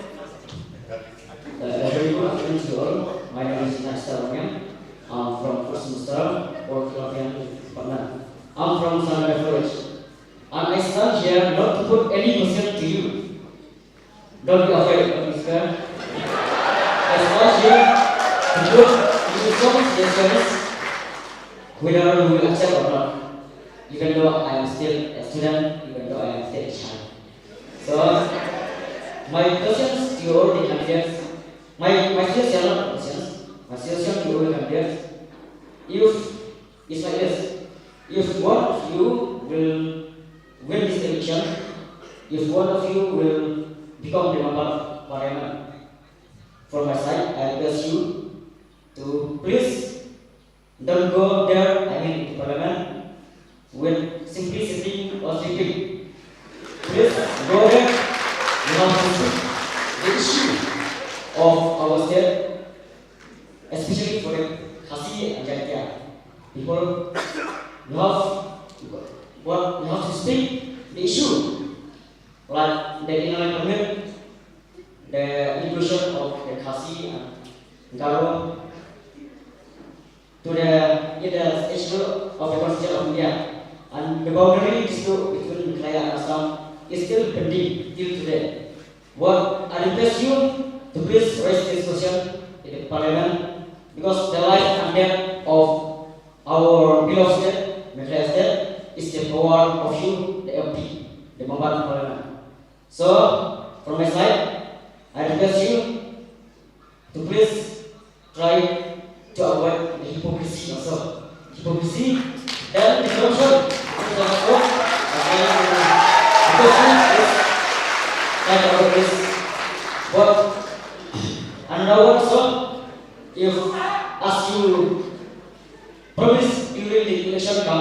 Very good afternoon to all. My name is Singhon. I'm from first semester, or Pakma. I'm from Sangai Forest. And I stand here not to put any question to you. Don't be afraid of this guy. I stand here to put you some suggestions, whether you will accept or not. Even though I am still a student, even though I am still a child. So, my questions to all the candidates, my suggestion are not questions, my suggestion to all the candidates, it's like this. If one of you will win this election, if one of you will become the member of Parliament, from my side, I request you to please don't go there, to Parliament, with simplicity or speaking. Please go there, you have to see the issue of our state, especially for the Khasi and Atiar. People, you have to speak the issue, like the enlightenment, the inclusion of the Khasi and Kyrwoh to the issue of the Constitution of India. And the boundary dispute between Meghalaya and Assam is still pending till today. What I request you to please raise this question in the Parliament, because the life and death of our beloved state, Meghalaya state, is the power of you, the MP, the member of Parliament. So, from my side, I request you to please try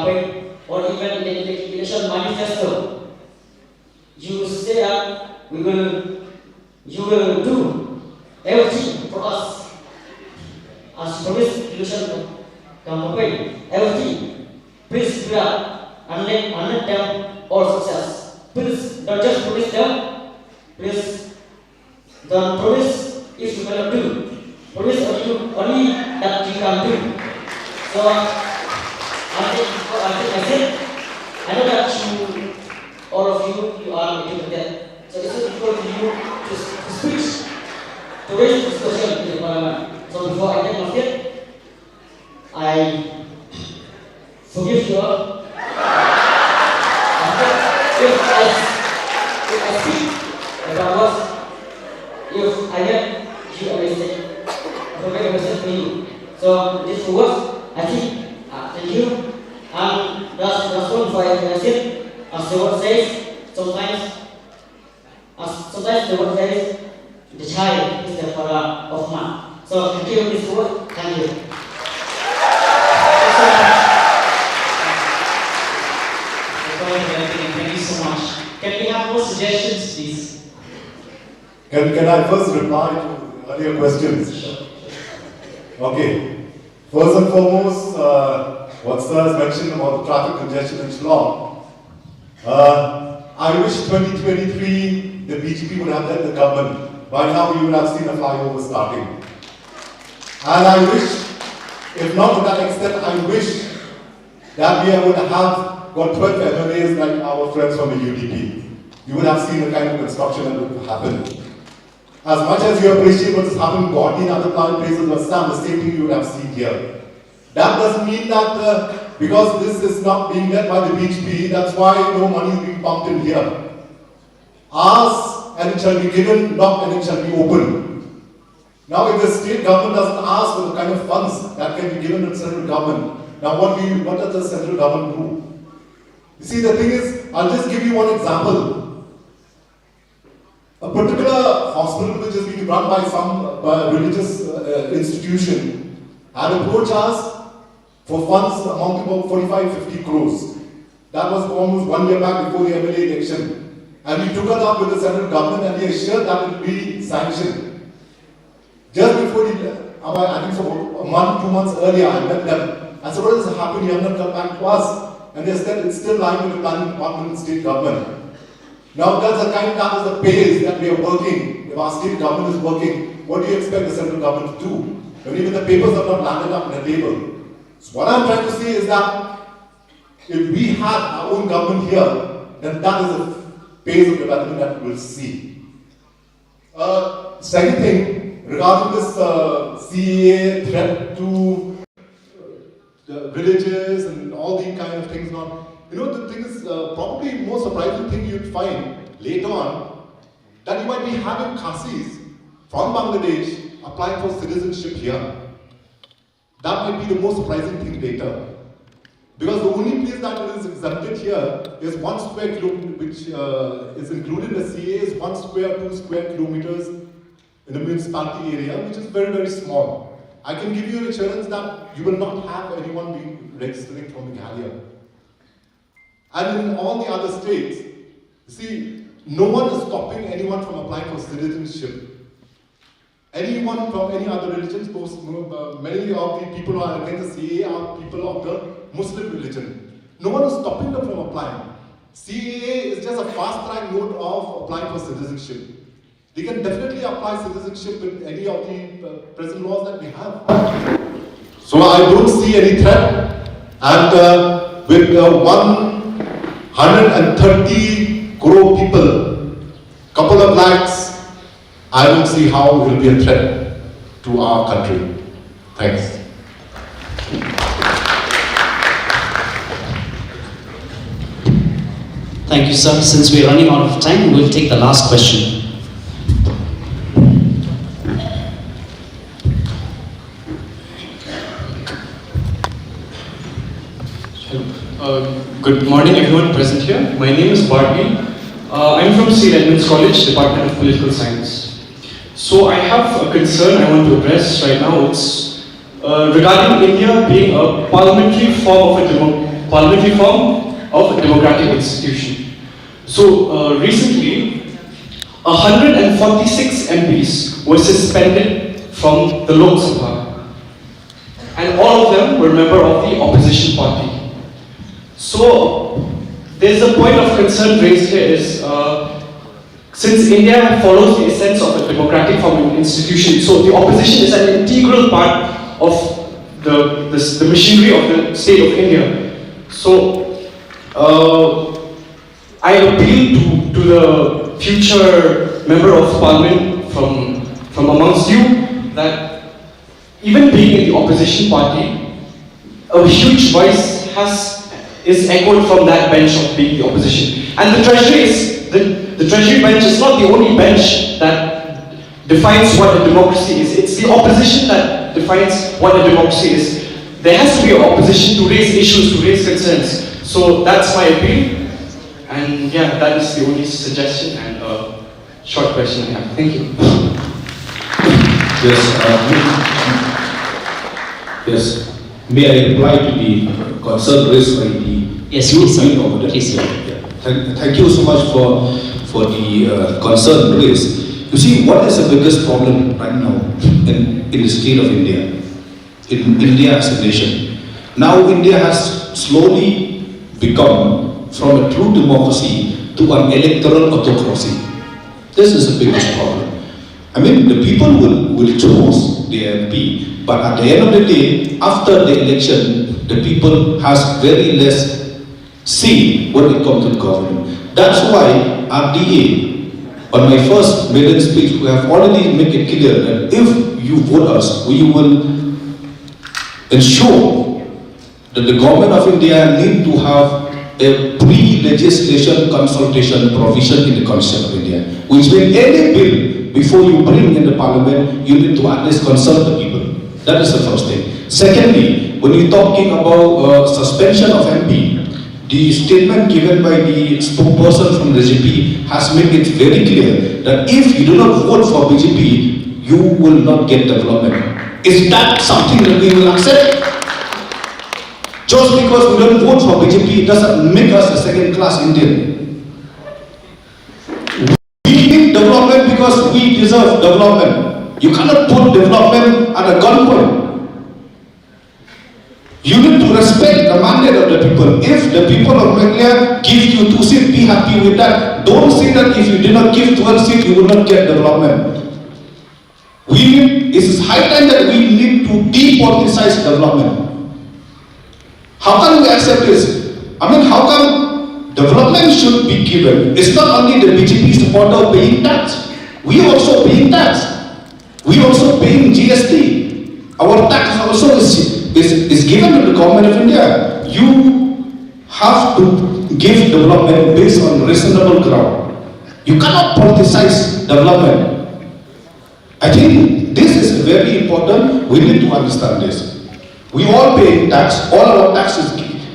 campaign or even in the election manifesto, you say that you will do everything for us as promised election campaign, everything. Please do that and let them all success. Please don't just promise them, please don't promise if you cannot do. Promise only that you can do. So I said, I know that you, all of you are educated. So it's difficult for you to speak, to raise discussion in the Parliament. So before I take my seat, I forgive you all. If I speak about what, if I get you a mistake, I make a mistake for you. So this was, I think, thank you. And that's one for I said, as the word says, sometimes the word says, the child is the father of man. So thank you this word, thank you. Thank you so much. Can we have more suggestions, please? Can I first reply to earlier questions? Okay. First and foremost, what Sir has mentioned about the traffic congestion in Shillong. I wish 2023 the BJP would have led the government. By now we would have seen a flyover starting. And I wish, if not to that extent, I wish that we would have got 12 MLAs like our friends from the UDP. You would have seen the kind of construction that would happen. As much as you appreciate what has happened in other places, the same thing you would have seen here. That doesn't mean that because this is not being led by the BJP, that's why no money is being pumped in here. Ask and it shall be given, knock and it shall be opened. Now if the state government doesn't ask for the kind of funds that can be given to the central government, now what does the central government do? You see, the thing is, I'll just give you one example. A particular hospital which is being run by some religious institution had approached us for funds amounting to about 45-50 crores. That was almost 1 year back before the MLA election. And we took it up with the central government and they assured that it will be sanctioned. Just before, I think so, a month, 2 months earlier, I met them. I said, what has happened? You have not come back to us. And they said it's still lying with the planning department and state government. Now that's the kind of the pace that we are working. If our state government is working, what do you expect the central government to do? When even the papers have not landed up on the table. So what I'm trying to say is that if we had our own government here, then that is the pace of development that we will see. Second thing, regarding this CAA threat to the villages and all these kind of things. Now, you know, the thing is, probably the most surprising thing you'd find later on, that you might be having Khasis from Bangladesh applying for citizenship here. That might be the most surprising thing later. Because the only place that is exempted here is 1 square kilometer, which is included in the CA, is 1 square, 2 square kilometers in the municipality area, which is very, very small. I can give you an assurance that you will not have anyone being registering from Meghalaya. And in all the other states, see, no one is stopping anyone from applying for citizenship. Anyone from any other religions, many of the people who are against the CAA are people of the Muslim religion. No one is stopping them from applying. CAA is just a fast-track mode of applying for citizenship. They can definitely apply citizenship with any of the present laws that we have. So I don't see any threat. And with 130 crore people, couple of lakhs, I don't see how it will be a threat to our country. Thanks. Thank you, sir. Since we are running out of time, we'll take the last question. Good morning, everyone present here. My name is Bartley. I'm from St. Edmund's College, Department of Political Science. So I have a concern I want to address right now. It's regarding India being a parliamentary form of a parliamentary form of a democratic institution. So recently, 146 MPs were suspended from the Lok Sabha, and all of them were members of the opposition party. So there's a point of concern raised here is, since India follows the essence of a democratic form of institution, so the opposition is an integral part of the machinery of the state of India. So I appeal to the future member of parliament from amongst you that even being in the opposition party, a huge voice is echoed from that bench of being the opposition. And the treasury bench is not the only bench that defines what a democracy is. It's the opposition that defines what a democracy is. There has to be an opposition to raise issues, to raise concerns. So that's my appeal. And yeah, that is the only suggestion and short question I have. Thank you. Yes. May I reply to the concern raised by the youth over there? Please, Thank you so much for the concern raised. You see, what is the biggest problem right now in the state of India? In India as a nation. Now India has slowly become from a true democracy to an electoral autocracy. This is the biggest problem. I mean, the people will choose the MP, but at the end of the day, after the election, the people has very less say when it comes to the government. That's why RDA, on my first maiden speech, we have already made it clear that if you vote us, we will ensure that the government of India need to have a pre-legislation consultation provision in the Constitution of India, which means any bill before you bring in the parliament, you need to at least consult the people. That is the first thing. Secondly, when you're talking about suspension of MP, the statement given by the spokesperson from the BJP has made it very clear that if you do not vote for BJP, you will not get development. Is that something that we will accept? Just because we don't vote for BJP doesn't make us a second-class Indian. We need development because we deserve development. You cannot put development at a gunpoint. You need to respect the mandate of the people. If the people of Meghalaya give you 2 seats, be happy with that. Don't say that if you did not give 12 seats, you will not get development. It is high time that we need to depoliticize development. How can we accept this? I mean, how come development should be given? It's not only the BJP supporter paying tax. We also paying tax. We also paying GST. Our tax also is given to the government of India. You have to give development based on reasonable ground. You cannot politicize development. I think this is very important. We need to understand this. We all pay tax. All our tax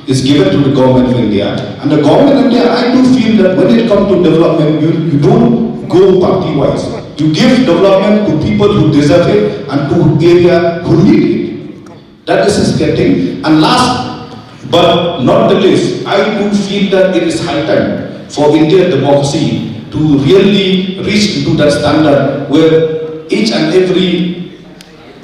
is given to the government of India. And the government of India, I do feel that when it comes to development, you don't go party-wise. You give development to people who deserve it and to area who need it. That is his getting. And last but not the least, I do feel that it is high time for Indian democracy to really reach into that standard where each and every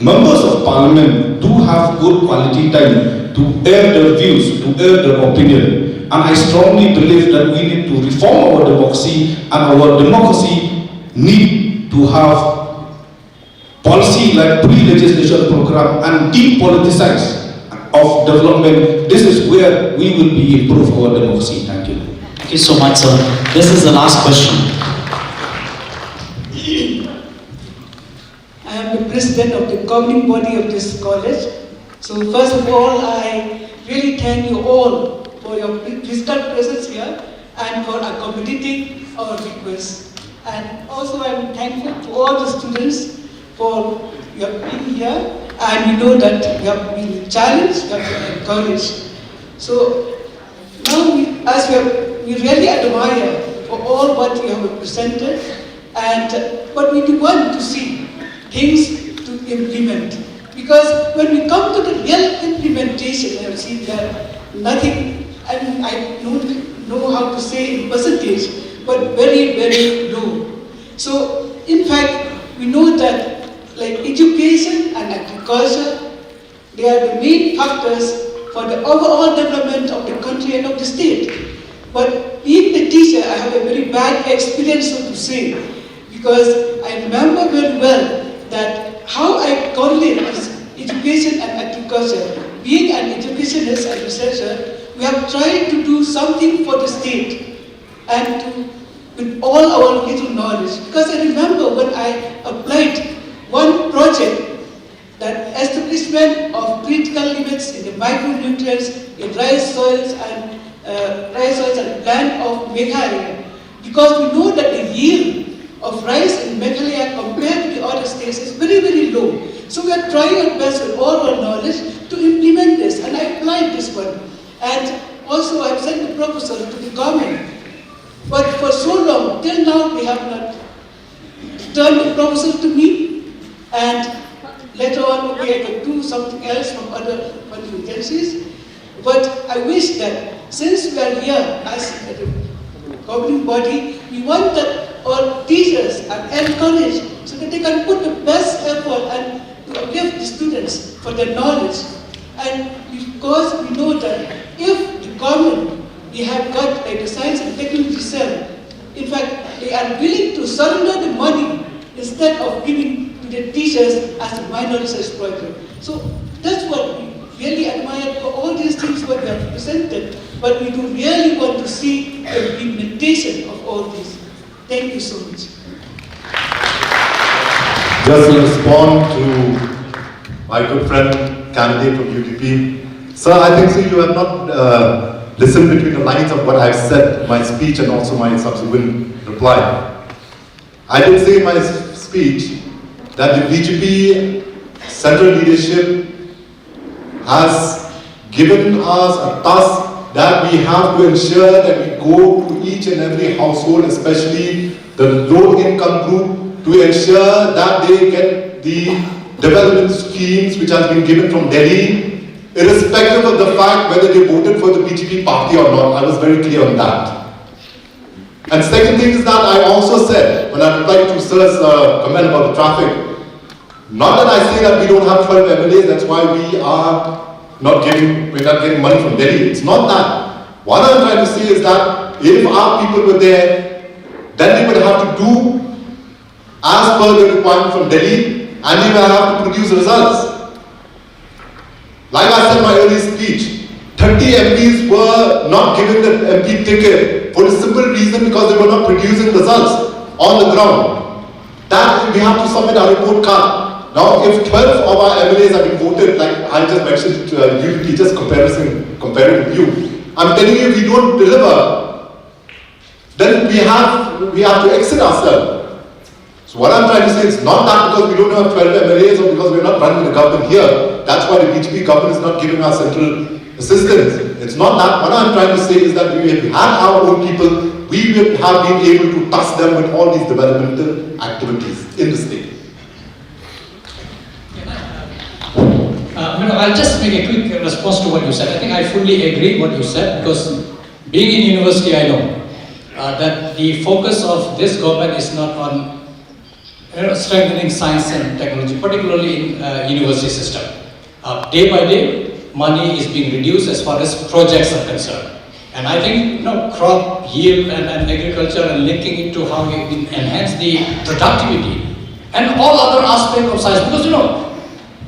members of parliament do have good quality time to air their views, to air their opinion. And I strongly believe that we need to reform our democracy, and our democracy need to have policy like pre-legislation program and depoliticize of development. This is where we will be improve our democracy. Thank you. Thank you so much, sir. This is the last question. I am the president of the governing body of this college. So first of all, I really thank you all for your physical presence here and for accommodating our requests. And also I'm thankful to all the students for your being here, and we know that you have been challenged, you have been encouraged. So now we really admire for all what you have presented, but we do want to see things to implement. Because when we come to the real implementation, I have seen that nothing stage, but very, very low. So, in fact, we know that like education and agriculture, they are the main factors for the overall development of the country and of the state. But being a teacher, I have a very bad experience, so to say, because I remember very well that how I correlate this education and agriculture. Being an educationist and researcher, we have tried to do something for the state and to, with all our little knowledge. Because I remember when I applied one project, that establishment of critical limits in the micronutrients in rice soils and land of Meghalaya, because we know that the yield of rice in Meghalaya compared to the other states is very, very low. So we are trying our best with all our knowledge to implement this, and I applied this one. And also I've sent the proposal to the government. But for so long, till now, they have not returned the proposal to me, and later on, we can do something else from other funding agencies. But I wish that since we are here as a governing body, we want that our teachers are encouraged so that they can put the best effort and to uplift the students for their knowledge. And because we know that if the government, they have got like the science and technology cell, in fact, they are willing to surrender the money instead of giving to the teachers as a minor research project. So that's what we really admire for all these things what we have presented, but we do really want to see the implementation of all this. Thank you so much. Just to respond to my good friend, candidate from UDP. Sir, I think so you have not listened between the lines of what I've said, my speech and also my subsequent reply. I did say in my speech that the BJP central leadership has given us a task that we have to ensure that we go to each and every household, especially the low-income group, to ensure that they get the development schemes which has been given from Delhi, irrespective of the fact whether they voted for the BJP party or not. I was very clear on that. And second thing is that I also said, when I replied to Sir's comment about the traffic, not that I say that we don't have 12 MLAs, that's why we're not getting money from Delhi. It's not that. What I'm trying to say is that if our people were there, then they would have to do as per the requirement from Delhi, and they will have to produce results. Like I said in my earlier speech, 30 MPs were not given the MP ticket for the simple reason because they were not producing results on the ground. That we have to submit our report card. Now, if 12 of our MLAs have been voted, like I just mentioned to you, teachers comparing with you, I'm telling you, if we don't deliver, then we have to exit ourselves. So what I'm trying to say is not that because we don't have 12 MLAs or because we're not running the government here, that's why the BJP government is not giving us central assistance. It's not that. What I'm trying to say is that we have had our own people, we would have been able to touch them with all these developmental activities in the state. I'll just make a quick response to what you said. I think I fully agree what you said, because being in university, I know that the focus of this government is not on strengthening science and technology, particularly in university system. Day by day, money is being reduced as far as projects are concerned. And I think crop yield and agriculture and linking it to how we can enhance the productivity and all other aspects of science, because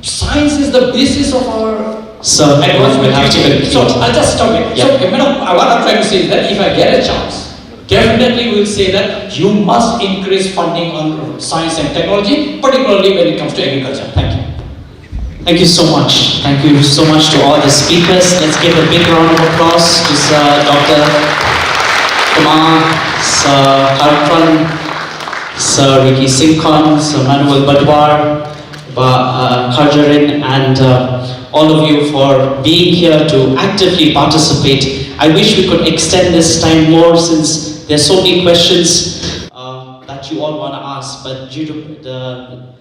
science is the basis of our advancement. So I'll just stop it. Yeah. So what I'm trying to say is that if I get a chance, definitely we'll say that you must increase funding on science and technology, particularly when it comes to agriculture. Thank you. Thank you so much. Thank you so much to all the speakers. Let's give a big round of applause to Sir Dr. Pakma, Sir Karin, Sir Ricky Singhon, Sir Manuel Badwar, Karin, and all of you for being here to actively participate. I wish we could extend this time more, since there's so many questions that you all want to ask, but due to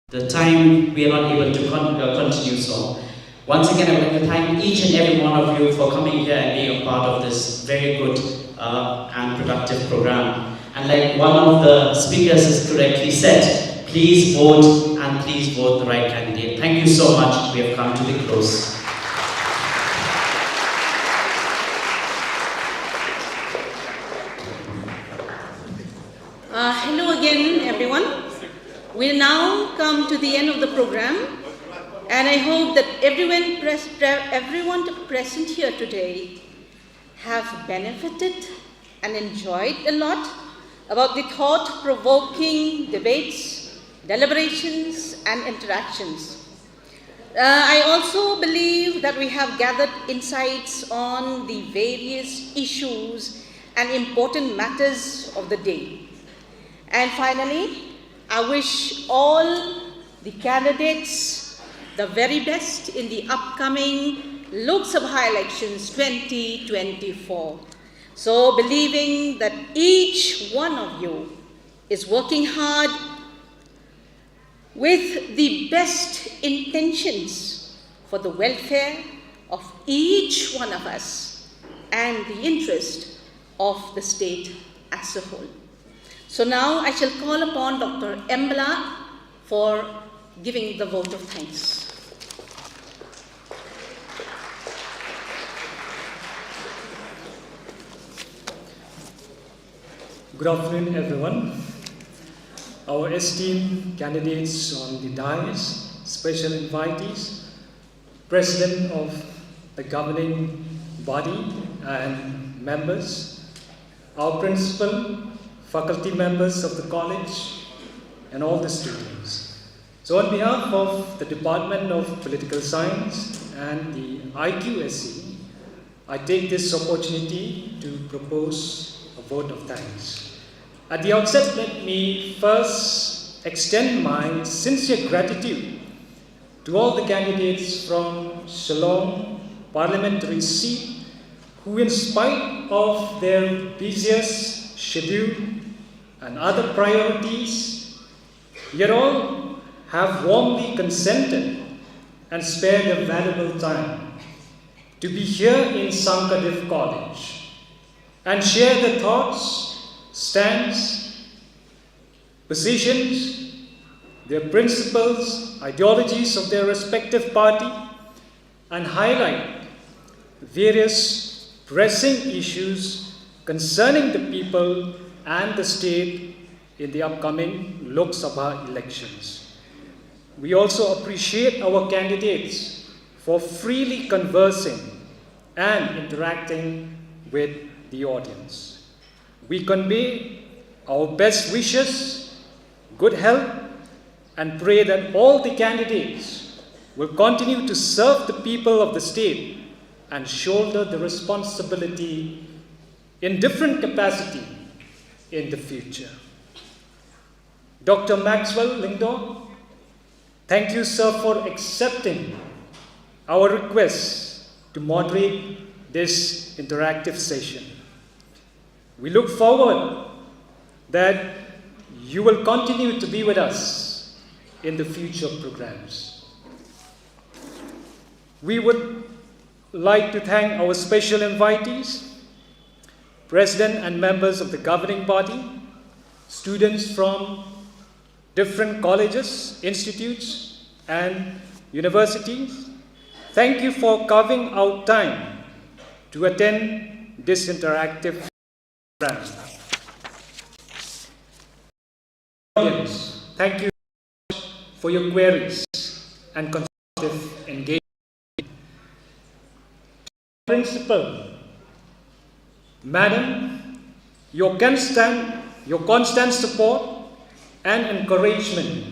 the time, we are not able to continue. So once again, I would like to thank each and every one of you for coming here and being a part of this very good and productive program. And like one of the speakers has correctly said, please vote and please vote the right candidate. Thank you so much. We have come to the close. Hello again, everyone. We'll now come to the end of the program, and I hope that everyone present here today have benefited and enjoyed a lot about the thought-provoking debates, deliberations, and interactions. I also believe that we have gathered insights on the various issues and important matters of the day. And finally, I wish all the candidates the very best in the upcoming Lok Sabha elections 2024. So believing that each one of you is working hard with the best intentions for the welfare of each one of us and the interest of the state as a whole. So now I shall call upon Dr. Embla for giving the vote of thanks. Good afternoon, everyone. Our esteemed candidates on the dais, special invitees, President of the governing body and members, our principal, faculty members of the college, and all the students. So on behalf of the Department of Political Science and the IQSC, I take this opportunity to propose a vote of thanks. At the outset, let me first extend my sincere gratitude to all the candidates from Shillong Parliamentary seat who, in spite of their busiest schedule and other priorities, yet all have warmly consented and spared their valuable time to be here in Sankadev College and share their thoughts, stands, positions, their principles, ideologies of their respective party, and highlight various pressing issues concerning the people and the state in the upcoming Lok Sabha elections. We also appreciate our candidates for freely conversing and interacting with the audience. We convey our best wishes, good health, and pray that all the candidates will continue to serve the people of the state and shoulder the responsibility in different capacity in the future. Dr. Maxwell Lingdor, thank you, sir, for accepting our request to moderate this interactive session. We look forward that you will continue to be with us in the future programs. We would like to thank our special invitees, President and members of the governing body, students from different colleges, institutes, and universities. Thank you for carving out time to attend this interactive program. Audience, thank you for your queries and constructive engagement. Principal, Madam, your constant support and encouragement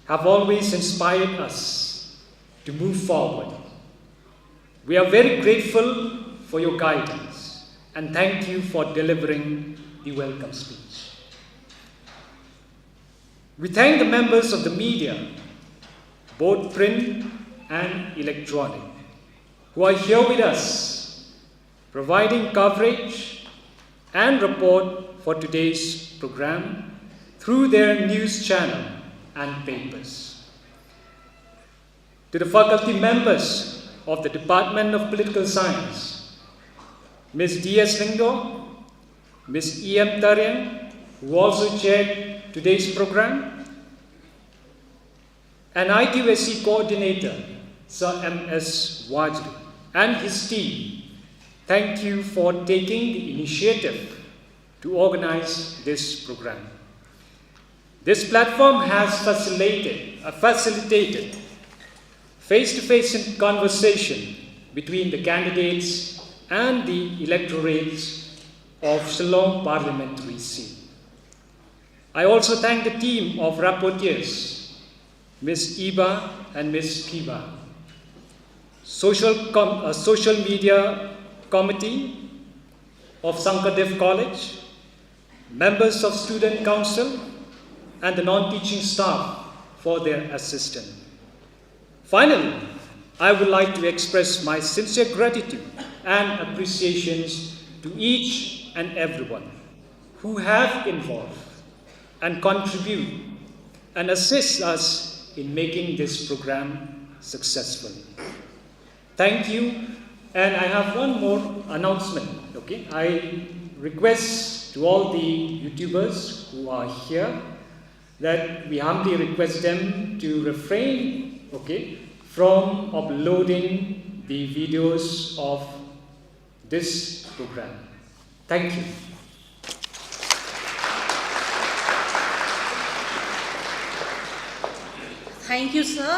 have always inspired us to move forward. We are very grateful for your guidance and thank you for delivering the welcome speech. We thank the members of the media, both print and electronic, who are here with us, providing coverage and report for today's program through their news channel and papers. To the faculty members of the Department of Political Science, Ms. D.S. Lingdor, Ms. E.M. Tarian, who also chaired today's program, and IQSC coordinator, Sir M.S. Wajri, and his team. Thank you for taking the initiative to organize this program. This platform has facilitated face-to-face conversation between the candidates and the electorates of Shillong Parliamentary seat. I also thank the team of rapporteurs, Ms. Iba and Ms. Kiba, social media committee of Sankadev College, members of student council, and the non-teaching staff for their assistance. Finally, I would like to express my sincere gratitude and appreciations to each and everyone who have involved and contribute and assist us in making this program successful. Thank you, and I have one more announcement. Okay, I request to all the YouTubers who are here that we humbly request them to refrain, from uploading the videos of this program. Thank you. Thank you, sir.